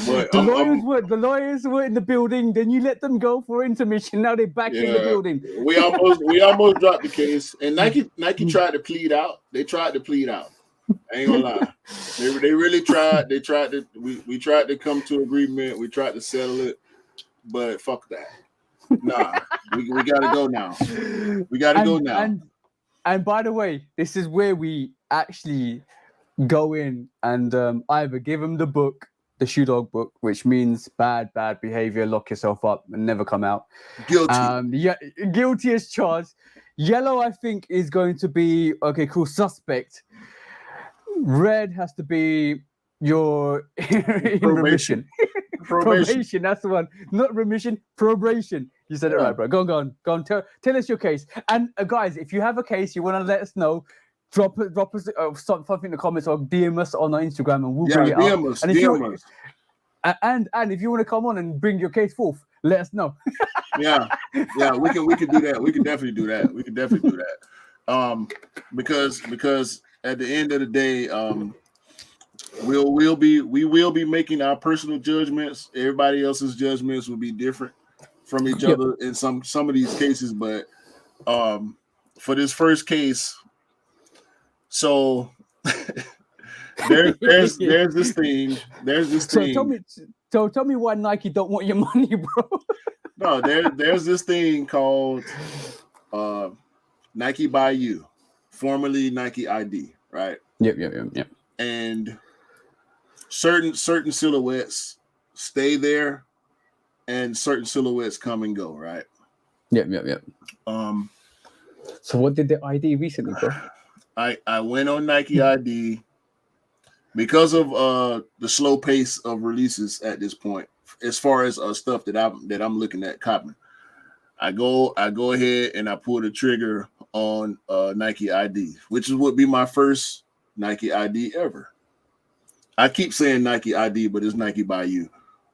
But the lawyers were in the building. Then you let them go for intermission. Now they're back in the building. We almost dropped the case. And Nike tried to plead out. They tried to plead out. I ain't gonna lie. They really tried. They tried to. We tried to come to agreement. We tried to settle it, but fuck that. Nah, we gotta go now. We gotta go now. And by the way, this is where we actually go in and either give them the book, the Shoe Dog book, which means bad behavior, lock yourself up and never come out. Guilty. Guilty as charged. Yellow, I think, is going to be okay. Cool. Suspect. Red has to be you're in remission. Probation, that's the one. Not remission, probation. You said it right, bro. Go on. Tell us your case. And guys, if you have a case, you want to let us know, drop us something in the comments or DM us on our Instagram, and we'll bring it DM up. us, And if DM us. And if you want to come on and bring your case forth, let us know. yeah, we can do that. We can definitely do that. Because at the end of the day, we will be making our personal judgments. Everybody else's judgments will be different from each other in some of these cases. But for this first case, so there's this thing. So tell me why Nike don't want your money, bro. No, there's this thing called Nike by You, formerly Nike ID, right? Yep. And certain silhouettes stay there, and certain silhouettes come and go, right? Yep. So what did the ID recently, bro? I went on Nike ID because of the slow pace of releases at this point, as far as stuff that I'm looking at copying. I go ahead and I pull the trigger on Nike ID, which would be my first Nike ID ever. I keep saying Nike ID, but it's Nike by You.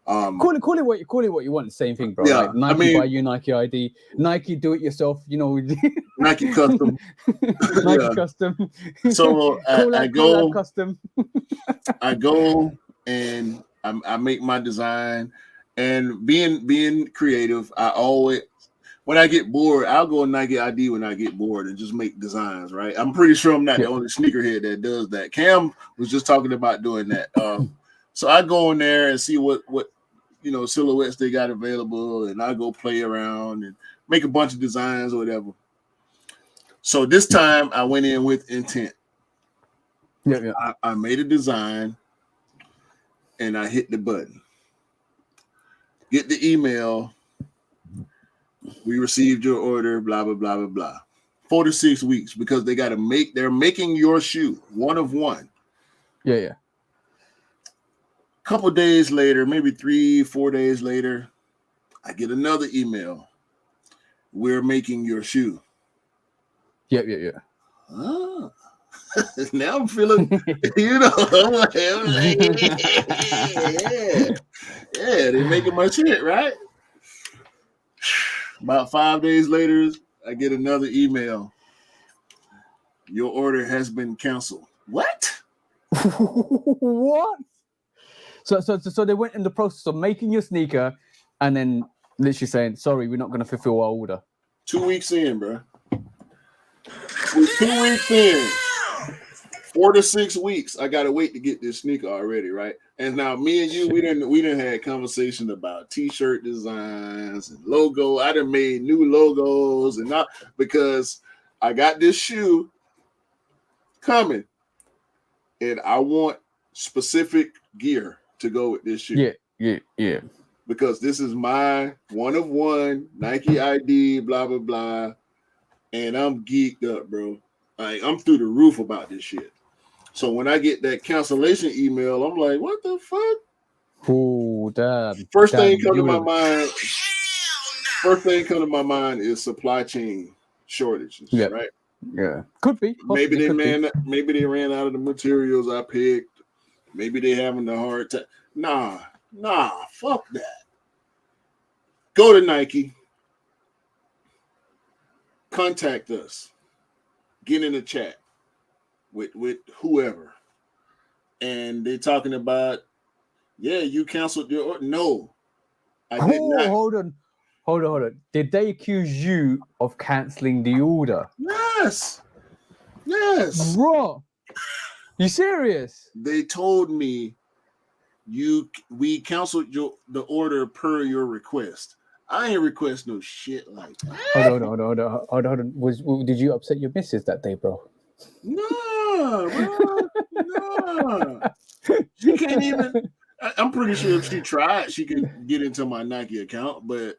Call it what you want. The same thing, bro. Yeah, like Nike by You, Nike ID, Nike do it yourself. You know, Nike custom, Nike custom. So I go custom. I go and I make my design, and being creative. I always, when I get bored, I'll go on Nike ID when I get bored and just make designs. Right? I'm pretty sure I'm not the only sneakerhead that does that. Cam was just talking about doing that. So I go in there and see what silhouettes they got available, and I go play around and make a bunch of designs or whatever. So this time I went in with intent. Yeah. I made a design and I hit the button. Get the email. We received your order, blah, blah, blah, blah, blah. 4 to 6 weeks, because they're making your shoe, one of one. Yeah. Couple days later, maybe 3-4 days later, I get another email. We're making your shoe. Yeah. Ah. Now I'm feeling, I'm like, yeah, they're making my shit, right? About 5 days later, I get another email. Your order has been canceled. What? What? So they went in the process of making your sneaker and then literally saying, sorry, we're not going to fulfill our order. 2 weeks in, bro. We're 2 weeks in. 4 to 6 weeks. I gotta wait to get this sneaker already, right? And now me and you, we didn't had conversation about t-shirt designs and logo. I done made new logos and not because I got this shoe coming, and I want specific gear to go with this shoe. Yeah. Because this is my one of one Nike ID, blah blah blah, and I'm geeked up, bro. Like I'm through the roof about this shit. So when I get that cancellation email, I'm like, what the fuck? Oh, damn. First thing come to my mind is supply chain shortages, right? Yeah. Could be. Maybe they ran out of the materials I picked. Maybe they having a hard time. Nah, fuck that. Go to Nike. Contact us. Get in the chat with whoever, and they're talking about, you canceled your order. No, I did not. Hold on. Did they accuse you of canceling the order? Yes. Bro, you serious? They told me we canceled the order per your request. I ain't request no shit like that. Hold on. Did you upset your missus that day, bro? No, bro. She can't even. I'm pretty sure if she tried, she could get into my Nike account, but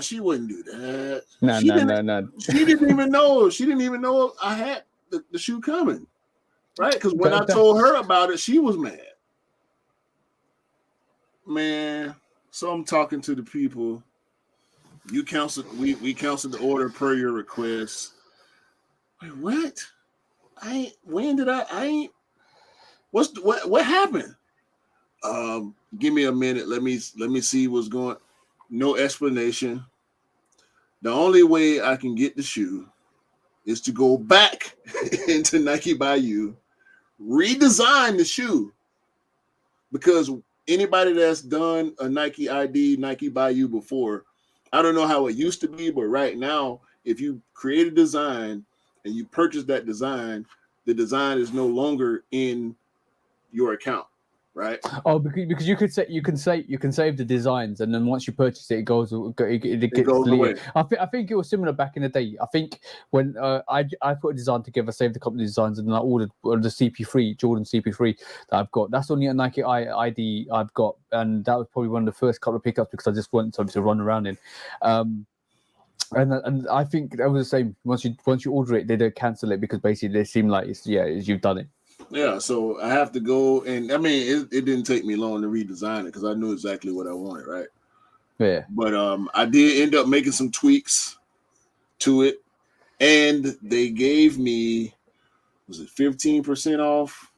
she wouldn't do that. No. She didn't even know. She didn't even know I had the shoe coming. right? Because when I told her about it, she was mad. Man, so I'm talking to the people. You canceled. We canceled the order per your request. Wait, what? When did I ain't. What happened? Give me a minute. Let me see what's going. No explanation. The only way I can get the shoe is to go back into Nike by You, redesign the shoe, because anybody that's done a Nike ID, Nike by You before, I don't know how it used to be, but right now, if you create a design and you purchase that design, the design is no longer in your account, right? Oh, because you can save the designs, and then once you purchase it, it goes deleted. away. I think it was similar back in the day. I think when I put a design together, saved the company designs, and then I ordered the CP3 Jordan CP3 that I've got. That's only a Nike ID I've got, and that was probably one of the first couple of pickups because I just wanted something to run around in. And I think that was the same. Once you order it, they don't cancel it because basically they seem like you've done it. Yeah, so I have to go, and I mean it didn't take me long to redesign it because I knew exactly what I wanted, right? Yeah. But I did end up making some tweaks to it, and they gave me, was it 15% off?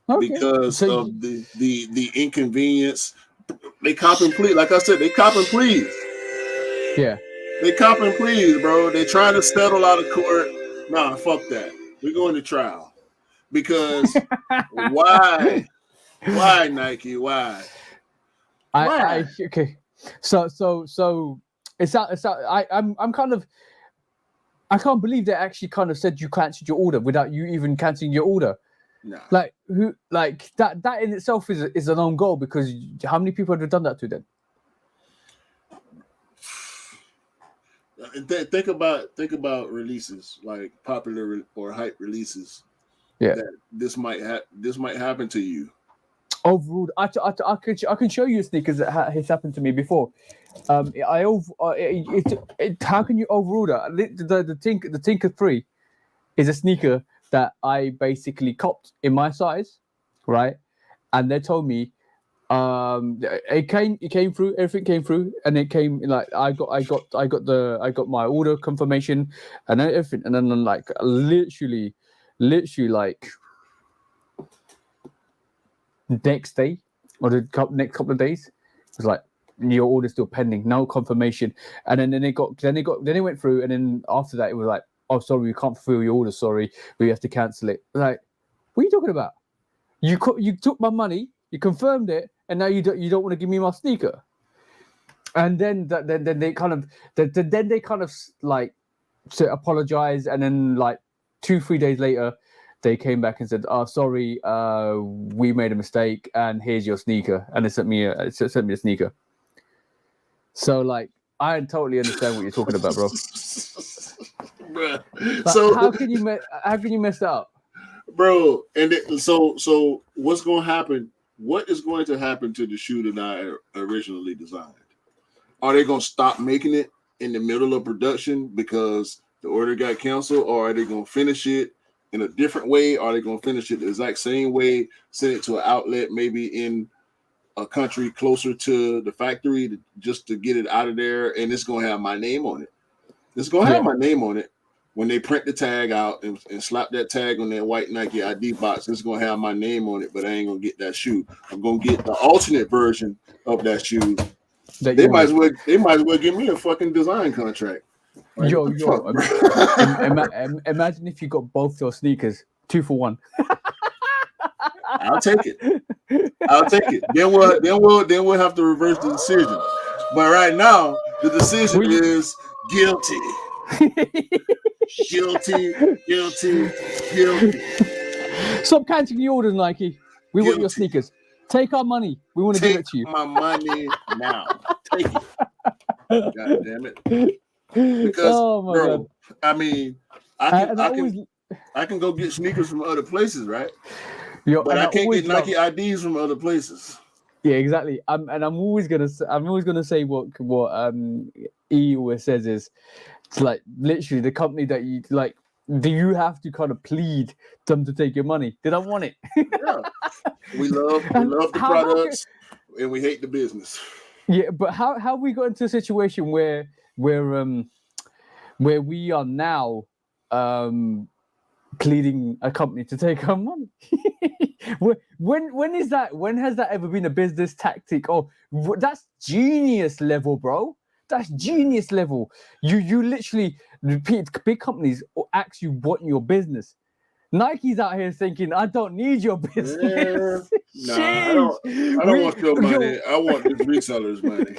Okay. Because of the inconvenience. They cop and please, like I said, they cop and please. Yeah. They cop and please, bro. They're trying to settle out of court. Nah, fuck that. We're going to trial. Because why Nike? Why? Okay. So it's out. I'm kind of. I can't believe they actually kind of said you cancelled your order without you even cancelling your order. Nah. Like who? Like that in itself is an own goal, because how many people have done that to them? Think about releases, like popular or hype releases. Yeah, that this might happen to you. Overall, I can show you sneakers that has happened to me before. How can you overorder? The Tinker 3 is a sneaker that I basically copped in my size, right? And they told me it came through, everything came through, and it came like I got my order confirmation and everything, and then like literally like next day or the next couple of days, it was like your order's still pending, no confirmation. And then it went through, and then after that it was like, oh sorry, we can't fulfill your order, sorry, we have to cancel it. Like, what are you talking about? You took my money, you confirmed it, and now you don't want to give me my sneaker. And then they kind of like to apologize, and then like 2-3 days later they came back and said, oh sorry, we made a mistake and here's your sneaker, and they sent me a sneaker. So like I totally understand what you're talking about, bro. So how can you mess that up, bro? And so what's going to happen? What is going to happen to the shoe that I originally designed? Are they going to stop making it in the middle of production because the order got canceled, or are they going to finish it in a different way? Are they going to finish it the exact same way, send it to an outlet maybe in a country closer to the factory just to get it out of there, and it's going to have my name on it? It's going to have my name on it. When they print the tag out and slap that tag on that white Nike ID box, it's going to have my name on it, but I ain't going to get that shoe. I'm going to get the alternate version of that shoe. They might as well give me a fucking design contract. Like, imagine if you got both your sneakers 2 for 1. I'll take it. Then we'll have to reverse the decision. But right now, the decision is guilty. Guilty. Stop canceling the orders, Nike. We want your sneakers. Take our money. We want to give it to you. My money now. Take it. God damn it. Because, God. I mean, I can go get sneakers from other places, right? But I can't get Nike IDs from other places. Yeah, exactly. I'm always gonna say what E always says is, it's like literally the company that you like. do you have to kind of plead them to take your money? They don't want it. Yeah. We love the products and we hate the business. Yeah, but how we got into a situation where we are now pleading a company to take our money? when is that? When has that ever been a business tactic? Oh, that's genius level, bro. That's genius level. You literally repeat. Big companies actually want your business. Nike's out here thinking, I don't need your business. Nah, I don't want your money. I want the resellers' money.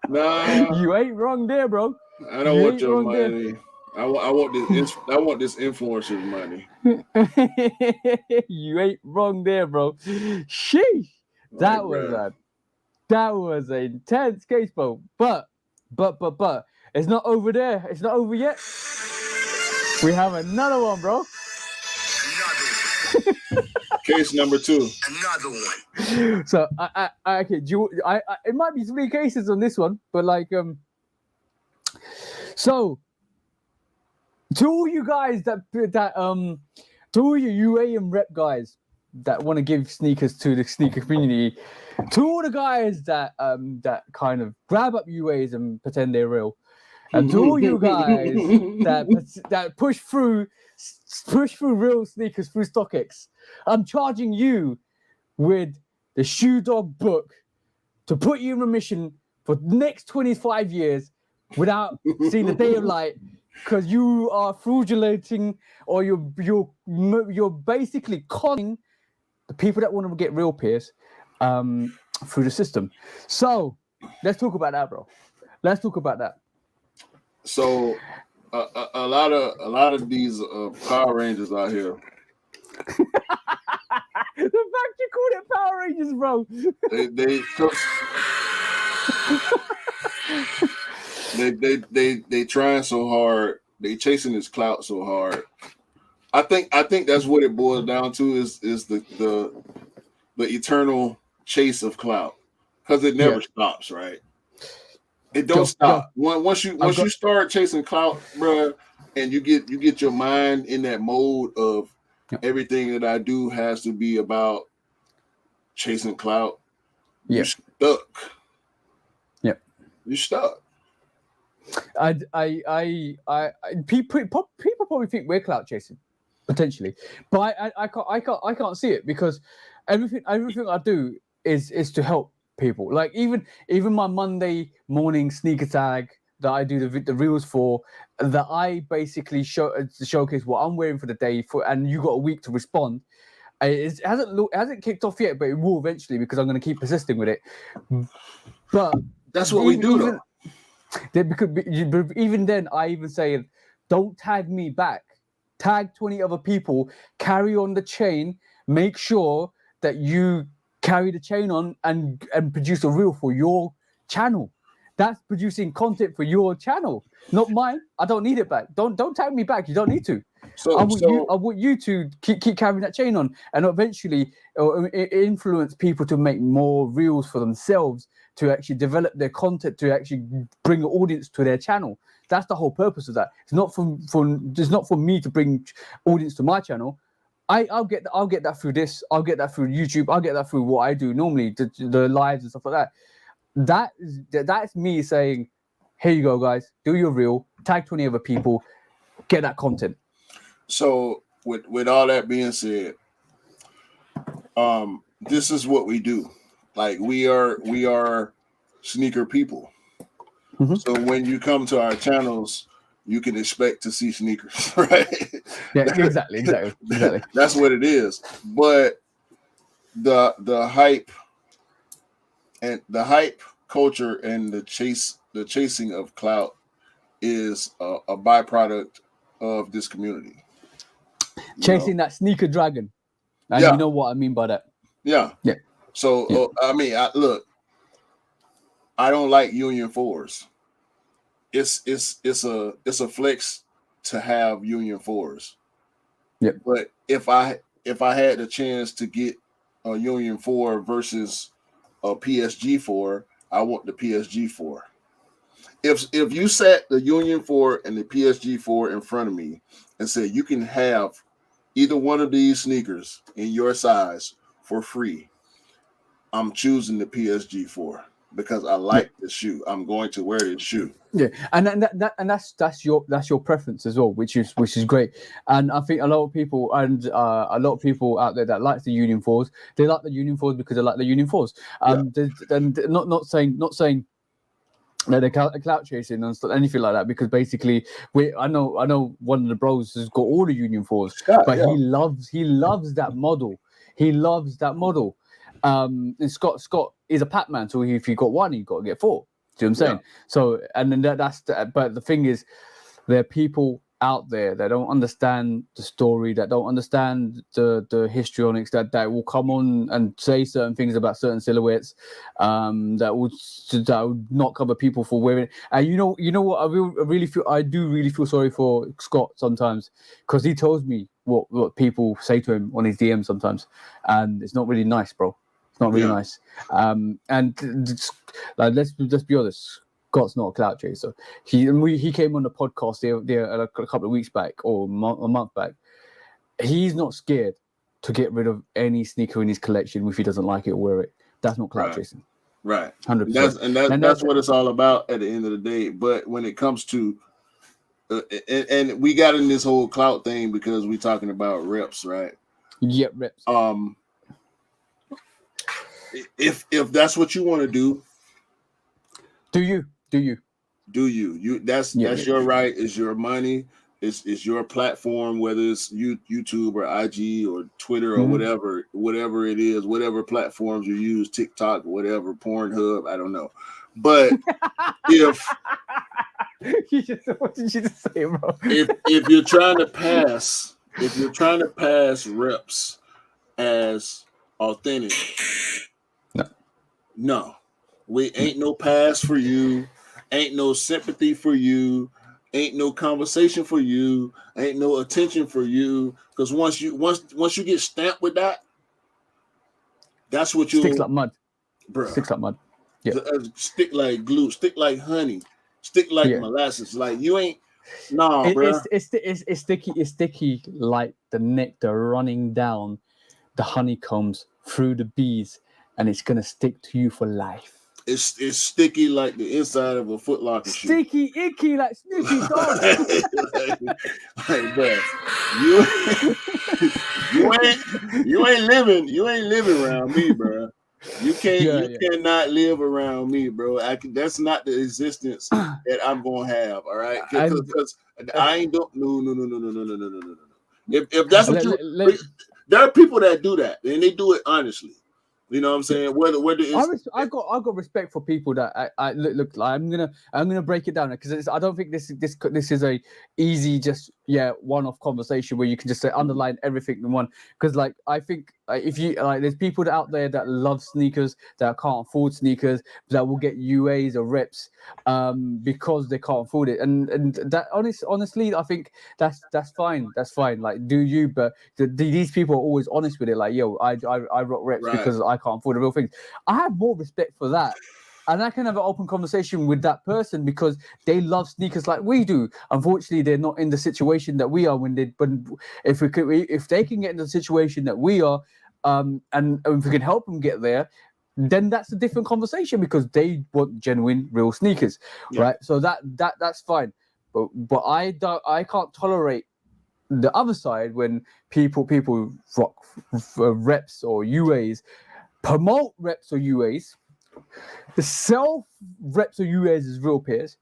Nah, You ain't wrong there, bro. I don't want your money. I want this influencer's money. You ain't wrong there, bro. Sheesh. That was an intense case, bro. But it's not over there. It's not over yet. We have another one, bro. Another one. Case number 2. Another one. So I okay. It might be 3 cases on this one, but like so to all you guys to all you UA and rep guys that want to give sneakers to the sneaker community, to all the guys that kind of grab up UAs and pretend they're real, and to all you guys that push through real sneakers through StockX, I'm charging you with the Shoe Dog book to put you in remission for the next 25 years without seeing the day of light, because you are fraudulating, or you're basically conning the people that want to get real pairs through the system. So let's talk about that, bro. Let's talk about that. So a lot of these Power Rangers out here. The fact you called it Power Rangers, bro. They trying so hard. They chasing this clout so hard. I think that's what it boils down to is the eternal chase of clout, because it never stops, right? It don't stop. Once you start chasing clout, bro, and you get your mind in that mode of everything that I do has to be about chasing clout. You're stuck. Yep. You're stuck. People probably think we're clout chasing, potentially, but I can't see it, because everything I do is to help people. Like even my Monday morning sneaker tag that I do the reels for, that I basically showcase what I'm wearing for the day and you got a week to respond. It hasn't kicked off yet, but it will eventually, because I'm going to keep persisting with it. But that's what we do, though. Even then, I even say, don't tag me back. Tag 20 other people. Carry on the chain. Make sure that you carry the chain on and produce a reel for your channel. That's producing content for your channel, not mine. I don't need it back. Don't tag me back. You don't need to. I want you to keep carrying that chain on, and eventually influence people to make more reels for themselves, to actually develop their content, to actually bring an audience to their channel. That's the whole purpose of that. It's not it's not for me to bring audience to my channel. I'll get that through this. I'll get that through YouTube. I'll get that through what I do normally, the lives and stuff like that. That's me saying, here you go, guys. Do your reel. Tag 20 other people. Get that content. So with all that being said, this is what we do. Like we are sneaker people. Mm-hmm. So when you come to our channels, you can expect to see sneakers, right? Yeah, exactly. That's what it is. But the hype culture and the chasing of clout is a byproduct of this community. Chasing that sneaker dragon. And you know what I mean by that. Yeah. So I mean, look, I don't like Union 4s. It's a flex to have Union 4s. Yep. But if I had the chance to get a Union 4 versus a PSG 4, I want the PSG 4. if you sat the Union 4 and the PSG 4 in front of me and said you can have either one of these sneakers in your size for free, I'm choosing the PSG 4 because I like the shoe. I'm going to wear this shoe. Yeah, and that's your preference as well, which is great. And I think a lot of people out there that like the Union 4s, they like the Union 4s because they like the Union 4s. And not saying that they're clout chasing and stuff, anything like that, because basically I know one of the bros has got all the Union 4s, but he loves that model. He loves that model. And Scott is a Pac-Man, so if you got one, you got to get four. Do you know what I'm saying? So, and then but the thing is, there are people out there that don't understand the story, that don't understand the histrionics, that will come on and say certain things about certain silhouettes, that would not cover people for wearing. And you know what, I do really feel sorry for Scott sometimes, because he tells me what people say to him on his DM sometimes, and it's not really nice, bro. It's not really nice. And like, let's be honest. Scott's not a clout chaser. He came on the podcast a couple of weeks back or a month back. He's not scared to get rid of any sneaker in his collection if he doesn't like it or wear it. That's not clout chasing. Right. 100%. That's what it's all about at the end of the day. But when it comes to and we got in this whole clout thing because we're talking about reps, right? Yeah, reps. If that's what you want to do, do you? That's your right. It's your money. It's your platform, whether it's YouTube or IG or Twitter or whatever it is, whatever platforms you use, TikTok, whatever, Pornhub, I don't know. But what did you just say, bro? if you're trying to pass reps as authentic, no, we ain't no pass for you. Ain't no sympathy for you, ain't no conversation for you, ain't no attention for you. Because once you get stamped with that, that's what you sticks like mud, bro. Sticks like mud. Yeah, stick like glue, stick like honey, stick like molasses. Like you ain't bro. It's sticky. It's sticky like the nectar running down the honeycombs through the bees, and it's gonna stick to you for life. It's sticky like the inside of a Foot Locker shoe. Sticky, icky like Snoopy Dog. like, bro, you ain't living around me, bro. You cannot live around me, bro. That's not the existence that I'm gonna have. All right, because I ain't no. If that's what there are people that do that, and they do it honestly. You know what I'm saying? Whether it's I got respect for people that I look. I'm gonna break it down because I don't think this is a easy one-off conversation where you can just say underline everything in one. Because like I think if you there's people out there that love sneakers that can't afford sneakers that will get UAs or reps because they can't afford it, and that honestly I think that's fine. That's fine. Like do you? But these people are always honest with it. Like yo, I rock reps because I can't afford the real things. I have more respect for that, and I can have an open conversation with that person because they love sneakers like we do. Unfortunately, they're not in the situation that we are if they can get into the situation that we are, and if we can help them get there, then that's a different conversation because they want genuine, real sneakers, right? So that's fine. But I can't tolerate the other side when people rock reps or UAs, promote reps or UAs, sell reps or UAs as real pairs,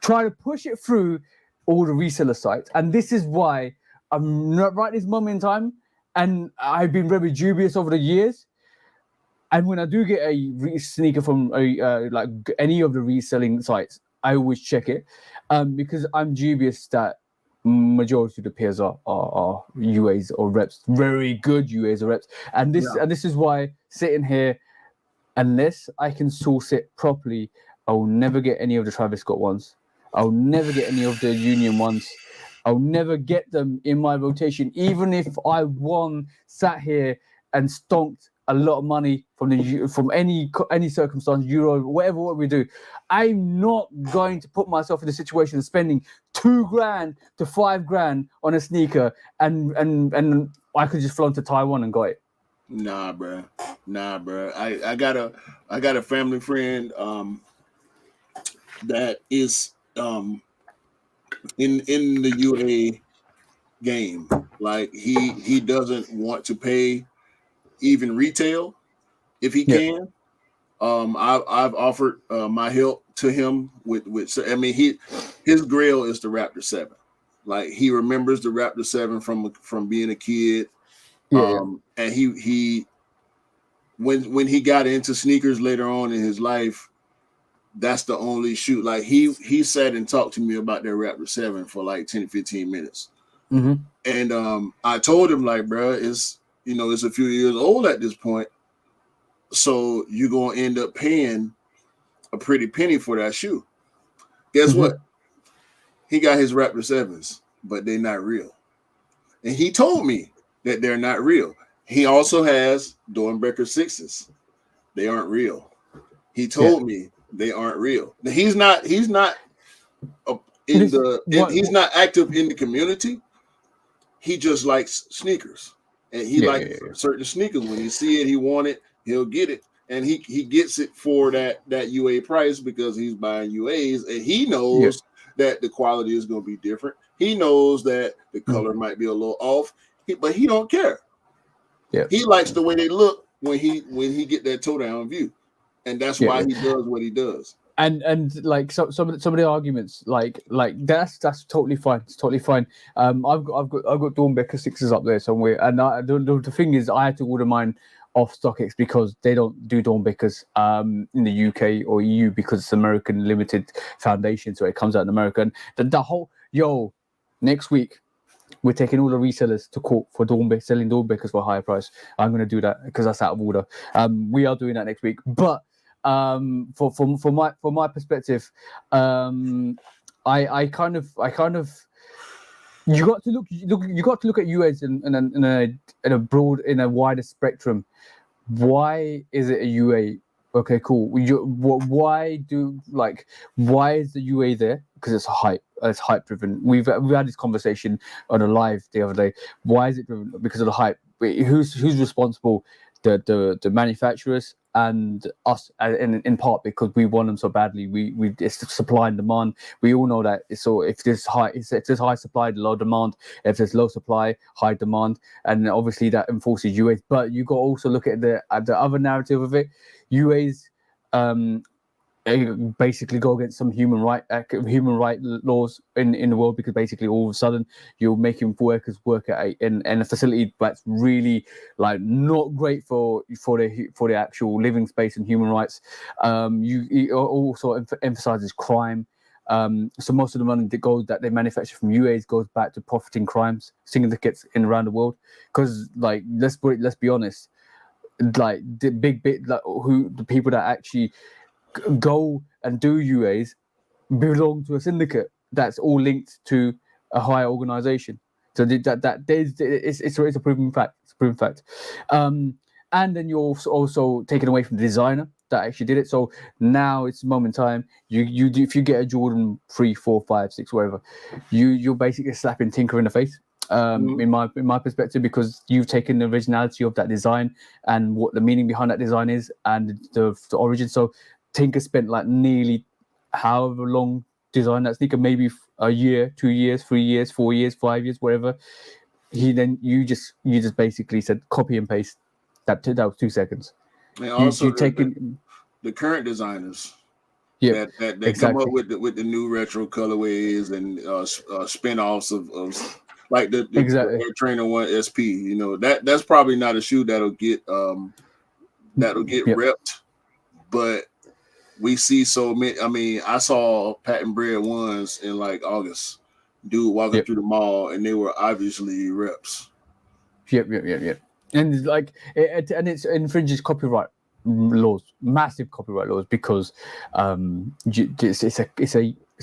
try to push it through all the reseller sites. And this is why I'm not right this moment in time, and I've been very dubious over the years. And when I do get a sneaker from like any of the reselling sites, I always check it because I'm dubious that majority of the pairs are UAs or reps, very good UAs or reps, and this is why sitting here, unless I can source it properly, I'll never get any of the Travis Scott ones. I'll never get any of the Union ones. I'll never get them in my rotation, even if I sat here and stonked a lot of money from any circumstance, euro, whatever what we do. I'm not going to put myself in the situation of spending $2,000 to $5,000 on a sneaker, and I could just flown to Taiwan and got it. Nah, bro. I got a family friend that is in the UA game. Like he doesn't want to pay even retail if he can. I've offered my help to him with I mean his grail is the Raptor 7. Like he remembers the Raptor 7 from being a kid. And he when he got into sneakers later on in his life, that's the only shoe. Like he sat and talked to me about their Raptor 7 for like 10 to 15 minutes. Mm-hmm. And I told him, like, bro, it's a few years old at this point. So you're gonna end up paying a pretty penny for that shoe. Guess what? He got his Raptor 7s, but they're not real. And he told me that they're not real. He also has Dornbecker 6s. They aren't real. He told me they aren't real. Now, he's not he's not active in the community. He just likes sneakers. And he likes certain sneakers. When he see it, he want it, he'll get it. And he gets it for that UA price because he's buying UAs, and he knows that the quality is going to be different. He knows that the color might be a little off, but he don't care. Yeah, he likes the way they look when he get that toe down view, and that's why he does what he does. And like some of the arguments, like that's totally fine. It's totally fine. I've got Dornbecker 6s up there somewhere, and the thing is, I had to order mine off StockX because they don't do Dornbeckers in the UK or EU because it's American limited foundation, so it comes out in America. And the whole next week we're taking all the resellers to court for selling Dornbeckers for a higher price. I'm going to do that because that's out of order. We are doing that next week, but for my perspective, I kind of you got to look at UAs in a wider spectrum. Why is it a UA? Okay, cool. Why is the UA there? Because it's hype. It's hype driven. We've had this conversation on a live the other day. Why is it driven? Because of the hype. Who's responsible? The manufacturers and us, in part because we want them so badly. It's supply and demand. We all know that. So if there's high supply, low demand. If there's low supply, high demand, and obviously that enforces UAs. But you got to also look at the other narrative of it. UAs basically go against some human right laws in the world, because basically all of a sudden you're making workers work in a facility that's really like not great for the actual living space and human rights. You also emphasizes crime. So most of the money that they manufacture from UAs goes back to profiting crimes syndicates around the world. Because let's be honest, like the big bit, the people that actually go and do UAs belong to a syndicate that's all linked to a higher organization. So it's a proven fact. It's a proven fact. And then you're also taken away from the designer that actually did it. So now it's a moment in time. You do, if you get a Jordan 3, 4, 5, 6, whatever, you're basically slapping Tinker in the face. In my perspective, because you've taken the originality of that design and what the meaning behind that design is and the origin. So Tinker spent like nearly however long design that sneaker, maybe a year, 2 years, 3 years, 4 years, 5 years, whatever. You just basically said copy and paste. That was 2 seconds. And also the current designers, that exactly. Come up with the new retro colorways and spin-offs of like the Air Trainer 1 SP. That's probably not a shoe that'll get repped, but we see so many. I mean, I saw patent bred ones in like August. Dude walking through the mall, and they were obviously reps. Yep. And it infringes copyright laws, massive copyright laws, because it's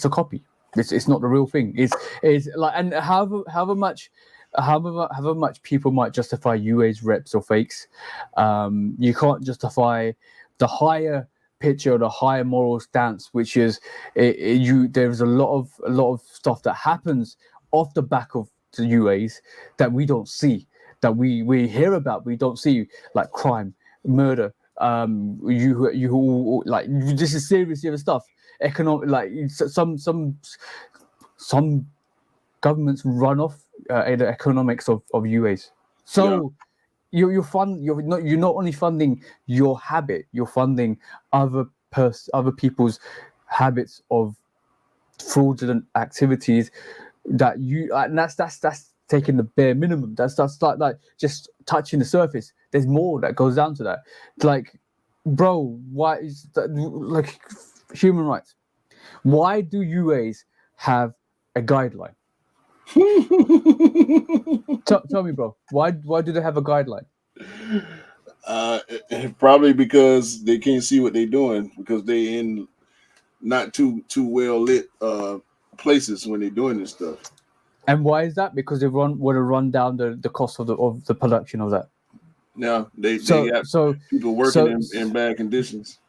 a copy. It's not the real thing. It's like, and however much however much people might justify UA's reps or fakes, you can't justify the higher picture or the higher moral stance, which is there's a lot of stuff that happens off the back of the UAs that we don't see, that we hear about, we don't see, like crime, murder, you like, this is serious stuff, economic, like some governments run off the economics of UAs. So you're not only funding your habit, you're funding other people's habits of fraudulent activities that and that's taking the bare minimum. That's like just touching the surface. There's more that goes down to that. Like, bro, why is that, like, human rights? Why do UAs have a guideline? Tell me, bro. Why do they have a guideline? Probably because they can't see what they're doing, because they in not too well lit places when they're doing this stuff. And why is that? Because they want to run down the cost of the production of that. Now they got people working in bad conditions.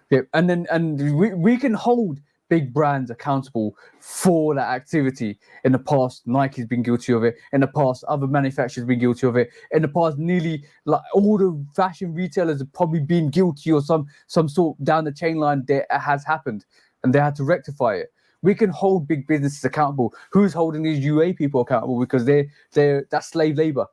Yeah, and we can hold big brands accountable for that activity. In the past, Nike's been guilty of it. In the past, other manufacturers have been guilty of it. In the past, nearly like all the fashion retailers have probably been guilty, or some sort down the chain line that has happened, and they had to rectify it. We can hold big businesses accountable. Who's holding these UA people accountable? Because that's slave labor.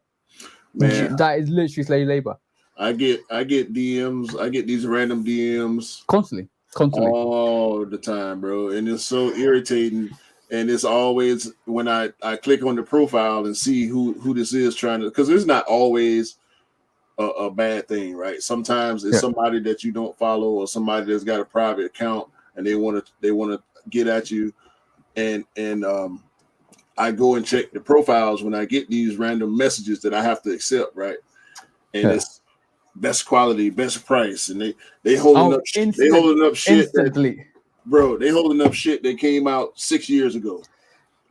Man, that is literally slave labor. I get DMs. I get these random DMs constantly all the time, bro, and it's so irritating. And it's always when I click on the profile and see who this is trying to, because it's not always a bad thing, right? Sometimes it's somebody that you don't follow, or somebody that's got a private account and they want to get at you, and I go and check the profiles when I get these random messages that I have to accept, right? And it's best quality, best price, and they holding up shit instantly, bro. They holding up shit that came out 6 years ago.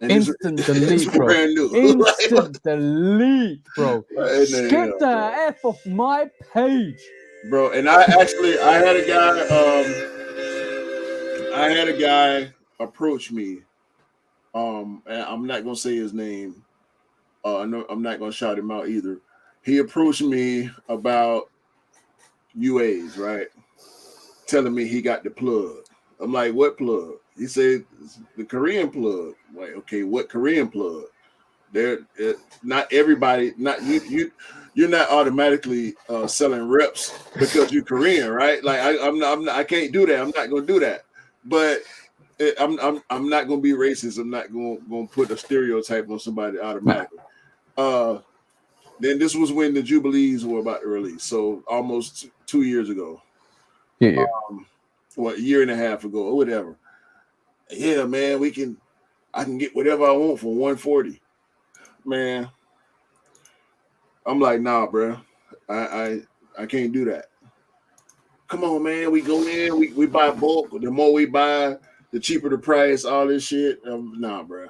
And instant delete, bro. Brand new. Instant delete, bro. Get the F off my page, bro. And I had a guy approach me. And I'm not gonna say his name. No, I'm not gonna shout him out either. He approached me about UAs, right? Telling me he got the plug. I'm like, what plug? He said the Korean plug. Like, okay, what Korean plug? Not everybody, not you. You're not automatically selling reps because you're Korean, right? Like I can't do that. I'm not gonna do that. But I'm not gonna be racist. I'm not gonna put a stereotype on somebody automatically. Then this was when the Jubilees were about to release, so almost 2 years ago. Yeah. A year and a half ago or whatever. Yeah, man, I can get whatever I want for 140. Man, I'm like, nah, bro. I can't do that. Come on, man. We go in, we buy bulk. The more we buy, the cheaper the price, all this shit. Nah, bro.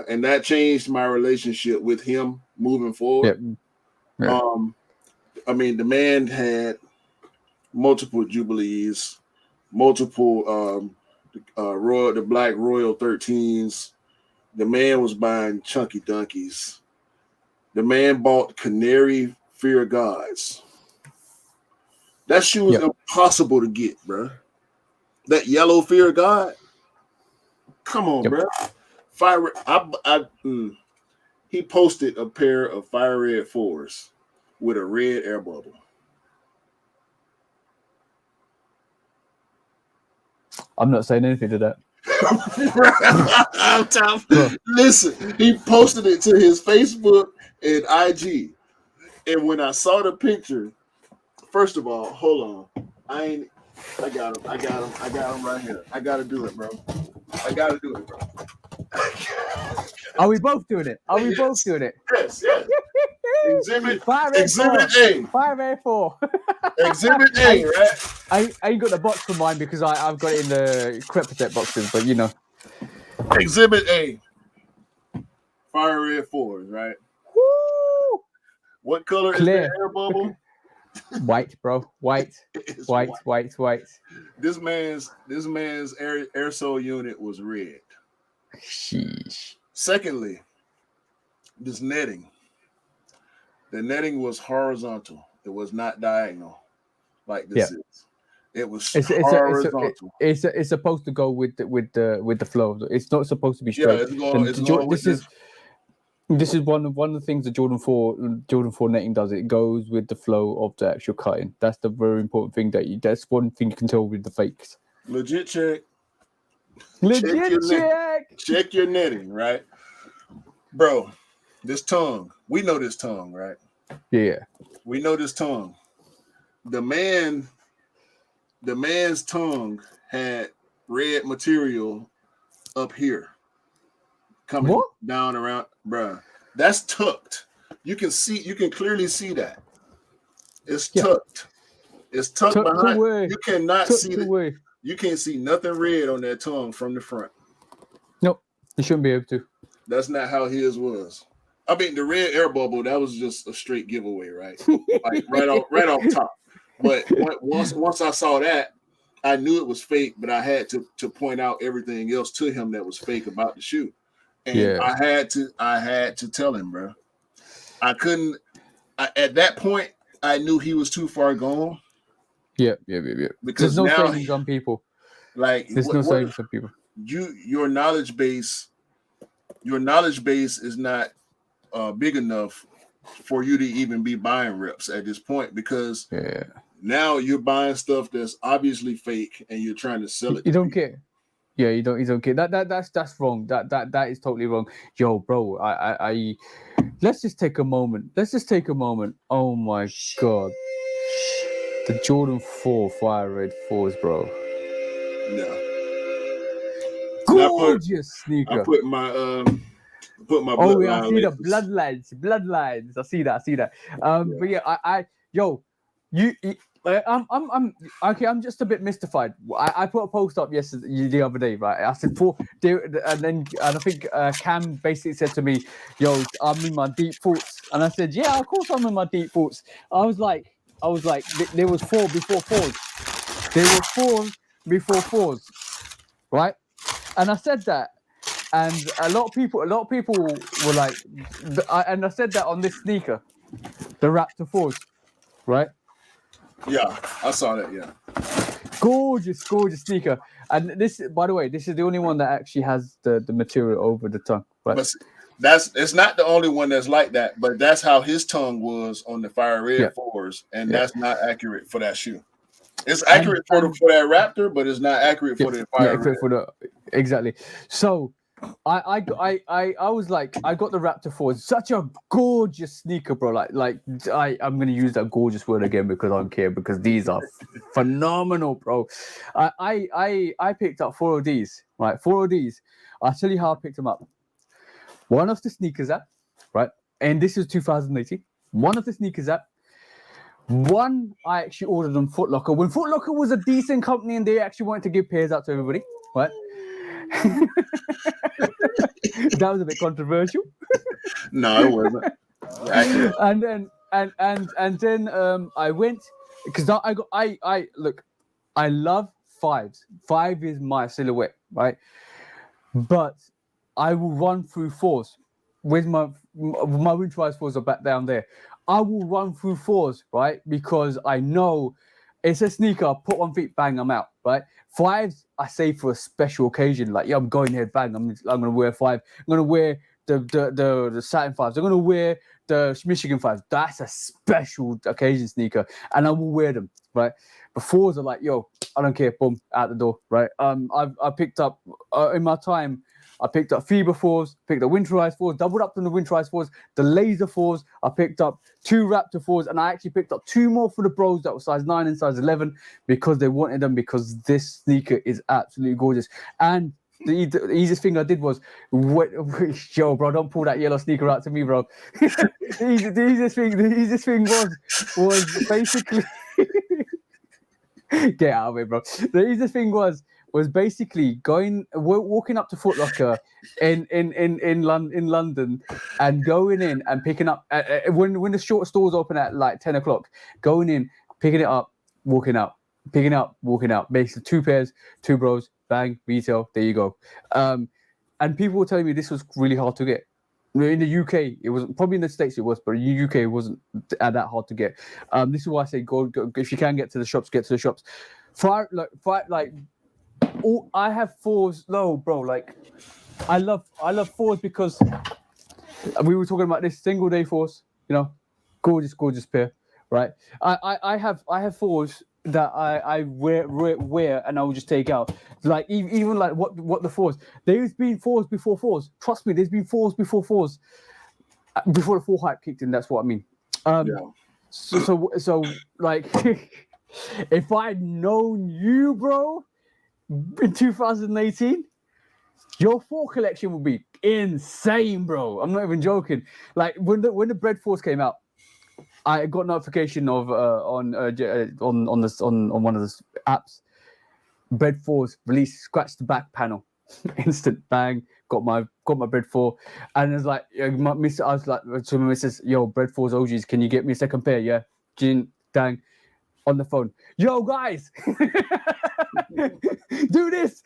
And that changed my relationship with him moving forward. Yeah. I mean, the man had multiple Jubilees, multiple the Black Royal 13s. The man was buying Chunky Dunkies. The man bought Canary Fear Gods. That shoe was impossible to get, bro. That yellow Fear God. Come on, bro. He posted a pair of Fire Red 4s with a red air bubble. I'm not saying anything to that. Listen, he posted it to his Facebook and IG. And when I saw the picture, first of all, hold on. I got him right here. I gotta do it, bro. Are we both doing it? Both doing it? Yes. Exhibit A. 5A4. Exhibit A, right? I ain't got the box for mine because I've got it in the Crepotec boxes, but you know. Exhibit A. Fire Red 4s, right? Woo! What color Clear. is the air bubble? White, bro. White. It's White. This man's air soul unit was red. Sheesh. Secondly, this netting. The netting was horizontal. It was not diagonal like this is. It was horizontal. It's supposed to go with the flow. It's not supposed to be Yeah, straight. it's going with This is one of the things the Jordan 4 netting does. It goes with the flow of the actual cutting. That's the very important thing that's one thing you can tell with the fakes. Legit check. Check. Check your netting, right? Bro, this tongue. We know this tongue, right? Yeah. We know this tongue. The man's tongue had red material up here. Coming down around, bruh. That's tucked. You can clearly see that. It's tucked. It's tucked behind. Away. You cannot see it. You can't see nothing red on that tongue from the front. Nope. You shouldn't be able to. That's not how his was. I mean, the red air bubble, that was just a straight giveaway, right? Like right off top. But once I saw that, I knew it was fake, but I had to point out everything else to him that was fake about the shoe. And I had to tell him, bro. I couldn't. At that point, I knew he was too far gone. Yeah. Because there's no now, saving some people. Like there's no saving some people. Your knowledge base is not big enough for you to even be buying reps at this point, because now you're buying stuff that's obviously fake and you're trying to sell it. You don't care. Yeah, you don't care. That's wrong. That is totally wrong. Yo, bro, I let's just take a moment. Oh my god. The Jordan 4 Fire Red 4s, bro. Yeah. Gorgeous sneaker. I put my oh yeah, I see the bloodlines. I see that. But yeah, I'm okay. I'm just a bit mystified. I put a post up the other day, right? I said and I think Cam basically said to me, "Yo, I'm in my deep thoughts," and I said, "Yeah, of course I'm in my deep thoughts." I was like, there was 4 before 4s. There were 4 before 4s, right? And I said that. And a lot of people were like, and I said that on this sneaker, the Raptor 4s, right? Yeah, I saw that. Yeah, gorgeous sneaker. And this, by the way, this is the only one that actually has the material over the tongue. Right? But it's not the only one that's like that. But that's how his tongue was on the Fire Red 4s, and that's not accurate for that shoe. It's accurate for that Raptor, but it's not accurate for the Fire Red. Exactly. So. I was like, I got the Raptor 4. It's such a gorgeous sneaker, bro. I'm gonna use that gorgeous word again because I don't care, because these are phenomenal, bro. I picked up 4 of these, right? 4 of these. I'll tell you how I picked them up. One of the sneakers app, right? And this is 2018. One of the sneakers app. One I actually ordered on Foot Locker when Foot Locker was a decent company and they actually wanted to give pairs out to everybody, right? That was a bit controversial. No, it wasn't. and then I went, because I look, I love 5s. 5 is my silhouette, right? But I will run through 4s. With my winterized 4s are back down there. I will run through 4s, right? Because I know it's a sneaker. Put on feet, bang, I'm out, right? 5s, I say for a special occasion. Like, I'm going here, bang. I'm gonna wear 5. I'm gonna wear the satin 5s. I'm gonna wear the Michigan 5s. That's a special occasion sneaker, and I will wear them, right? But 4s are like, yo, I don't care. Boom, out the door, right? I picked up in my time. I picked up FIBA 4s, picked up winterized 4s, doubled up on the winterized 4s, the laser 4s. I picked up 2 Raptor 4s, and I actually picked up 2 more for the bros that were size 9 and size 11 because they wanted them, because this sneaker is absolutely gorgeous. And the easiest thing I did was, yo, bro, don't pull that yellow sneaker out to me, bro. the easiest thing was basically get out of it, bro. The easiest thing was was basically walking up to Foot Locker in London and going in and picking up when the short stores open at like 10 o'clock, going in, picking it up, walking out, picking up, walking out. Basically 2 pairs, 2 bros, bang, retail, there you go. And people were telling me this was really hard to get. In the UK, it was probably in the States it was, but in the UK it wasn't that hard to get. This is why I say go if you can get to the shops, get to the shops. I have 4s. No, bro. Like, I love 4s because we were talking about this single day 4s. You know, gorgeous pair, right? I have 4s that I wear and I will just take out. Like even like what the 4s. There's been 4s before 4s. Trust me, there's been 4s before 4s. Before the 4 hype kicked in. That's what I mean. So like, if I'd known you, bro, in 2018, your 4 collection would be insane, bro. I'm not even joking. Like when the Bread 4s came out, I got notification of on one of the apps. Bread 4s released, scratched the back panel, instant bang. Got my Bread 4, and it's like I was like to my missus, yo, Bread 4s OGs, can you get me a second pair? Yeah, Jin, dang, on the phone. Yo, guys, do this.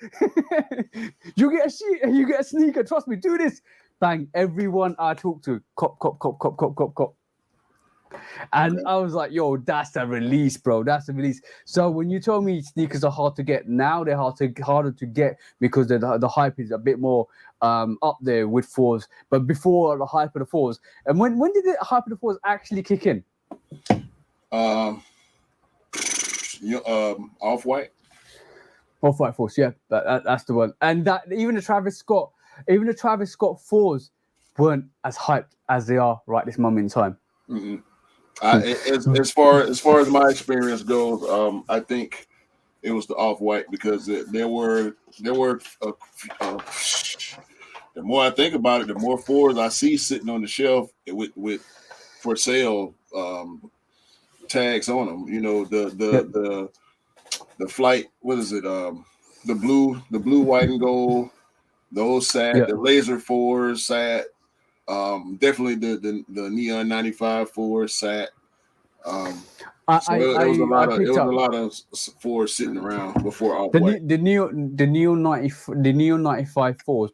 You get a sheet and you get a sneaker. Trust me, do this. Bang, everyone I talk to, cop. And I was like, yo, that's the release, bro. That's the release. So when you told me sneakers are hard to get, now they're harder to get because the hype is a bit more up there with 4s. But before the hype of the 4s, and when did the hype of the 4s actually kick in? Off-White. Off-White 4s, yeah, that's the one. And that even the Travis Scott 4s weren't as hyped as they are right this moment in time. Mm-hmm. As far as my experience goes, I think it was the Off-White because there were the more I think about it, the more 4s I see sitting on the shelf with for sale tags on them. You know, the flight, what is it? The blue, white and gold, those SAT, the laser 4s SAT. Definitely the Neon 95 4 SAT. It was a lot of 4s sitting around before Off-White. The Neon 95 4s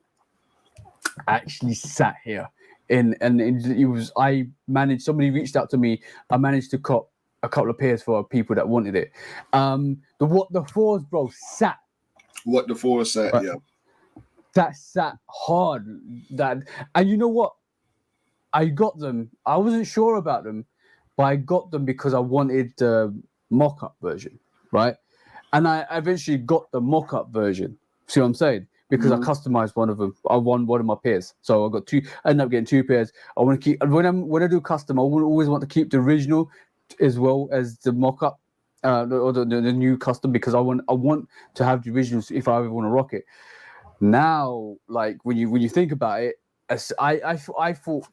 actually sat here, and it was somebody reached out to me. I managed to cop a couple of pairs for people that wanted it. The 4s, bro, sat. What the 4s sat, right. Yeah. That sat hard. And you know what? I got them. I wasn't sure about them, but I got them because I wanted the mock-up version, right? And I eventually got the mock-up version. See what I'm saying? Because I customized one of them. I won one of my pairs, so I got 2. I ended up getting 2 pairs. I want to keep when I do custom. I always want to keep the original as well as the mock-up or the new custom because I want to have the originals if I ever want to rock it. Now, like when you think about it, I thought.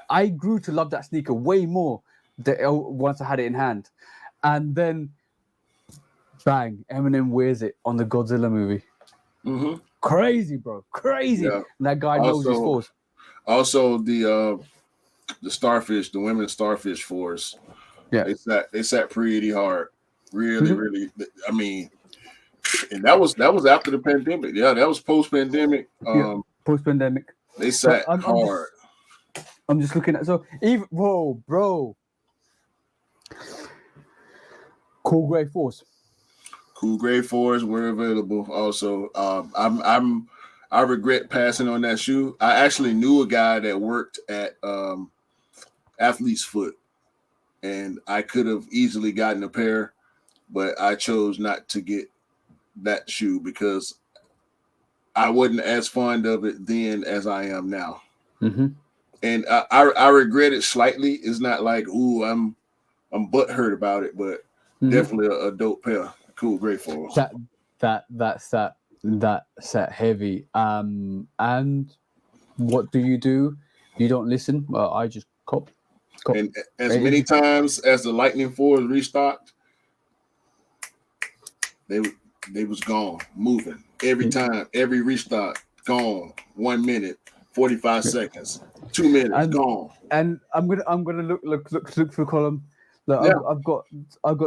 I grew to love that sneaker way more once I had it in hand. And then, bang, Eminem wears it on the Godzilla movie. Mm-hmm. Crazy, bro. Crazy. Yeah. And that guy knows his 4s. Also, the Starfish, the women's Starfish 4s. Yeah. They sat pretty hard. Really. I mean, and that was after the pandemic. Yeah, that was post-pandemic. Post-pandemic. They sat hard. I'm just looking at even bro. Cool Grey 4s. Cool Grey 4s were available. Also, I regret passing on that shoe. I actually knew a guy that worked at Athlete's Foot, and I could have easily gotten a pair, but I chose not to get that shoe because I wasn't as fond of it then as I am now. Mm-hmm. And I regret it slightly. It's not like, ooh, I'm butthurt about it, but definitely a dope pair. Cool Grey 4s. That set heavy. And what do? You don't listen? Well, I just cop. And as many times as the Lightning 4s restocked, they was gone, moving every time, every restart, gone. 1 minute, 45 seconds, 2 minutes, gone. And I'm gonna look through column. Look, Yeah. I've got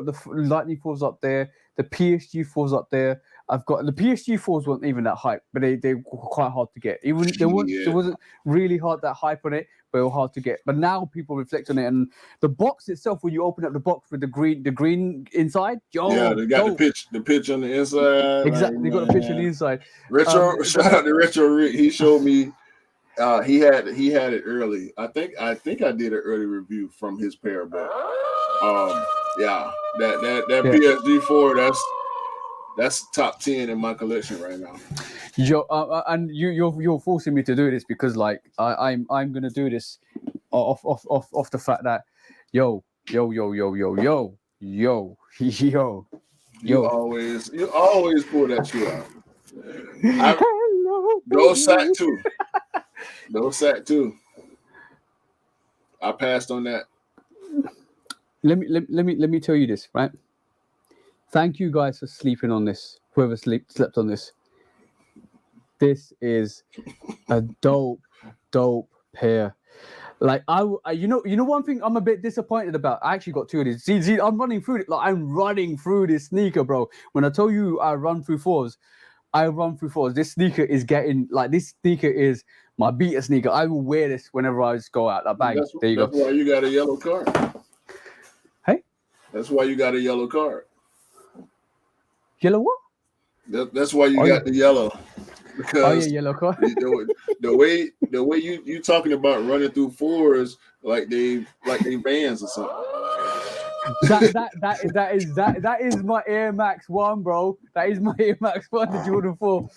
the Lightning 4s up there, the PSG 4s up there. I've got the PSG 4s weren't even that hype, but they were quite hard to get. Even there wasn't really that hype on it, but they were hard to get. But now people reflect on it, and the box itself, when you open up the box with the green inside, Yeah, they got the pitch on the inside. Exactly, they got the pitch on the inside. Retro, shout out to Retro Rick. He showed me. He had it early. I think I did an early review from his pair, but yeah, that PSG 4, that's top 10 in my collection right now. And you're forcing me to do this because like I'm gonna do this off the fact that yo. You always pull that shoe out. Those sack too. I passed on that. Let me tell you this, right? Thank you guys for sleeping on this. Whoever slept on this. This is a dope pair. Like you know one thing I'm a bit disappointed about. I actually got two of these. See, I'm running through it. Like I'm running through this sneaker, bro. When I tell you I run through 4s, I run through 4s. This sneaker is my beta sneaker. I will wear this whenever I just go out. Like bang, there you go. That's why you got a yellow card. Hey, that's why you got a yellow card. Yellow what? That's why you got the yellow. Because yellow card. the way you talking about running through 4s like they Vans or something. That is my Air Max 1, bro. That is my Air Max 1, the Jordan 4.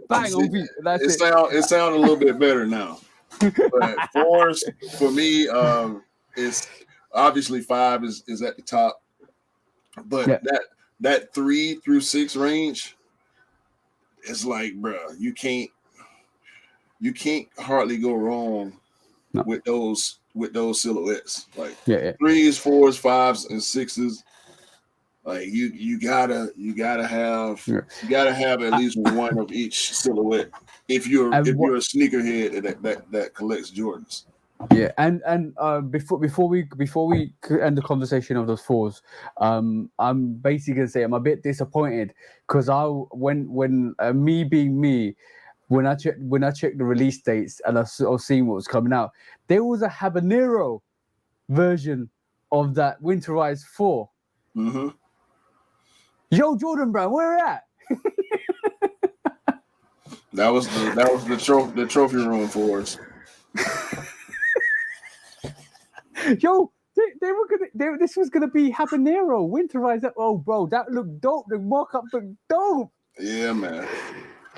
Bang on beat. It sounds a little bit better now. But 4s for me, it's obviously 5 is at the top, but that 3 through 6 range. It's like, bro, you can't hardly go wrong with those silhouettes. Like 3s, 4s, 5s, and 6s. Like you gotta have at least one of each silhouette if you're a sneakerhead that collects Jordans. Yeah, and before we end the conversation of those 4s, I'm basically gonna say I'm a bit disappointed because me being me, when I checked the release dates and I was seeing what was coming out, there was a habanero version of that Winterize 4. Mm-hmm. Yo, Jordan Brand, where at? That was the trophy room 4s. Yo, they were gonna. This was gonna be habanero winterize. Oh, bro, that looked dope. The mock-up looked dope. Yeah, man.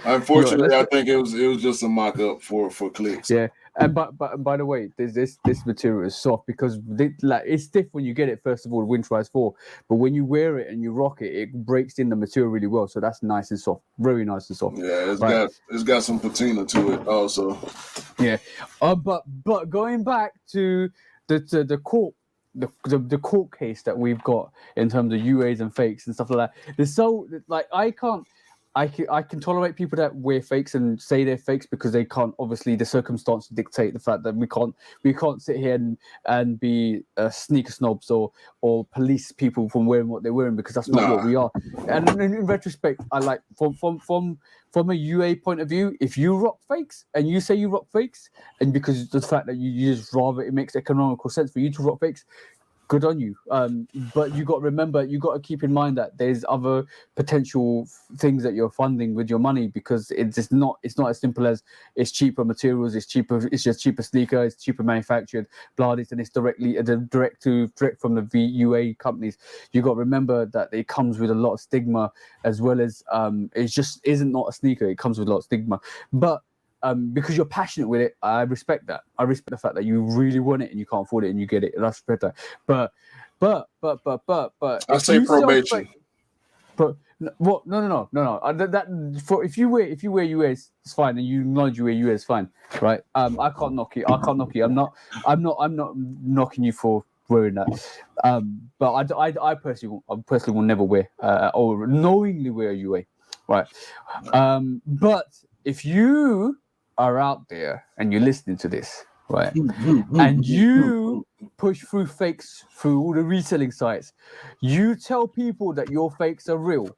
Unfortunately, I think it was just a mock-up for clicks. Yeah, and but by the way, this material is soft because it's stiff when you get it. First of all, Winterize 4, but when you wear it and you rock it, it breaks in the material really well. So that's nice and soft, very nice and soft. Yeah, it's got some patina to it also. Yeah, but going back to the court. The court case that we've got in terms of UAs and fakes and stuff like that. It's so like I can tolerate people that wear fakes and say they're fakes because they can't. Obviously, the circumstances dictate the fact that we can't sit here and be sneaker snobs or police people from wearing what they're wearing because that's not what we are. And in retrospect, I like from a UA point of view, if you rock fakes and you say you rock fakes, and because the fact that you just rather it makes economical sense for you to rock fakes, good on you. But you got to remember, you got to keep in mind that there's other potential things that you're funding with your money because it's not as simple as it's cheaper materials, it's just cheaper sneaker, it's cheaper manufactured, blah, this, and it's direct from the VUA companies. You got to remember that it comes with a lot of stigma as well as it just isn't not a sneaker. It comes with a lot of stigma, but because you're passionate with it, I respect that. I respect the fact that you really want it and you can't afford it and you get it. That's better. But I say probation. But what? No. If you wear US, it's fine, and you acknowledge you wear US, fine, right? I can't knock you. I'm not knocking you for wearing that. But I personally will never wear or knowingly wear a UA, right? But if you are out there and you're listening to this, right, and you push through fakes through all the reselling sites, you tell people that your fakes are real,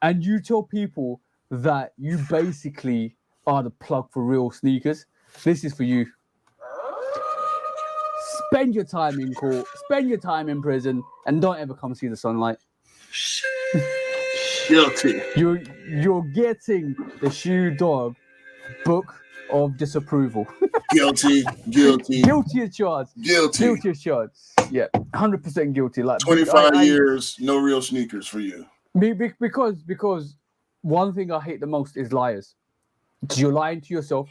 and you tell people that you basically are the plug for real sneakers, this is for you. Spend your time in court, spend your time in prison, and don't ever come see the sunlight. Guilty. You're getting the Shoe Dog book of disapproval. Guilty. Guilty as charged. Guilty. Guilty as charged. Yeah, 100% guilty. Like 25 years, no real sneakers for you. Because one thing I hate the most is liars. You're lying to yourself,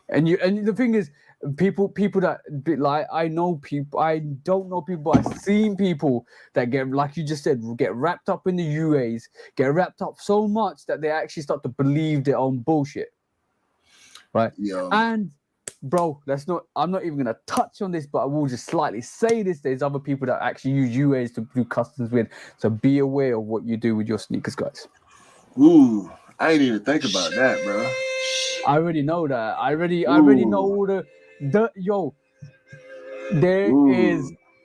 and the thing is, people that like, I know people, I don't know people, I've seen people that get, like you just said, get wrapped up in the UAs, get wrapped up so much that they actually start to believe their own bullshit, right? Yeah. And bro, I'm not even gonna touch on this, but I will just slightly say this: there's other people that actually use UAs to do customs with, so be aware of what you do with your sneakers, guys. Ooh, I ain't even think about that, bro. I already know that. I already know all the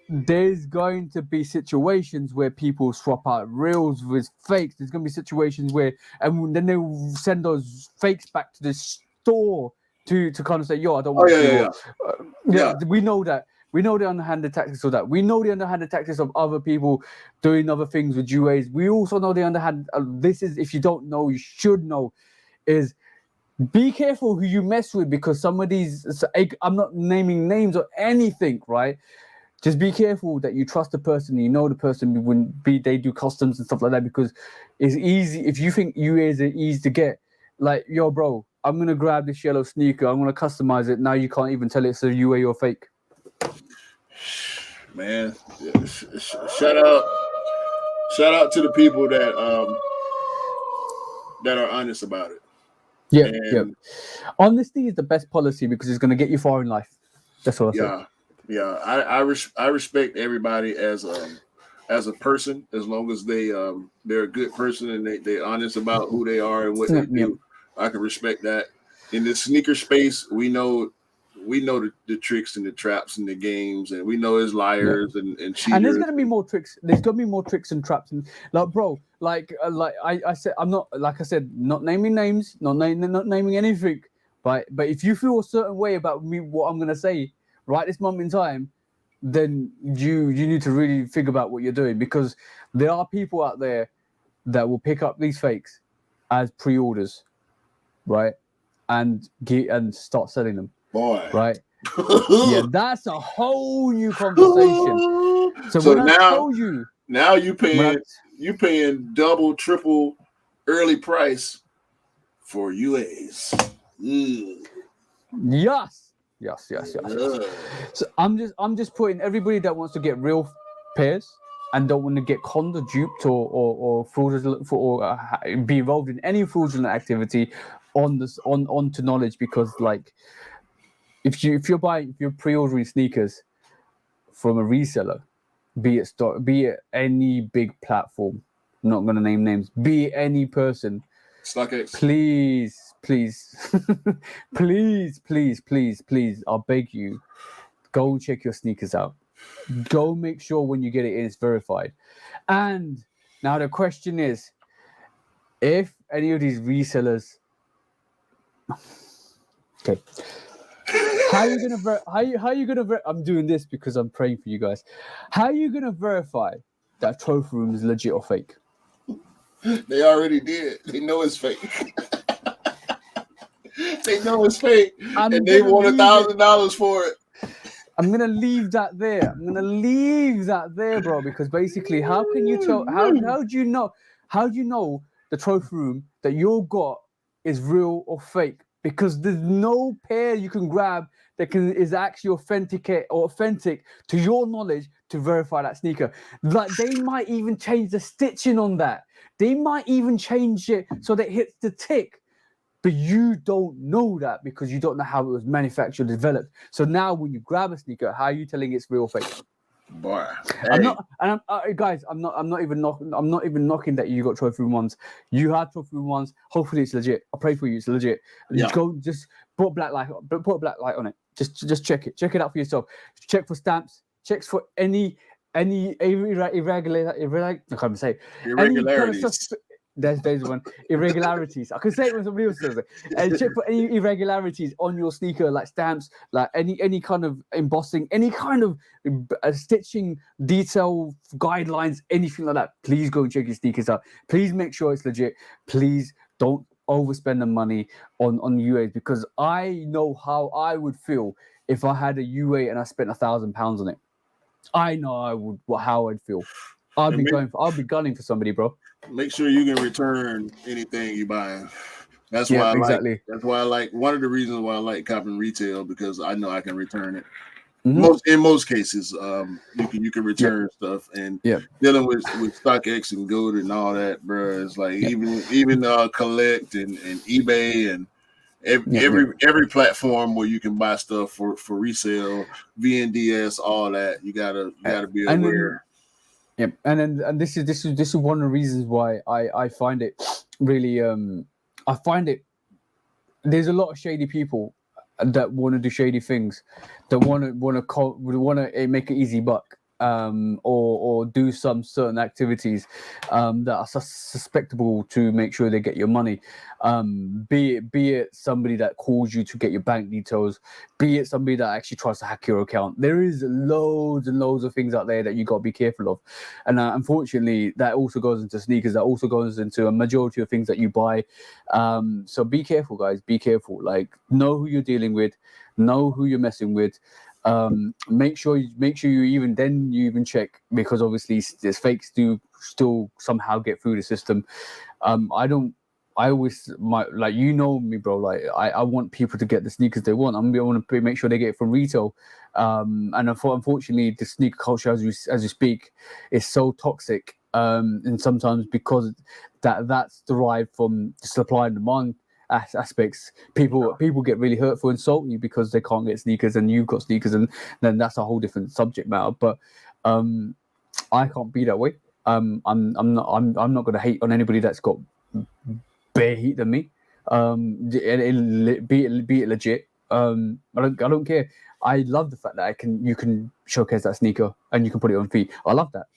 there's going to be situations where people swap out reals with fakes. There's going to be situations where, and then they'll send those fakes back to the store to kind of say, yo, I don't want Yeah. We know that. We know the underhanded tactics of that. We know the underhanded tactics of other people doing other things with UAs. We also know the underhand. This is, if you don't know, you should know, is be careful who you mess with, because some of these, I'm not naming names or anything, right? Just be careful that you trust the person, you know the person when they do customs and stuff like that, because it's easy. If you think UAs are easy to get, like, yo, bro, I'm going to grab this yellow sneaker, I'm going to customize it. Now you can't even tell it's a UA or fake. Man, shout out to the people that are honest about it. Yeah. Honesty is the best policy because it's going to get you far in life. That's what I say. Yeah. I respect everybody as a person, as long as they're a good person and they're honest about who they are and what they do. I can respect that. In the sneaker space, we know the tricks and the traps and the games, and we know there's liars and cheaters. And there's gonna be more tricks. There's gonna be more tricks and traps. And like, bro, like I said, I'm not, like I said, not naming names, not naming anything. But if you feel a certain way about me, what I'm gonna say right this moment in time, then you need to really think about what you're doing, because there are people out there that will pick up these fakes as pre-orders, right, and start selling them. Boy, right? Yeah, that's a whole new conversation. So when now, I tell you, now you paying double, triple early price for UAs. Yes. So I'm just putting everybody that wants to get real pairs and don't want to get conned or duped or fraudulent or be involved in any fraudulent activity onto knowledge, because like, if you're pre-ordering sneakers from a reseller, be it any big platform, I'm not going to name names, be it any person, please, I beg you, go check your sneakers out. Go make sure when you get it in, it's verified. And now the question is, if any of these resellers, okay. How are you gonna I'm doing this because I'm praying for you guys. How are you gonna verify that Trophy Room is legit or fake? They already did. They know it's fake. They know it's fake, and they want $1,000 for it. I'm gonna leave that there. Bro, because basically, how can you tell? How do you know? How do you know the Trophy Room that you got is real or fake? Because there's no pair you can grab that is actually authentic to your knowledge to verify that sneaker. Like, they might even change the stitching on that. They might even change it so that it hits the tick. But you don't know that because you don't know how it was manufactured, developed. So now when you grab a sneaker, how are you telling it's real or fake? Boy, I'm not, and guys, I'm not even knocking that you got trophy ones. You had trophy ones. Hopefully, it's legit. I pray for you. It's legit. Yeah. Just put a black light on it. Just check it out for yourself. Check for stamps. Checks for any irregular. I can't even say it. irregularities. There's one irregularities. I can say it when somebody else says it. And check for any irregularities on your sneaker, like stamps, like any kind of embossing, any kind of stitching, detail, guidelines, anything like that. Please go and check your sneakers out. Please make sure it's legit. Please don't overspend the money on UAs, because I know how I would feel if I had a UA and I spent £1,000 on it. I know how I'd feel. I'd be gunning for somebody, bro. Make sure you can return anything you buy. That's why I exactly. That's why I like. One of the reasons why I like copping retail, because I know I can return it. Mm-hmm. In most cases, you can return stuff, and dealing with StockX and Goat and all that, bro. It's like even Collect and eBay and every platform where you can buy stuff for resale, VNDS, all that. You gotta be aware. And this is one of the reasons why I find it really I find it, there's a lot of shady people that want to do shady things, that want to make an easy buck, or do some certain activities that are susceptible to make sure they get your money. Be it somebody that calls you to get your bank details, be it somebody that actually tries to hack your account. There is loads and loads of things out there that you got to be careful of, and unfortunately, that also goes into sneakers. That also goes into a majority of things that you buy. So be careful, guys. Be careful. Like, know who you're dealing with, know who you're messing with. Make sure you even check, because obviously there's fakes do still somehow get through the system. I always like, you know me, bro. Like, I want people to get the sneakers they want. I want to make sure they get it from retail. And unfortunately, the sneaker culture, as you speak, is so toxic. And sometimes because that's derived from the supply and demand aspects, people get really hurtful and salty because they can't get sneakers, and you've got sneakers, and then that's a whole different subject matter. But I can't be that way. I'm not going to hate on anybody that's got bare heat than me. Be it legit. I don't care. I love the fact that you can showcase that sneaker and you can put it on feet. I love that.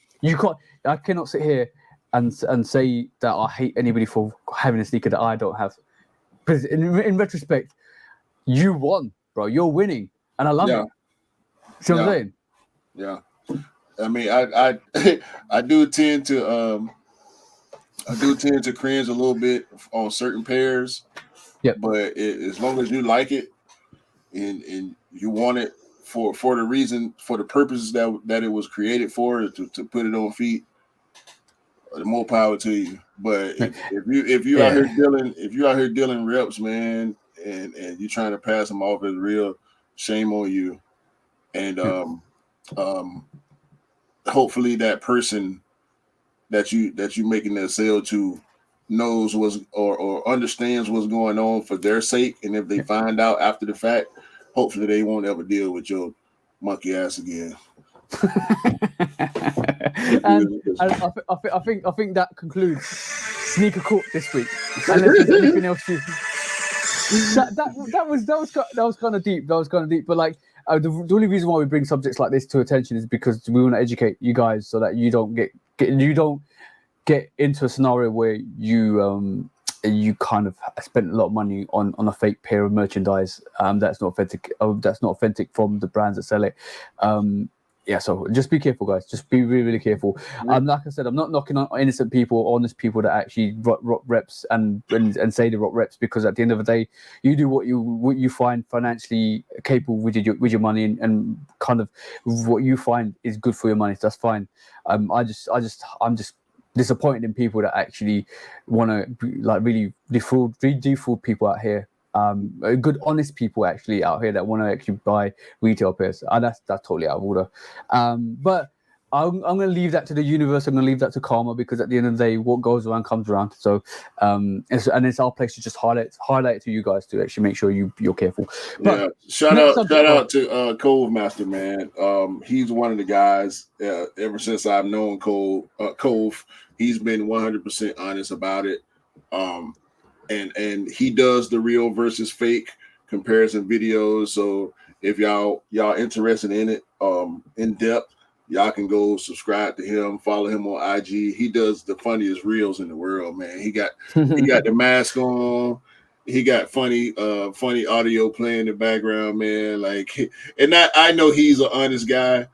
I cannot sit here and say that I hate anybody for having a sneaker that I don't have. Because in retrospect, you won, bro. You're winning, and I love it. See what I'm saying? Yeah. I mean, I do tend to cringe a little bit on certain pairs. Yeah. But as long as you like it and you want it for the purposes that it was created for, to put it on feet, more power to you. But if you out here dealing reps, man, and you're trying to pass them off as real, shame on you. And hopefully that person that you making that sale to knows or understands what's going on for their sake. And if they find out after the fact, hopefully they won't ever deal with your monkey ass again. And I think that concludes Sneaker Court this week. Unless there's anything else to... that was kind of deep. But like, the only reason why we bring subjects like this to attention is because we want to educate you guys, so that you don't get into a scenario where you kind of spent a lot of money on a fake pair of merchandise that's not authentic from the brands that sell it. So just be careful, guys. Just be really, really careful. Like I said, I'm not knocking on innocent people, honest people that actually rock reps and say they rock reps, because at the end of the day, you do what you find financially capable with your money, and kind of what you find is good for your money. So that's fine. I'm just disappointed in people that actually want to like really defraud people out here. Good, honest people actually out here that want to actually buy retail pairs. That's totally out of order. But I'm going to leave that to the universe. I'm going to leave that to karma, because at the end of the day, what goes around comes around. So, it's our place to just highlight it to you guys to actually make sure you're careful. But yeah, shout out to Cove Master, man. He's one of the guys. Ever since I've known Cove, he's been 100% honest about it. And he does the real versus fake comparison videos. So if y'all interested in it, in depth, y'all can go subscribe to him, follow him on IG. He does the funniest reels in the world, man. He got the mask on. He got funny audio playing in the background, man. Like, and I know he's an honest guy,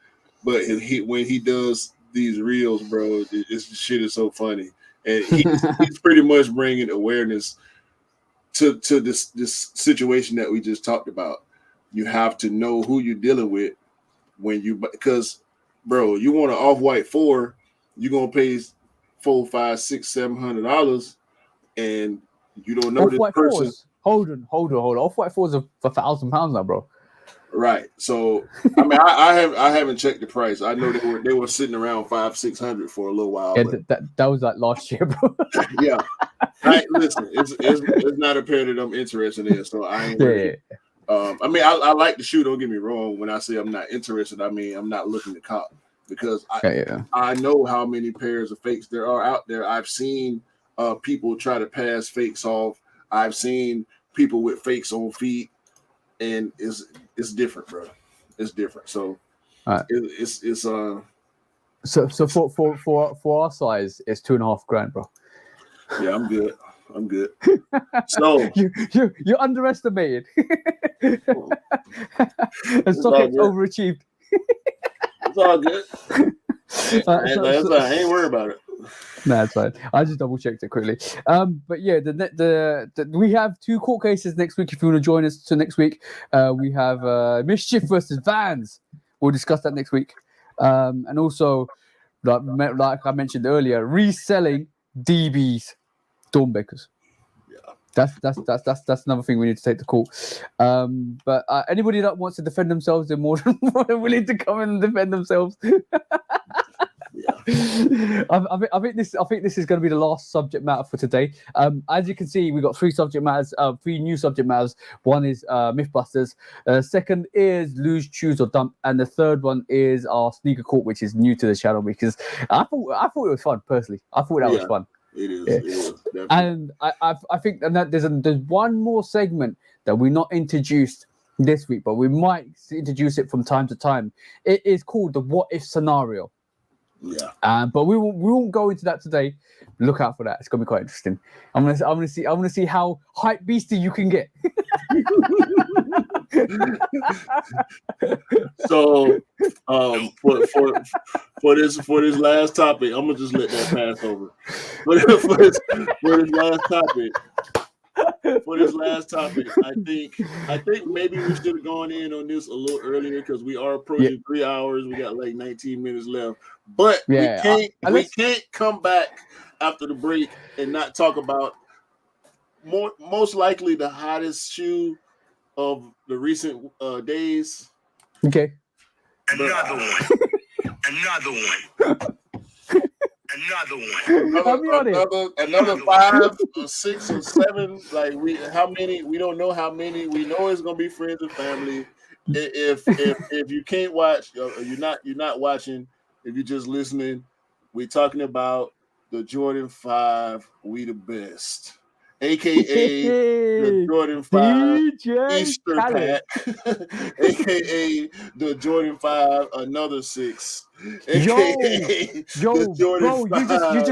but when he does these reels, bro, this shit is so funny. And he's pretty much bringing awareness to this situation that we just talked about. You have to know who you're dealing with because, bro, you want an Off-White 4, you're gonna pay $400, $500, $600, $700, and you don't know this person. Hold on. Off-White 4s are for £1,000 now, bro. Right. So I mean, I haven't checked the price. I know they were sitting around $500-$600 for a little while. Yeah, that was like last year, bro. Yeah. Listen, it's not a pair that I'm interested in, so I ain't. Yeah. I mean, I like the shoe. Don't get me wrong. When I say I'm not interested, I mean I'm not looking to cop, because I know how many pairs of fakes there are out there. I've seen people try to pass fakes off. I've seen people with fakes on feet, and it's different, bro. It's different. So it's So for our size, it's $2,500, bro. Yeah, I'm good. So you're underestimated. And StockX overachieved. It's all good. I ain't worried about it. No, that's fine. I just double checked it quickly. But yeah, we have 2 court cases next week. If you want to join us to next week, we have Mischief versus Vans. We'll discuss that next week. And also, like I mentioned earlier, reselling DB's Stormbreakers. Yeah, that's another thing we need to take to court. But anybody that wants to defend themselves, they're more than willing to come in and defend themselves. Yeah. I think this is going to be the last subject matter for today. As you can see, we got 3 subject matters, 3 new subject matters. One is Mythbusters. Second is Lose, Choose or Dump, and the third one is our sneaker court, which is new to the channel, because I thought it was fun personally. I thought that was fun. It is. Yeah. It is, and I think that there's one more segment that we're not introduced this week, but we might introduce it from time to time. It is called the What If scenario. Yeah. But we won't go into that today. Look out for that. It's gonna be quite interesting. I'm gonna see how hype beastie you can get. So for this last topic, I'm gonna just let that pass over. For this last topic, I think maybe we should have gone in on this a little earlier, because we are approaching 3 hours. We got like 19 minutes left, but we can't come back after the break and not talk about most likely the hottest shoe of the recent days. Okay. Another one. Another 5 or 6 or 7. Like we don't know how many. We know it's gonna be friends and family. If you can't watch, or you're not watching, if you're just listening, we're talking about the Jordan 5 We the Best, aka the Jordan 5 Easter pack, aka the Jordan 5 Another 6, aka the Jordan 5.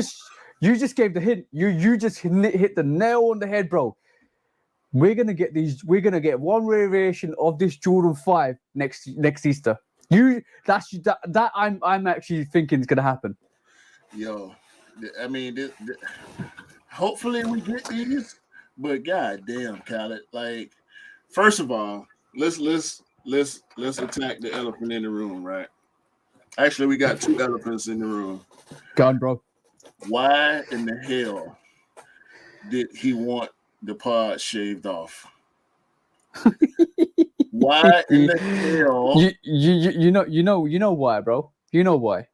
You just gave the hint. You just hit the nail on the head, bro. We're gonna get one variation of this Jordan 5 next Easter. That I'm actually thinking is gonna happen. Yo, I mean, hopefully we get these, but goddamn, Khaled. Like, first of all, let's attack the elephant in the room, right? Actually, we got 2 elephants in the room. Go on, bro. Why in the hell did he want the pod shaved off? Why in the hell? You know why, bro? You know why?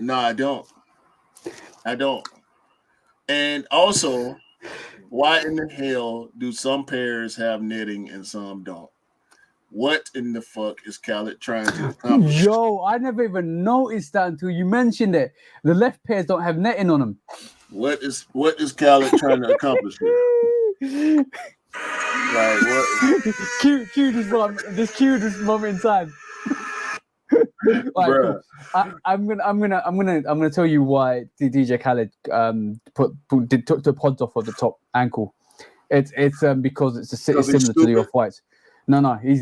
No, I don't. I don't. And also, why in the hell do some pairs have netting and some don't? What in the fuck is Khaled trying to accomplish? Yo, I never even noticed that until you mentioned it. The left pairs don't have netting on them. What is Khaled trying to accomplish here? Like what? Cue this moment in time. Right, Bruh. cool. I'm gonna tell you why the DJ Khaled took the pods off of the top ankle. It's because it's similar to the Off-Whites. No, he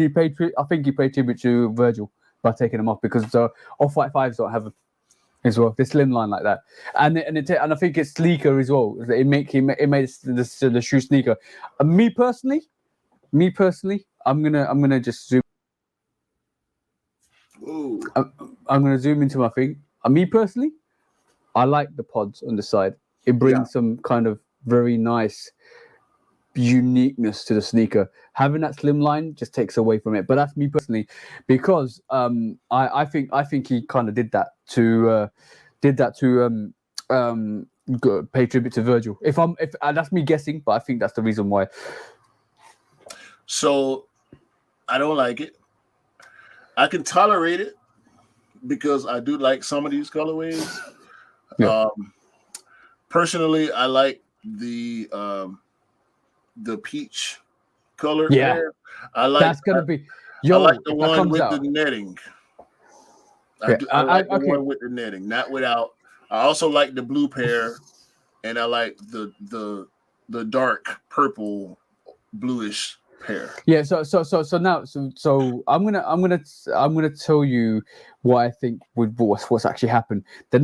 paid. I think he paid tribute to Virgil by taking them off because the Off-White 5s don't have them as well. They slimline like that, and I think it's sleeker as well. It made the shoe sleeker. Me personally, I'm gonna just zoom. Ooh. I'm gonna zoom into my thing. Me personally, I like the pods on the side. It brings some kind of very nice uniqueness to the sneaker. Having that slim line just takes away from it. But that's me personally, because I think he kind of did that to pay tribute to Virgil. If that's me guessing, but I think that's the reason why. So I don't like it. I can tolerate it because I do like some of these colorways. Yeah. Personally, I like the peach color. Yeah, pair. I like that's gonna be. Yo, I like the if that one comes with out, the netting. Yeah, I like the okay. one with the netting, not without. I also like the blue pair, and I like the dark purple bluish pair. Yeah, so now I'm gonna tell you what I think what's actually happened. The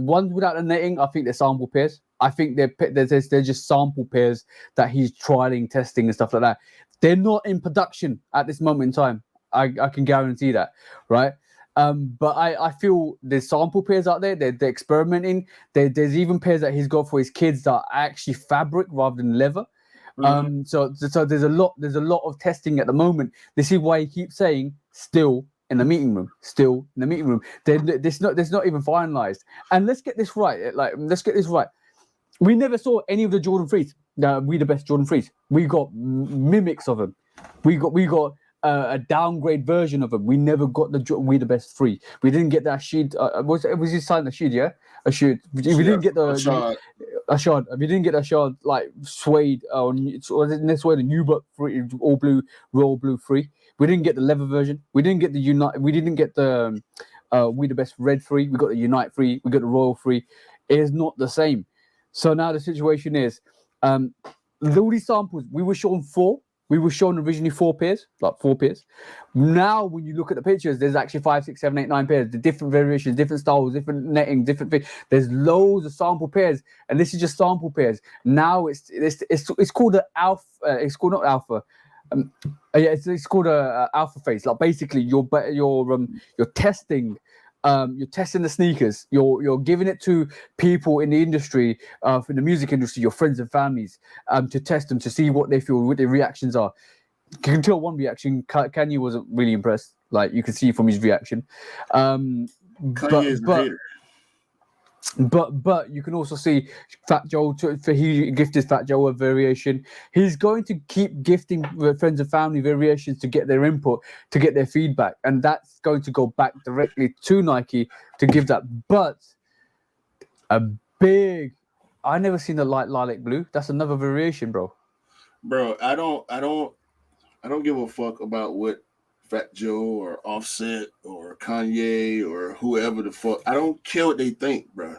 ones without the netting, I think they're sample pairs. I think they're just sample pairs that he's trialing, testing, and stuff like that. They're not in production at this moment in time. I can guarantee that, right? But I feel there's sample pairs out there. They're experimenting. There's even pairs that he's got for his kids that are actually fabric rather than leather. So there's a lot of testing at the moment. This is why he keeps saying still in the meeting room. There's not even finalized. And let's get this right. We never saw any of the Jordan 3s. We the best Jordan 3s. We got mimics of them. We got a downgrade version of them. We never got we the best 3. We didn't get that Ashid. Was he signed Ashid? Yeah, Ashid. We didn't get the Ashad. We didn't get Ashad like suede or suede the New Buck 3, all blue, royal blue 3. We didn't get the leather version. We didn't get the Unite. We didn't get the we the best red 3. We got the Unite 3. We got the Royal 3. It is not the same. So now the situation is, all these samples, we were shown 4. We were shown originally 4 pairs, like 4 pairs. Now, when you look at the pictures, there's actually 5, 6, 7, 8, 9 pairs. The different variations, different styles, different netting, different things. There's loads of sample pairs, and this is just sample pairs. Now it's called an alpha. It's called not alpha. It's called a alpha phase. Like basically, you're testing. You're testing the sneakers. You're giving it to people in the industry, in the music industry, your friends and families, to test them, to see what they feel, what their reactions are. You can tell one reaction. Kanye wasn't really impressed. Like you can see from his reaction. But you can also see Fat Joe. He gifted Fat Joe a variation. He's going to keep gifting friends and family variations to get their input, to get their feedback, and that's going to go back directly to Nike to give that. But I never seen the light lilac blue. That's another variation, bro. Bro, I don't give a fuck about what Fat Joe or Offset or Kanye or whoever the fuck. I don't care what they think, bro.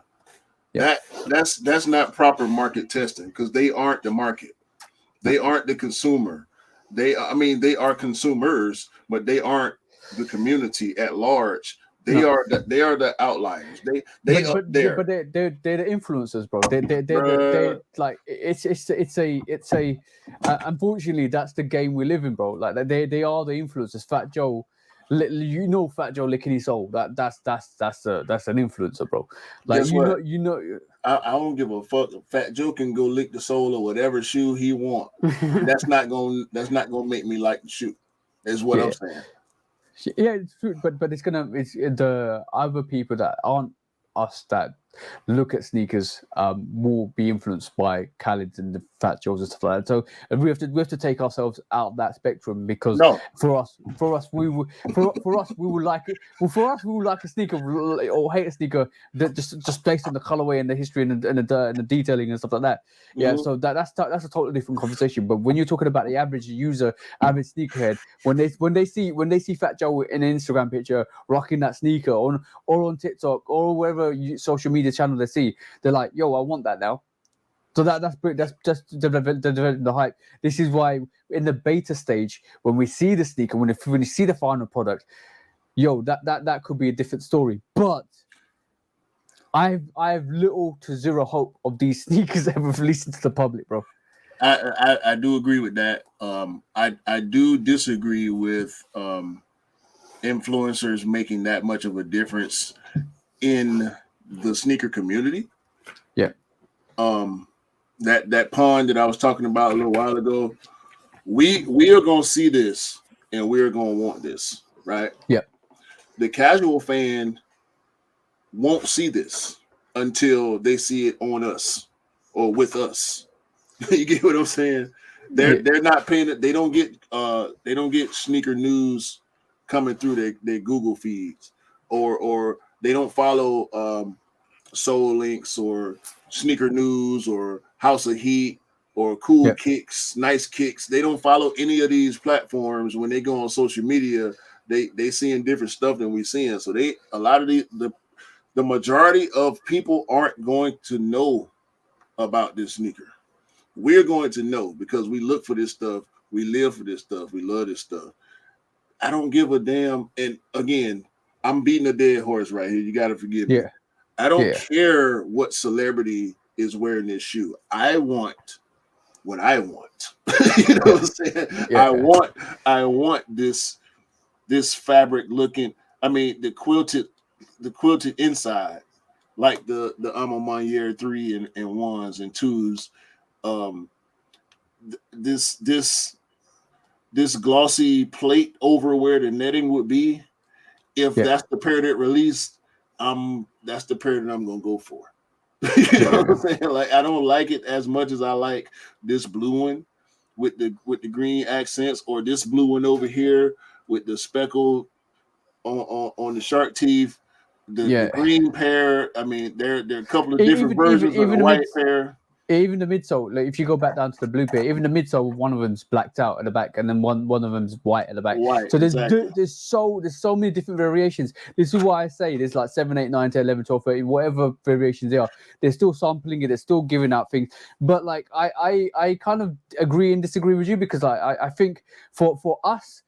Yeah. That's not proper market testing because they aren't the market. They aren't the consumer. They are consumers, but they aren't the community at large. They are the outliers. They're the influencers, bro. They're like it's a unfortunately that's the game we live in, bro. Like they are the influencers. Fat Joe, Fat Joe licking his soul. That's an influencer, bro. Like I don't give a fuck. Fat Joe can go lick the sole of whatever shoe he want. That's not gonna make me like the shoe. Is what I'm saying. Yeah, it's true, but it's the other people that aren't us that look at sneakers will be influenced by Khaled and the Fat Joes and stuff like that. So we have to take ourselves out that spectrum because No. for us we will like it. Well, for us we will like a sneaker or hate a sneaker that just based on the colorway and the history and the detailing and stuff like that. Yeah, Mhm. so that's a totally different conversation. But when you're talking about the average user, average sneakerhead, when they see Fat Joe in an Instagram picture rocking that sneaker or on TikTok or wherever social media channel they see, they're like, "Yo, I want that now." So that's just the hype. This is why in the beta stage, when we see the sneaker, when you see the final product, yo, that could be a different story. But I have little to zero hope of these sneakers ever releasing to the public, bro. I do agree with that. I do disagree with influencers making that much of a difference in the sneaker community. Yeah. That pond that I was talking about a little while ago, we are gonna see this and we're gonna want this, right? Yeah. The casual fan won't see this until they see it on us or with us. You get what I'm saying? They're not paying it. They don't get sneaker news coming through their Google feeds, or they don't follow Soul Links or Sneaker News or House of Heat or Cool Kicks, Nice Kicks. They don't follow any of these platforms. When they go on social media, they seeing different stuff than we seeing. So a lot of the majority of people aren't going to know about this sneaker. We're going to know because we look for this stuff. We live for this stuff. We love this stuff. I don't give a damn. And again, I'm beating a dead horse right here. You got to forgive me. I don't care what celebrity is wearing this shoe. I want what I want. You know what I'm saying? Yeah. I want this fabric looking. I mean, the quilted inside, like the Ama Maniere 3 and 1s and 2s. This glossy plate over where the netting would be, if that's the pair that released, that's the pair that I'm gonna go for. You know what I'm saying? Like, I don't like it as much as I like this blue one with the green accents, or this blue one over here with the speckle on the shark teeth. The green pair. I mean, there are a couple of different versions of the white pair. Even the midsole, like if you go back down to the blue pair, even the midsole, one of them's blacked out at the back, and then one of them's white at the back. White, so there's exactly. there's so many different variations. This is why I say there's like 7, 8, 9, 10, 11, 12, 13, whatever variations they are. They're still sampling it. They're still giving out things. But like I kind of agree and disagree with you, because I think for us,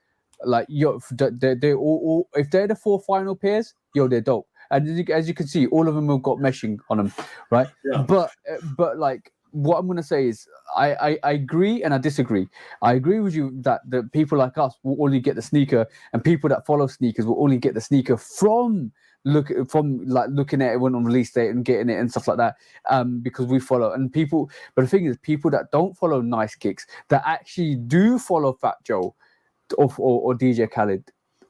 like they're all if they're the 4 final pairs, they're dope. And as you can see, all of them have got meshing on them, right? Yeah. But like, what I'm going to say is I agree and I disagree. I agree with you that the people like us will only get the sneaker, and people that follow sneakers will only get the sneaker from looking at it when on release date and getting it and stuff like that, because we follow. And people, but the thing is, people that don't follow Nice Kicks, that actually do follow Fat Joe or DJ Khaled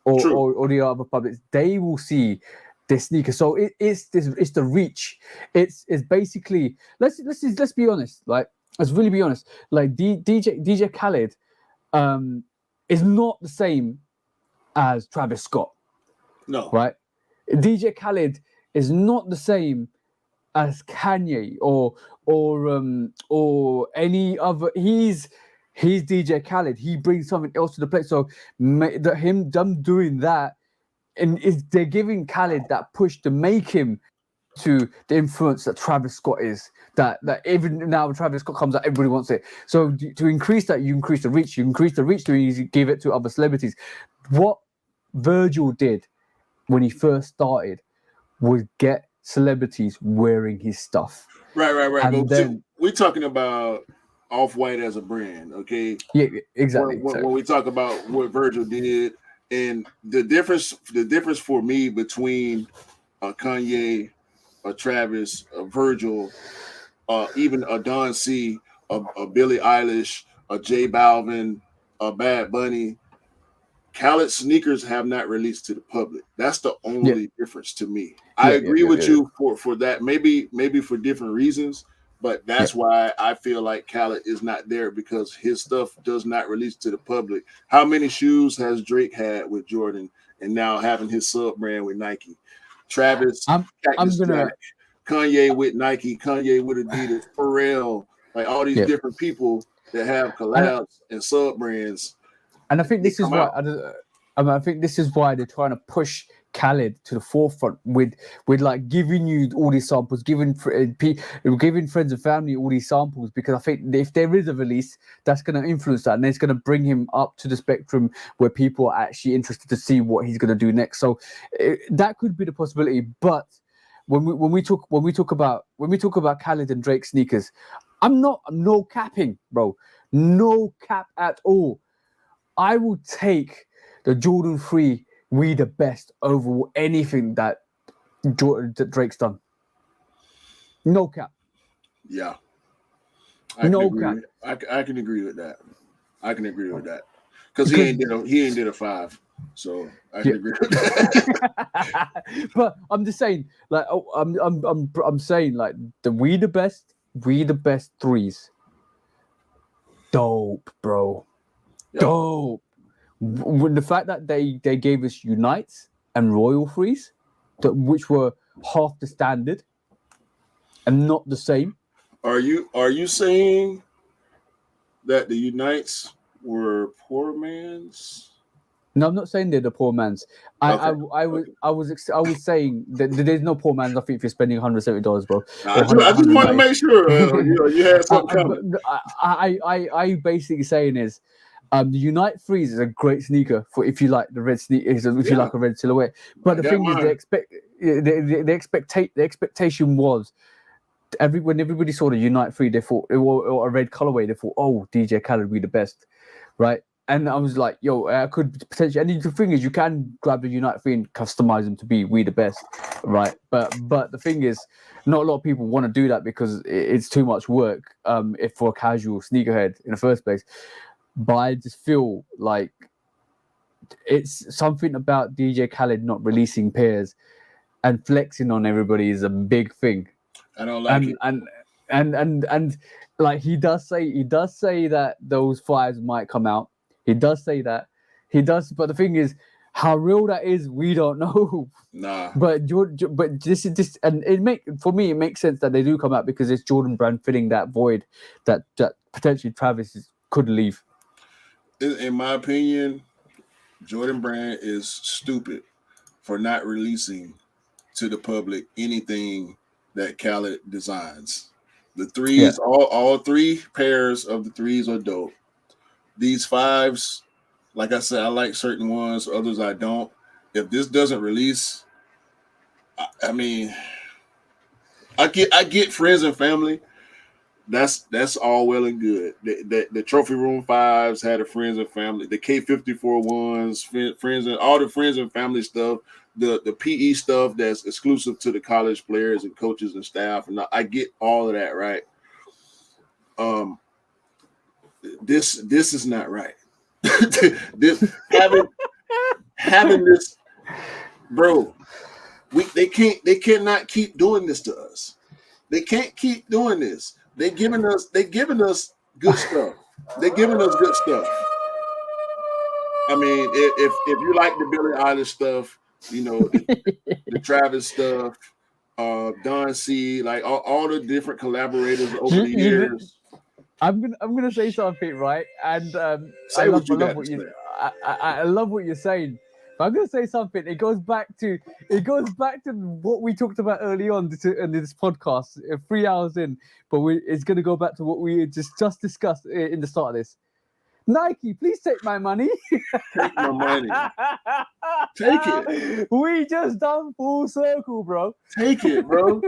or the other publics, they will see this sneaker. So it's the reach. It's basically, let's be honest. Like, let's really be honest. Like DJ Khaled is not the same as Travis Scott. No. Right? DJ Khaled is not the same as Kanye or any other. He's DJ Khaled. He brings something else to the plate. So them doing that, and they're giving Khaled that push to make him to the influence that Travis Scott is. That even now Travis Scott comes out, everybody wants it. So to increase that, you increase the reach. You increase the reach to give it to other celebrities. What Virgil did when he first started was get celebrities wearing his stuff. Right. And then we're talking about Off-White as a brand, okay? Yeah, exactly. When we talk about what Virgil did. And the difference for me between Kanye, a Travis, a Virgil, even a Don C, a Billie Eilish, a J Balvin, a Bad Bunny, Khaled sneakers have not released to the public. That's the only difference to me. I agree with you for that. Maybe for different reasons, but that's why I feel like Khaled is not there, because his stuff does not release to the public. How many shoes has Drake had with Jordan, and now having his sub brand with Nike? Travis, I'm gonna Jack, Kanye with Nike, Kanye with Adidas, Pharrell, like all these different people that have collabs and sub brands. And I think this is why I think this is why they're trying to push Khaled to the forefront with like giving you all these samples, giving friends and family all these samples, because I think if there is a release, that's going to influence that, and it's going to bring him up to the spectrum where people are actually interested to see what he's going to do next. So that could be the possibility. But when we talk about Khaled and Drake sneakers, I'm no capping, bro, no cap at all. I will take the Jordan 3 We the Best over anything that Drake's done. No cap. Yeah. I can agree with that. I can agree with that. Because he ain't did a 5. So I can agree with that. But I'm just saying, like, I'm saying, like, the We the Best 3s. Dope, bro. Dope. When the fact that they gave us Unites and Royal Frees, which were half the standard and not the same. Are you saying that the Unites were poor man's? No, I'm not saying they're the poor man's. I was saying that there's no poor man's. I think if you're spending $170, bro. I just want to make sure you had something coming. I basically saying is, the Unite Freeze is a great sneaker for if you like the red sneakers, if you like a red silhouette. But the thing is, the expectation was when everybody saw the Unite 3, they thought, or a red colorway, they thought, oh, DJ Khaled be the best, right? And I was like, yo, I could potentially. And the thing is, you can grab the Unite 3 and customize them to be we the best, right? But the thing is, not a lot of people want to do that because it's too much work. If for a casual sneakerhead in the first place. But I just feel like it's something about DJ Khaled not releasing pairs and flexing on everybody is a big thing. I don't like it. And like he does say that those 5s might come out. He does say that. He does, but the thing is, how real that is, we don't know. Nah. But this is this, and it makes sense that they do come out because it's Jordan Brand filling that void that potentially Travis could leave. In my opinion, Jordan Brand is stupid for not releasing to the public anything that Khaled designs. The 3s, all 3 pairs of the 3s are dope. These 5s, like I said, I like certain ones, others I don't. If this doesn't release, I mean, I get friends and family. That's all well and good. The Trophy Room 5s had the friends and family. The K54 ones, friends and all the friends and family stuff. The PE stuff that's exclusive to the college players and coaches and staff, and I get all of that, right? This is not right. having this, bro. They cannot keep doing this to us. They can't keep doing this. They're giving us good stuff. They're giving us good stuff. I mean, if you like the Billie Eilish stuff, you know, the Travis stuff, Don C, like all the different collaborators over the years. I'm gonna say something, right? And I love what you're saying. But I'm gonna say something. It goes back to what we talked about early on in this podcast, 3 hours in. But it's gonna go back to what we just discussed in the start of this. Nike, please take my money. Take my money. Take it. We just done full circle, bro. Take it, bro.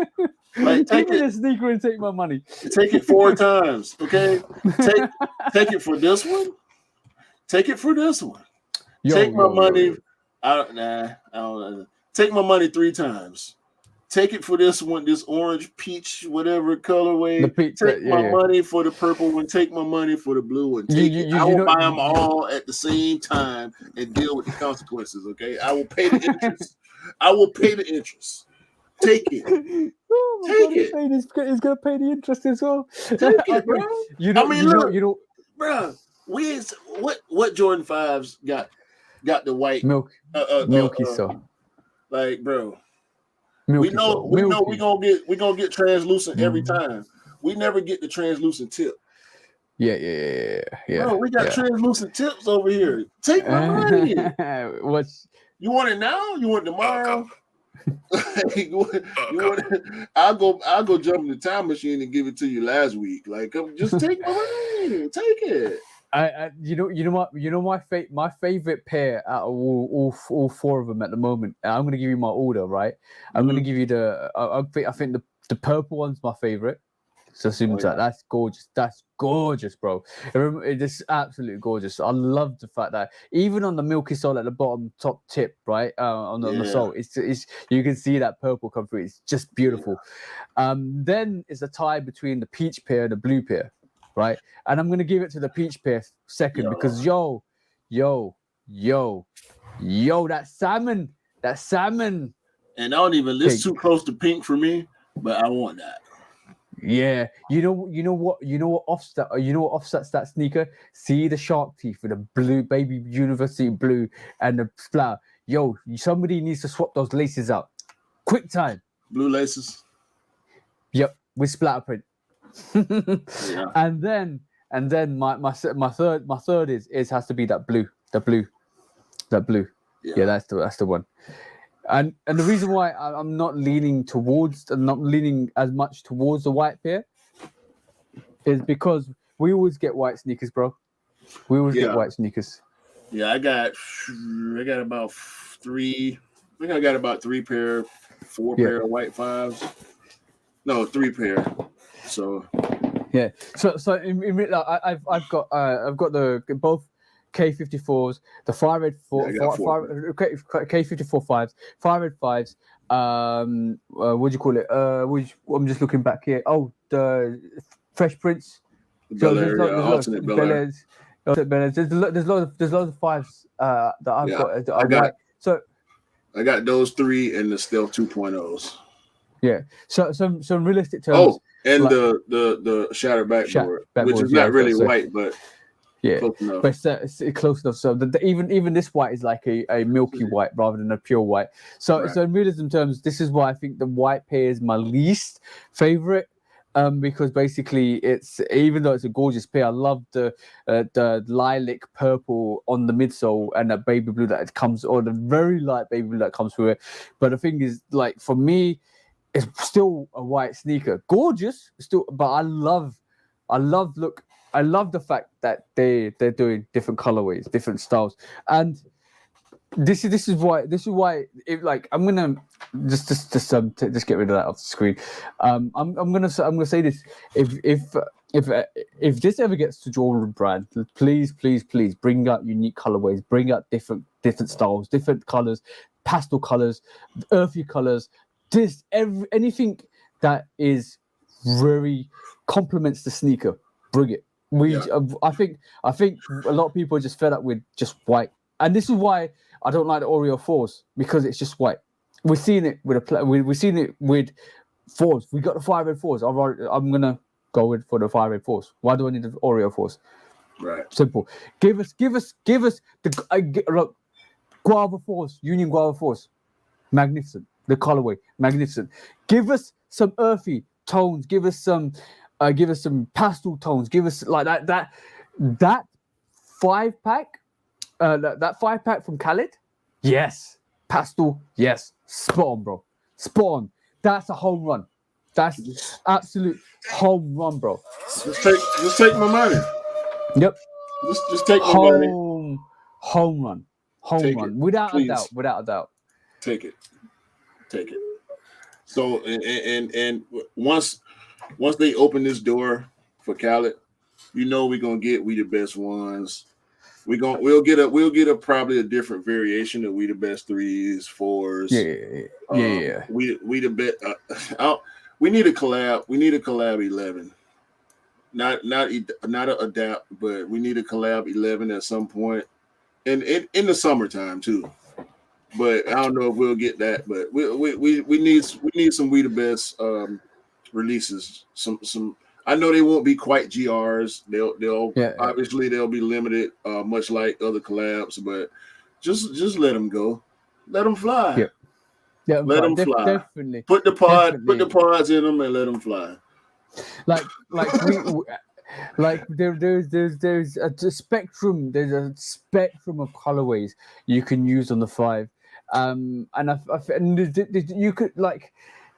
Like, take me the sneaker and take my money. Take it 4 times, okay? Take it for this one. Take it for this one. Take my money. I don't know. Take my money 3 times. Take it for this one, this orange peach, whatever colorway. The peach, take yeah, my yeah. money for the purple one. Take my money for the blue one. Take it. I will buy them all at the same time and deal with the consequences. Okay, I will pay the interest. I will pay the interest. Take it. Oh my Take God, it. He's gonna pay the interest as well. Take it, bro. Look, bro. What Jordan 5s got the white milky so. Like, bro. Milky we know we're gonna get translucent every time. We never get the translucent tip. Yeah. Bro, we got translucent tips over here. Take my money. You want it now? You want it tomorrow? I'll go jump in the time machine and give it to you last week. Like, just take my money. Take it. My favorite pair out of all four of them at the moment. I'm gonna give you my order, right? I'm gonna give you I think the purple one's my favorite. So that's gorgeous. That's gorgeous, bro. It's absolutely gorgeous. I love the fact that even on the milky sole at the bottom top tip, right, on the sole, it's you can see that purple come through. It's just beautiful. Then is a tie between the peach pear and the blue pear, right? And I'm gonna give it to the peach pear second because yo, that salmon. And I don't even listen too close to pink for me, but I want that. Yeah, you know what offsets that sneaker. See the shark teeth with the blue baby university blue and the splatter. Yo, somebody needs to swap those laces out. Quick time. Blue laces. Yep, with splatter print. And then my third has to be that blue. Yeah, that's the one. And the reason why I'm not leaning as much towards the white pair is because we always get white sneakers, bro. We always get white sneakers. Yeah, I got about three. I think I got about 4 pair of white 5s. No, 3 pair. So yeah. So I've got the both K54s, the fire red K54 5s, fire red 5s. What do you call it? I'm just looking back here. Oh, the Fresh Prince. Alternate Bel Air. There's loads of 5s that I've got. That are white. So I got those 3 and the Stealth 2.0s. Yeah. So some realistic terms. Oh, and like, the shattered backboard, which is not really white, but. Yeah, but it's close enough. So even this white is like a milky white rather than a pure white. So in realism terms, this is why I think the white pair is my least favorite. Because basically it's, even though it's a gorgeous pair, I love the lilac purple on the midsole and that baby blue that it comes, or the very light baby blue that comes through it. But the thing is, like, for me, it's still a white sneaker, gorgeous, still. But I love the fact that they're doing different colorways, different styles, and this is why if, like, I'm gonna just get rid of that off the screen. I'm gonna say this: if this ever gets to Jordan Brand, please bring out unique colorways, bring out different styles, different colors, pastel colors, earthy colors, anything that is very complements the sneaker. Bring it. I think a lot of people are just fed up with just white, and this is why I don't like the Oreo 4s, because it's just white. We've seen it with we've seen it with 4s. We got the 5 red 4s. I'm gonna go for the 5 red 4s. Why do I need the Oreo 4s? Right. Simple. Give us the look, Guava 4s, Union Guava 4s. Magnificent. The colorway, magnificent. Give us some earthy tones. Give us some pastel tones. Give us like that 5-pack. That 5-pack from Khaled. Yes. Pastel. Yes. Spot on, bro. Spot on. That's a home run. That's absolute home run, bro. Just take my money. Yep. Just take my money. Home run. Home run. Without a doubt. Take it. So and once they open this door for Khaled, we're gonna get We the Best Ones we'll get a probably a different variation of We the Best 3s, 4s. Yeah. We the best. We need a collab. We need a collab 11. Not an adapt, but we need a collab 11 at some point, and in the summertime too. But I don't know if we'll get that. But we need some We the Best releases. Some. I know they won't be quite GRs. They'll obviously they'll be limited, much like other collabs. But just let them go. Let them fly. Yeah, let them fly. Definitely. Put the pods in them and let them fly. Like there's a spectrum. There's a spectrum of colorways you can use on the 5, and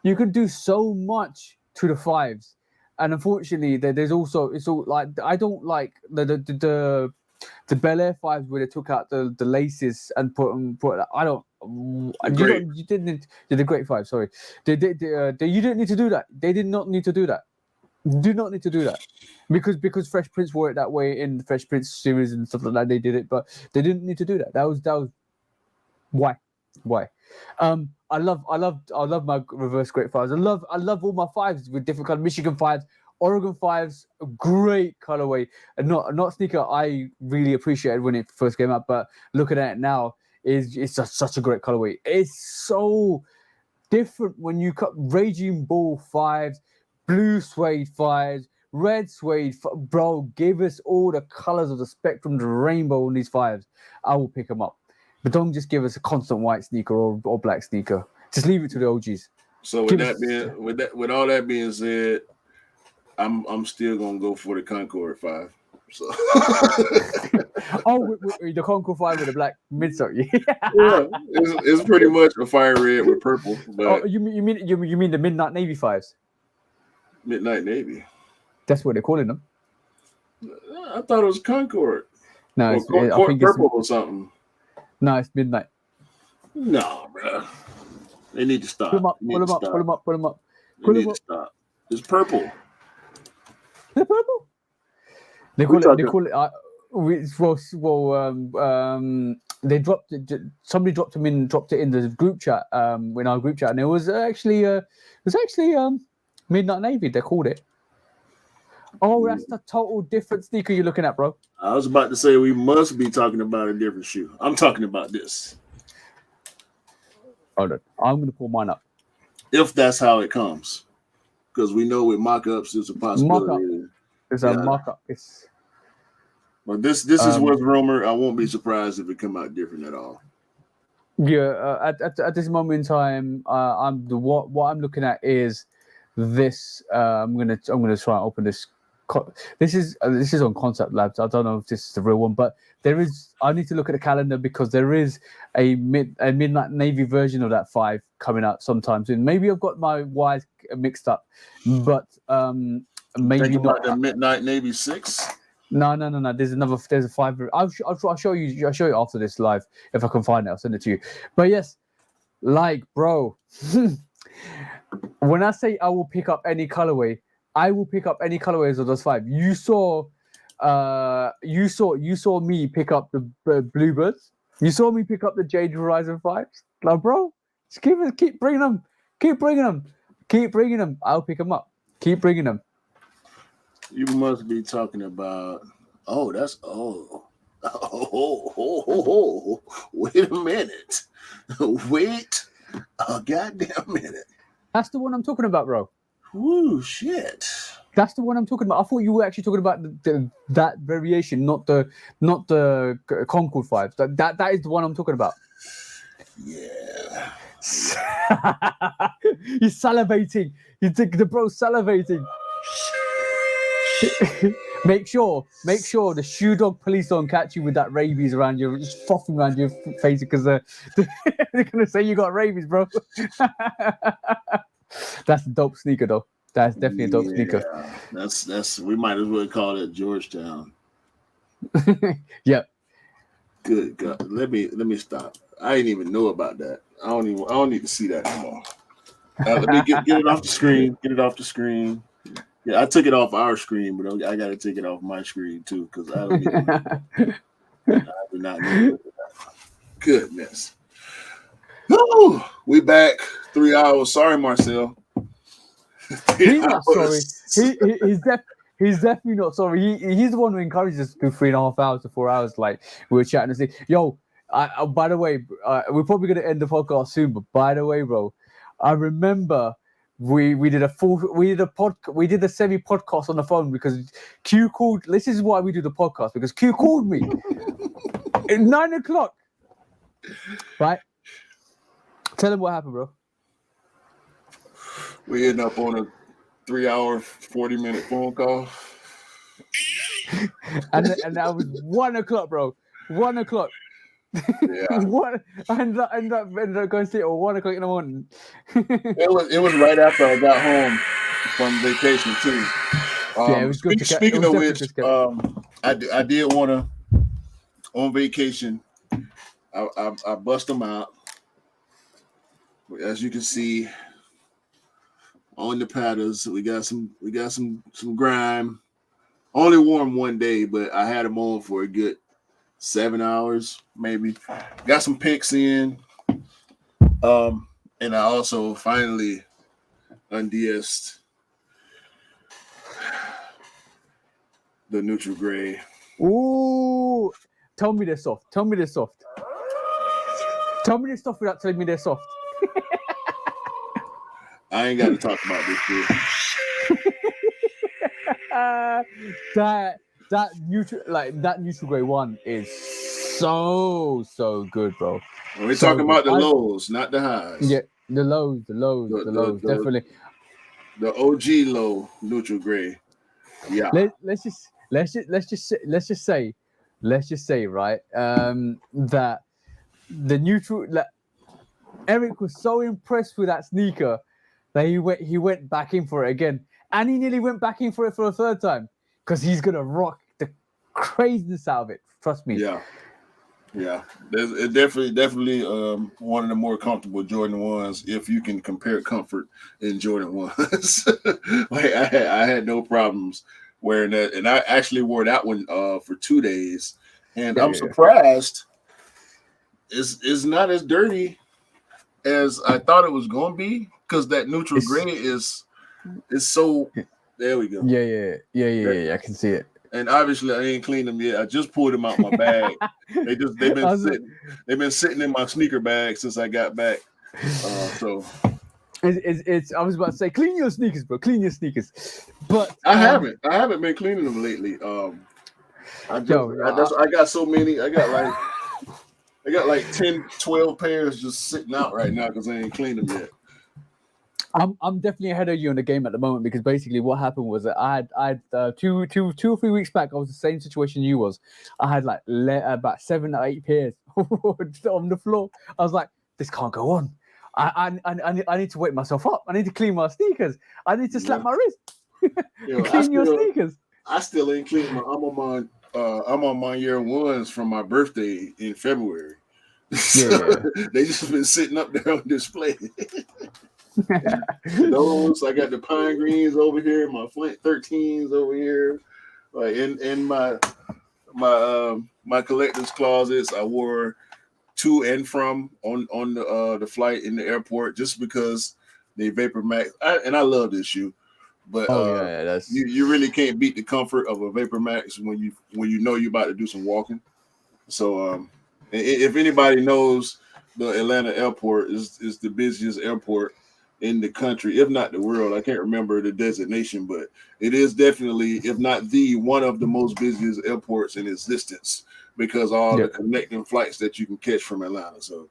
you could do so much to the 5s, and unfortunately there's also it's all like I don't like the Bel Air 5s where they took out the laces and put I don't. You didn't the Great 5. Sorry, you didn't need to do that. They did not need to do that. Do not need to do that because Fresh Prince wore it that way in the Fresh Prince series and stuff like that. They did it, but they didn't need to do that. That was why. I love my reverse Great 5s. I love all my 5s with different colors. Michigan 5s, Oregon 5s, great colorway. And not sneaker I really appreciated when it first came out, but looking at it now, it's just such a great colorway. It's so different when you cut Raging Bull 5s, blue suede 5s, red suede. Bro, give us all the colors of the spectrum, the rainbow on these 5s. I will pick them up. But don't just give us a constant white sneaker or black sneaker. Just leave it to the OGs. So with all that being said, I'm still gonna go for the Concord 5. So the Concord 5 with the black midsole. Yeah, it's pretty much a fire red with purple. But you mean the Midnight Navy 5s? Midnight Navy. That's what they're calling them. I thought it was Concord. No, I think purple or something. No, it's Midnight. No, bro. They need to stop. Pull them up. They need to stop. It's purple. They're purple. They call it. They dropped it. Somebody dropped it in the group chat. In our group chat, and it was actually Midnight Navy. They called it. Oh, that's the total different sneaker you're looking at, bro. I was about to say we must be talking about a different shoe. I'm talking about this. Hold on, I'm gonna pull mine up. If that's how it comes, because we know with mock-ups there's a possibility. There's a mock-up. But this is what's rumored. I won't be surprised if it come out different at all. Yeah, at this moment in time, what I'm looking at is this. I'm gonna try and open this. This is on Concept Labs. I don't know if this is the real one, but there is. I need to look at the calendar because there is a Midnight Navy version of that 5 coming out sometime soon. Maybe I've got my wires mixed up, but maybe not. The Midnight Navy 6. No. There's a 5. I'll show you. I'll show you after this live if I can find it. I'll send it to you. But yes, bro. When I say I will pick up any colorway, I will pick up any colorways of those 5. You saw me pick up the Bluebirds. You saw me pick up the Jade Horizon 5s. Like, bro, just keep bringing them. I'll pick them up. Keep bringing them. You must be talking about. Wait a minute. Wait a goddamn minute. That's the one I'm talking about, bro. Ooh, shit. That's the one I'm talking about. I thought you were actually talking about that variation, not the Concord 5s. That is the one I'm talking about. Yeah. You're salivating. The bro's salivating. Make sure the shoe dog police don't catch you with that rabies around you, just frothing around your face because they're gonna say you got rabies, bro. That's a dope sneaker, though. That's definitely a dope sneaker. That's we might as well call it Georgetown. Yep. Good God. Let me stop. I didn't even know about that. I don't need to see that anymore. Let me get it off the screen. Get it off the screen. Yeah, I took it off our screen, but I got to take it off my screen too because I don't. I did not know that. Goodness. Whew, we back 3 hours. Sorry, Marcel. He's not sorry. He's definitely not sorry. He's the one who encourages us to do 3.5 hours to 4 hours. Like we were chatting and say, "Yo, by the way, we're probably gonna end the podcast soon. But by the way, bro, I remember we did a semi podcast on the phone because Q called. This is why we do the podcast because Q called me at 9 o'clock. Right? Tell him what happened, bro. We ended up on a 3 hour, 40-minute phone call. and that was 1 o'clock, bro. 1 o'clock. Yeah. What? I ended up going to sleep at 1 o'clock in the morning. It was right after I got home from vacation too. Yeah, it was good. Speaking of which, I did want to on vacation. I bust them out. As you can see on the patterns, we got some grime. Only wore them one day, but I had them on for a good 7 hours, maybe. Got some pinks in. And I also finally undiesed the neutral gray. Ooh, tell me they're soft. Tell me they're soft. Tell me they're soft without telling me they're soft. I ain't got to talk about this shit. that neutral gray one is so good, bro. We're talking about the lows, not the highs. Yeah, the lows, definitely. The OG low neutral gray. Yeah. Let's just say, right, that the neutral. Eric was so impressed with that sneaker that he went back in for it again, and he nearly went back in for it for a third time because he's gonna rock the craziness out of it. Trust me. Yeah. It's definitely one of the more comfortable Jordan 1s if you can compare comfort in Jordan 1s. Like I had no problems wearing that, and I actually wore that one for 2 days, and I'm surprised it's not as dirty as I thought it was going to be because that neutral gray is so. There we go. Yeah. I can see it. And obviously, I ain't cleaned them yet. I just pulled them out my bag. They've been sitting in my sneaker bag since I got back. So it's. I was about to say, clean your sneakers, bro. Clean your sneakers. But I haven't been cleaning them lately. I got so many. I got like 10, 12 pairs just sitting out right now because I ain't cleaned them yet. I'm definitely ahead of you in the game at the moment because basically what happened was that I had 2 or 3 weeks back. I was the same situation you was. I had like about 7 or 8 pairs on the floor. I was like, this can't go on. I need to wake myself up. I need to clean my sneakers. I need to slap my wrist. Clean your sneakers. I still ain't cleaned my. I'm on my year 1s from my birthday in February. They just been sitting up there on display. Those I got the pine greens over here, my Flint 13s over here, like in my collector's closets. I wore to and from on the flight in the airport just because they Vapor Max. I love this shoe, but you really can't beat the comfort of a Vapor Max when you know you're about to do some walking. So if anybody knows, the Atlanta airport is the busiest airport in the country, if not the world. I can't remember the designation, but it is definitely, if not the one of the most busiest airports in existence because all the connecting flights that you can catch from Atlanta. So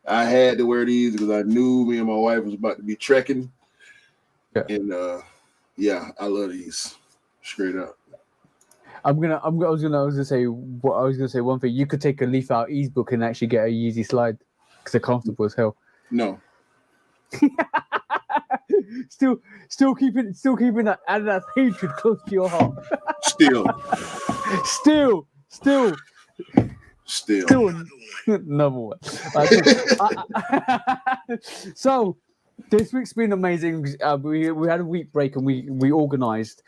I had to wear these because I knew me and my wife was about to be trekking. And I love these straight up. I was gonna say one thing. You could take a leaf out Ease book and actually get a Yeezy slide because they're comfortable as hell. No. still keeping that Adidas hatred close to your heart. Still number one. So This week's been amazing. We had a week break and we organised,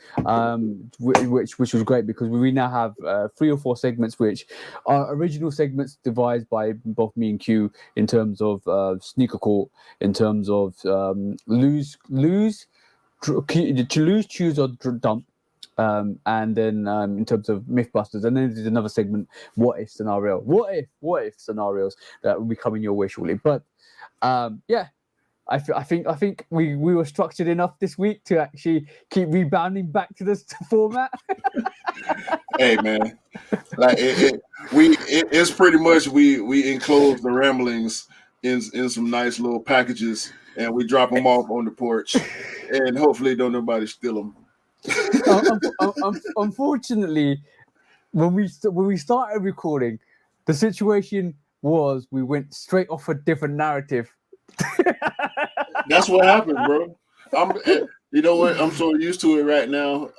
which was great because we now have 3 or 4 segments, which are original segments devised by both me and Q in terms of Sneaker Court, in terms of lose, choose or dump. And then in terms of Mythbusters, and then there's another segment, what if scenarios that will be coming your way shortly. But yeah, I think we were structured enough this week to actually keep rebounding back to this format. Hey man, like it's pretty much we enclose the ramblings in some nice little packages, and we drop them off on the porch, and hopefully don't nobody steal them. Unfortunately, when we started recording, the situation was we went straight off a different narrative. That's what happened, bro. You know what? I'm so used to it right now.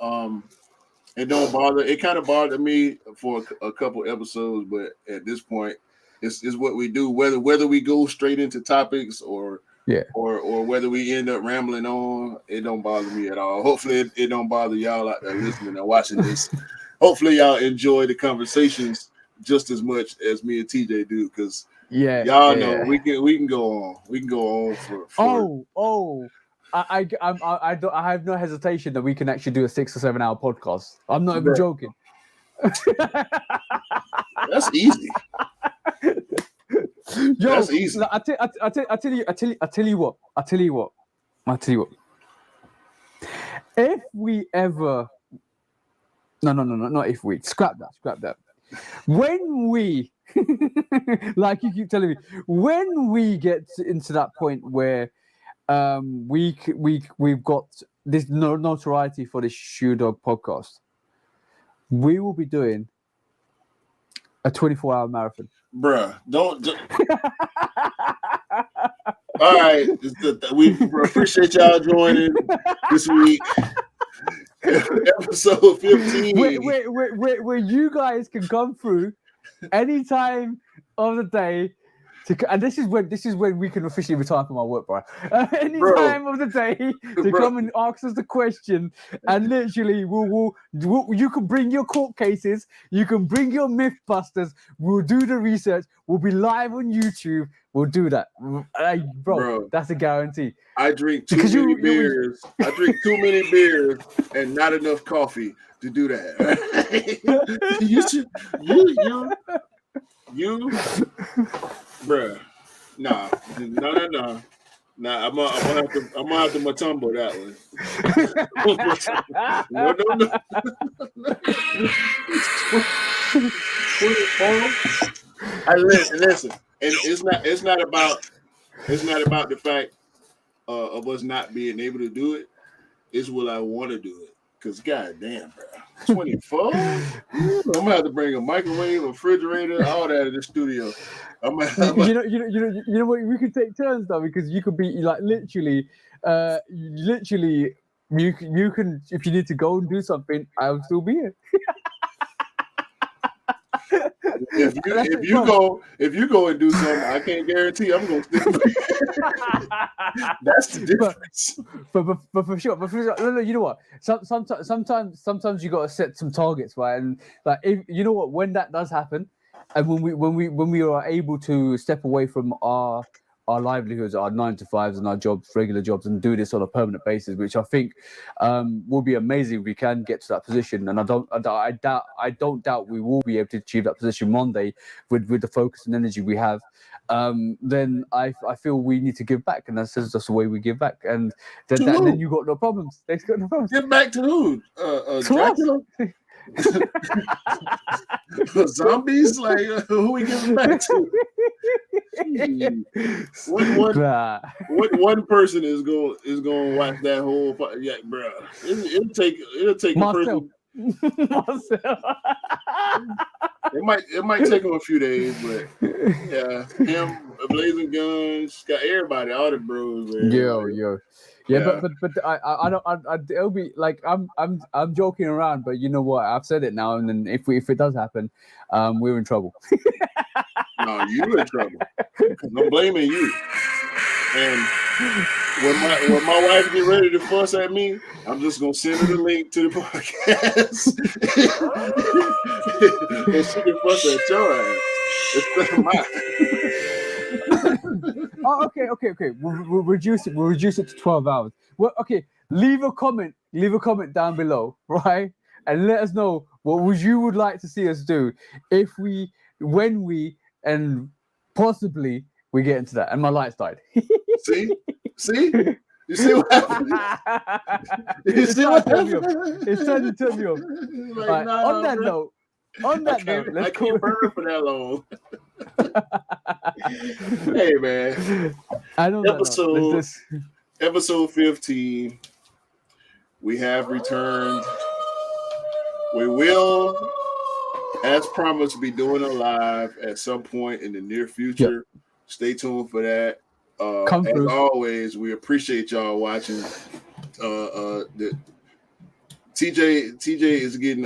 It don't bother. It kind of bothered me for a couple episodes, but at this point, it's what we do. Whether we go straight into topics or whether we end up rambling on, it don't bother me at all. Hopefully, it don't bother y'all out there listening and watching this. Hopefully, y'all enjoy the conversations just as much as me and TJ do, because y'all know we can go on. We can go on for I have no hesitation that we can actually do a 6 or 7 hour podcast. I'm not even joking. That's easy. Yo, that's easy. I tell you what. If we ever, not if we, scrap that. When we, like you keep telling me, when we get into that point where we've got this notoriety for this Shoe Dog podcast, we will be doing a 24-hour marathon. Bruh, don't. All right, we appreciate y'all joining this week. Episode 15. Where you guys can come through any time of the day. And this is when we can officially retire from our work, bro. Any time of the day to come and ask us the question, and literally, you can bring your court cases, you can bring your Mythbusters. We'll do the research. We'll be live on YouTube. We'll do that, bro. That's a guarantee. I drink too many beers. I drink too many beers and not enough coffee to do that. You. Bruh, nah. I'm gonna have to Matumbo that No. Listen, and it's not about the fact of us not being able to do it. It's will I want to do it. Cause goddamn, bro, 24. I'm gonna have to bring a microwave, a refrigerator, all that in the studio. You know what? We could take turns though, because you could be like literally, you can if you need to go and do something, I'll still be here. If you go and do something, I can't guarantee I'm going to still be here. That's the difference. But for sure, no, you know what? Sometimes you got to set some targets, right? And like, if you know what, when that does happen, and when we are able to step away from our livelihoods, our 9-to-5s and our jobs, regular jobs, and do this on a permanent basis, which I think will be amazing if we can get to that position. And I don't doubt we will be able to achieve that position one day with the focus and energy we have. Then I feel we need to give back, and that's just the way we give back. And then you got no problems. They've got no problems. Give back to who? Dracula? Zombies? Like who we giving back to? What one person is going to watch that whole? Yeah, bro. It'll take Marcel. a person. It might take him a few days, but yeah, him, Blazing Guns, got everybody, all the bros. Yo. Yeah, but I don't. It'll be like I'm joking around, but you know what? I've said it now, and then if it does happen, we're in trouble. No, you're in trouble. I'm blaming you. And when my wife get ready to fuss at me, I'm just gonna send her the link to the podcast, and she can fuss at your ass instead of mine. Oh, okay. We'll reduce it. We'll reduce it to 12 hours. Well, okay. Leave a comment down below, right? And let us know what you would like to see us do when we, and possibly we get into that. And my lights died. See, you see what happened? You see what happened? It's starting to turn me off. Like, Right, nah, on that bro. note, I let's can't burn for that long. Hey man, episode 15. We have returned. We will, as promised, be doing a live at some point in the near future. Yep. Stay tuned for that. As always, we appreciate y'all watching. TJ is getting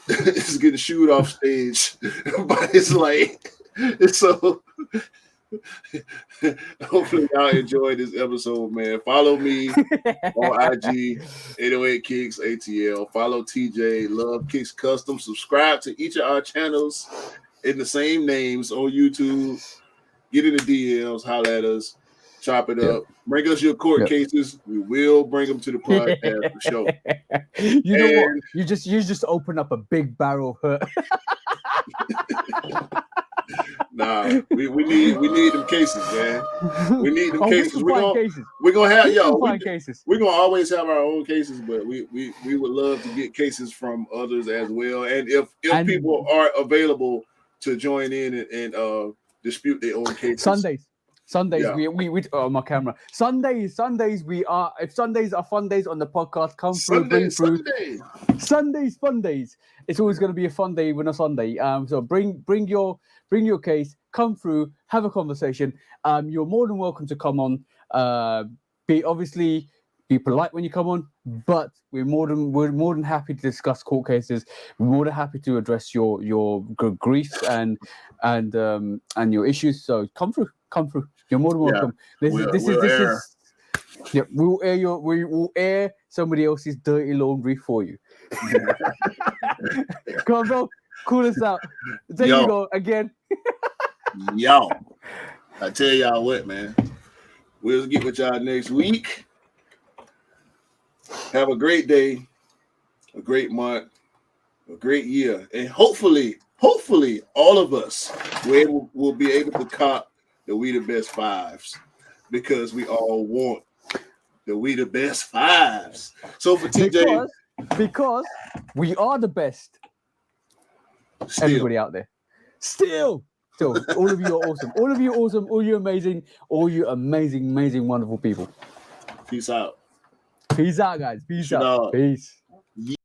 is getting shooed off stage by his light. So hopefully y'all enjoyed this episode, man. Follow me on IG 808 Kicks ATL. Follow TJ Love Kicks Custom. Subscribe to each of our channels in the same names on YouTube. Get in the DMs, holler at us, chop it up. Bring us your court cases. We will bring them to the podcast for sure. You know what? You just open up a big barrel of hurt. Nah, we need them cases, man. We need them cases. We're gonna have cases. We're gonna always have our own cases, but we would love to get cases from others as well. And if people are available to join in and dispute their own cases. Sundays, we my camera. Sundays, we are. If Sundays are fun days on the podcast, come through, bring through. Sundays, fun days. It's always going to be a fun day when a Sunday. So bring your case, come through, have a conversation. You're more than welcome to come on. Be polite when you come on, but we're more than happy to discuss court cases. We're more than happy to address your griefs and your issues. So come through. You're more than welcome. We will air somebody else's dirty laundry for you. Come on, bro. Call us out. There you go again. Yo, I tell y'all what, man. We'll get with y'all next week. Have a great day, a great month, a great year, and hopefully, all of us will be able to cop the We the Best Fives, because we all want the We the Best Fives. So for TJ, because we are the best. Still. Everybody out there, still, all of you are awesome. All of you awesome. All you amazing. All you amazing, wonderful people. Peace out. Peace out, guys. Peace out. Peace.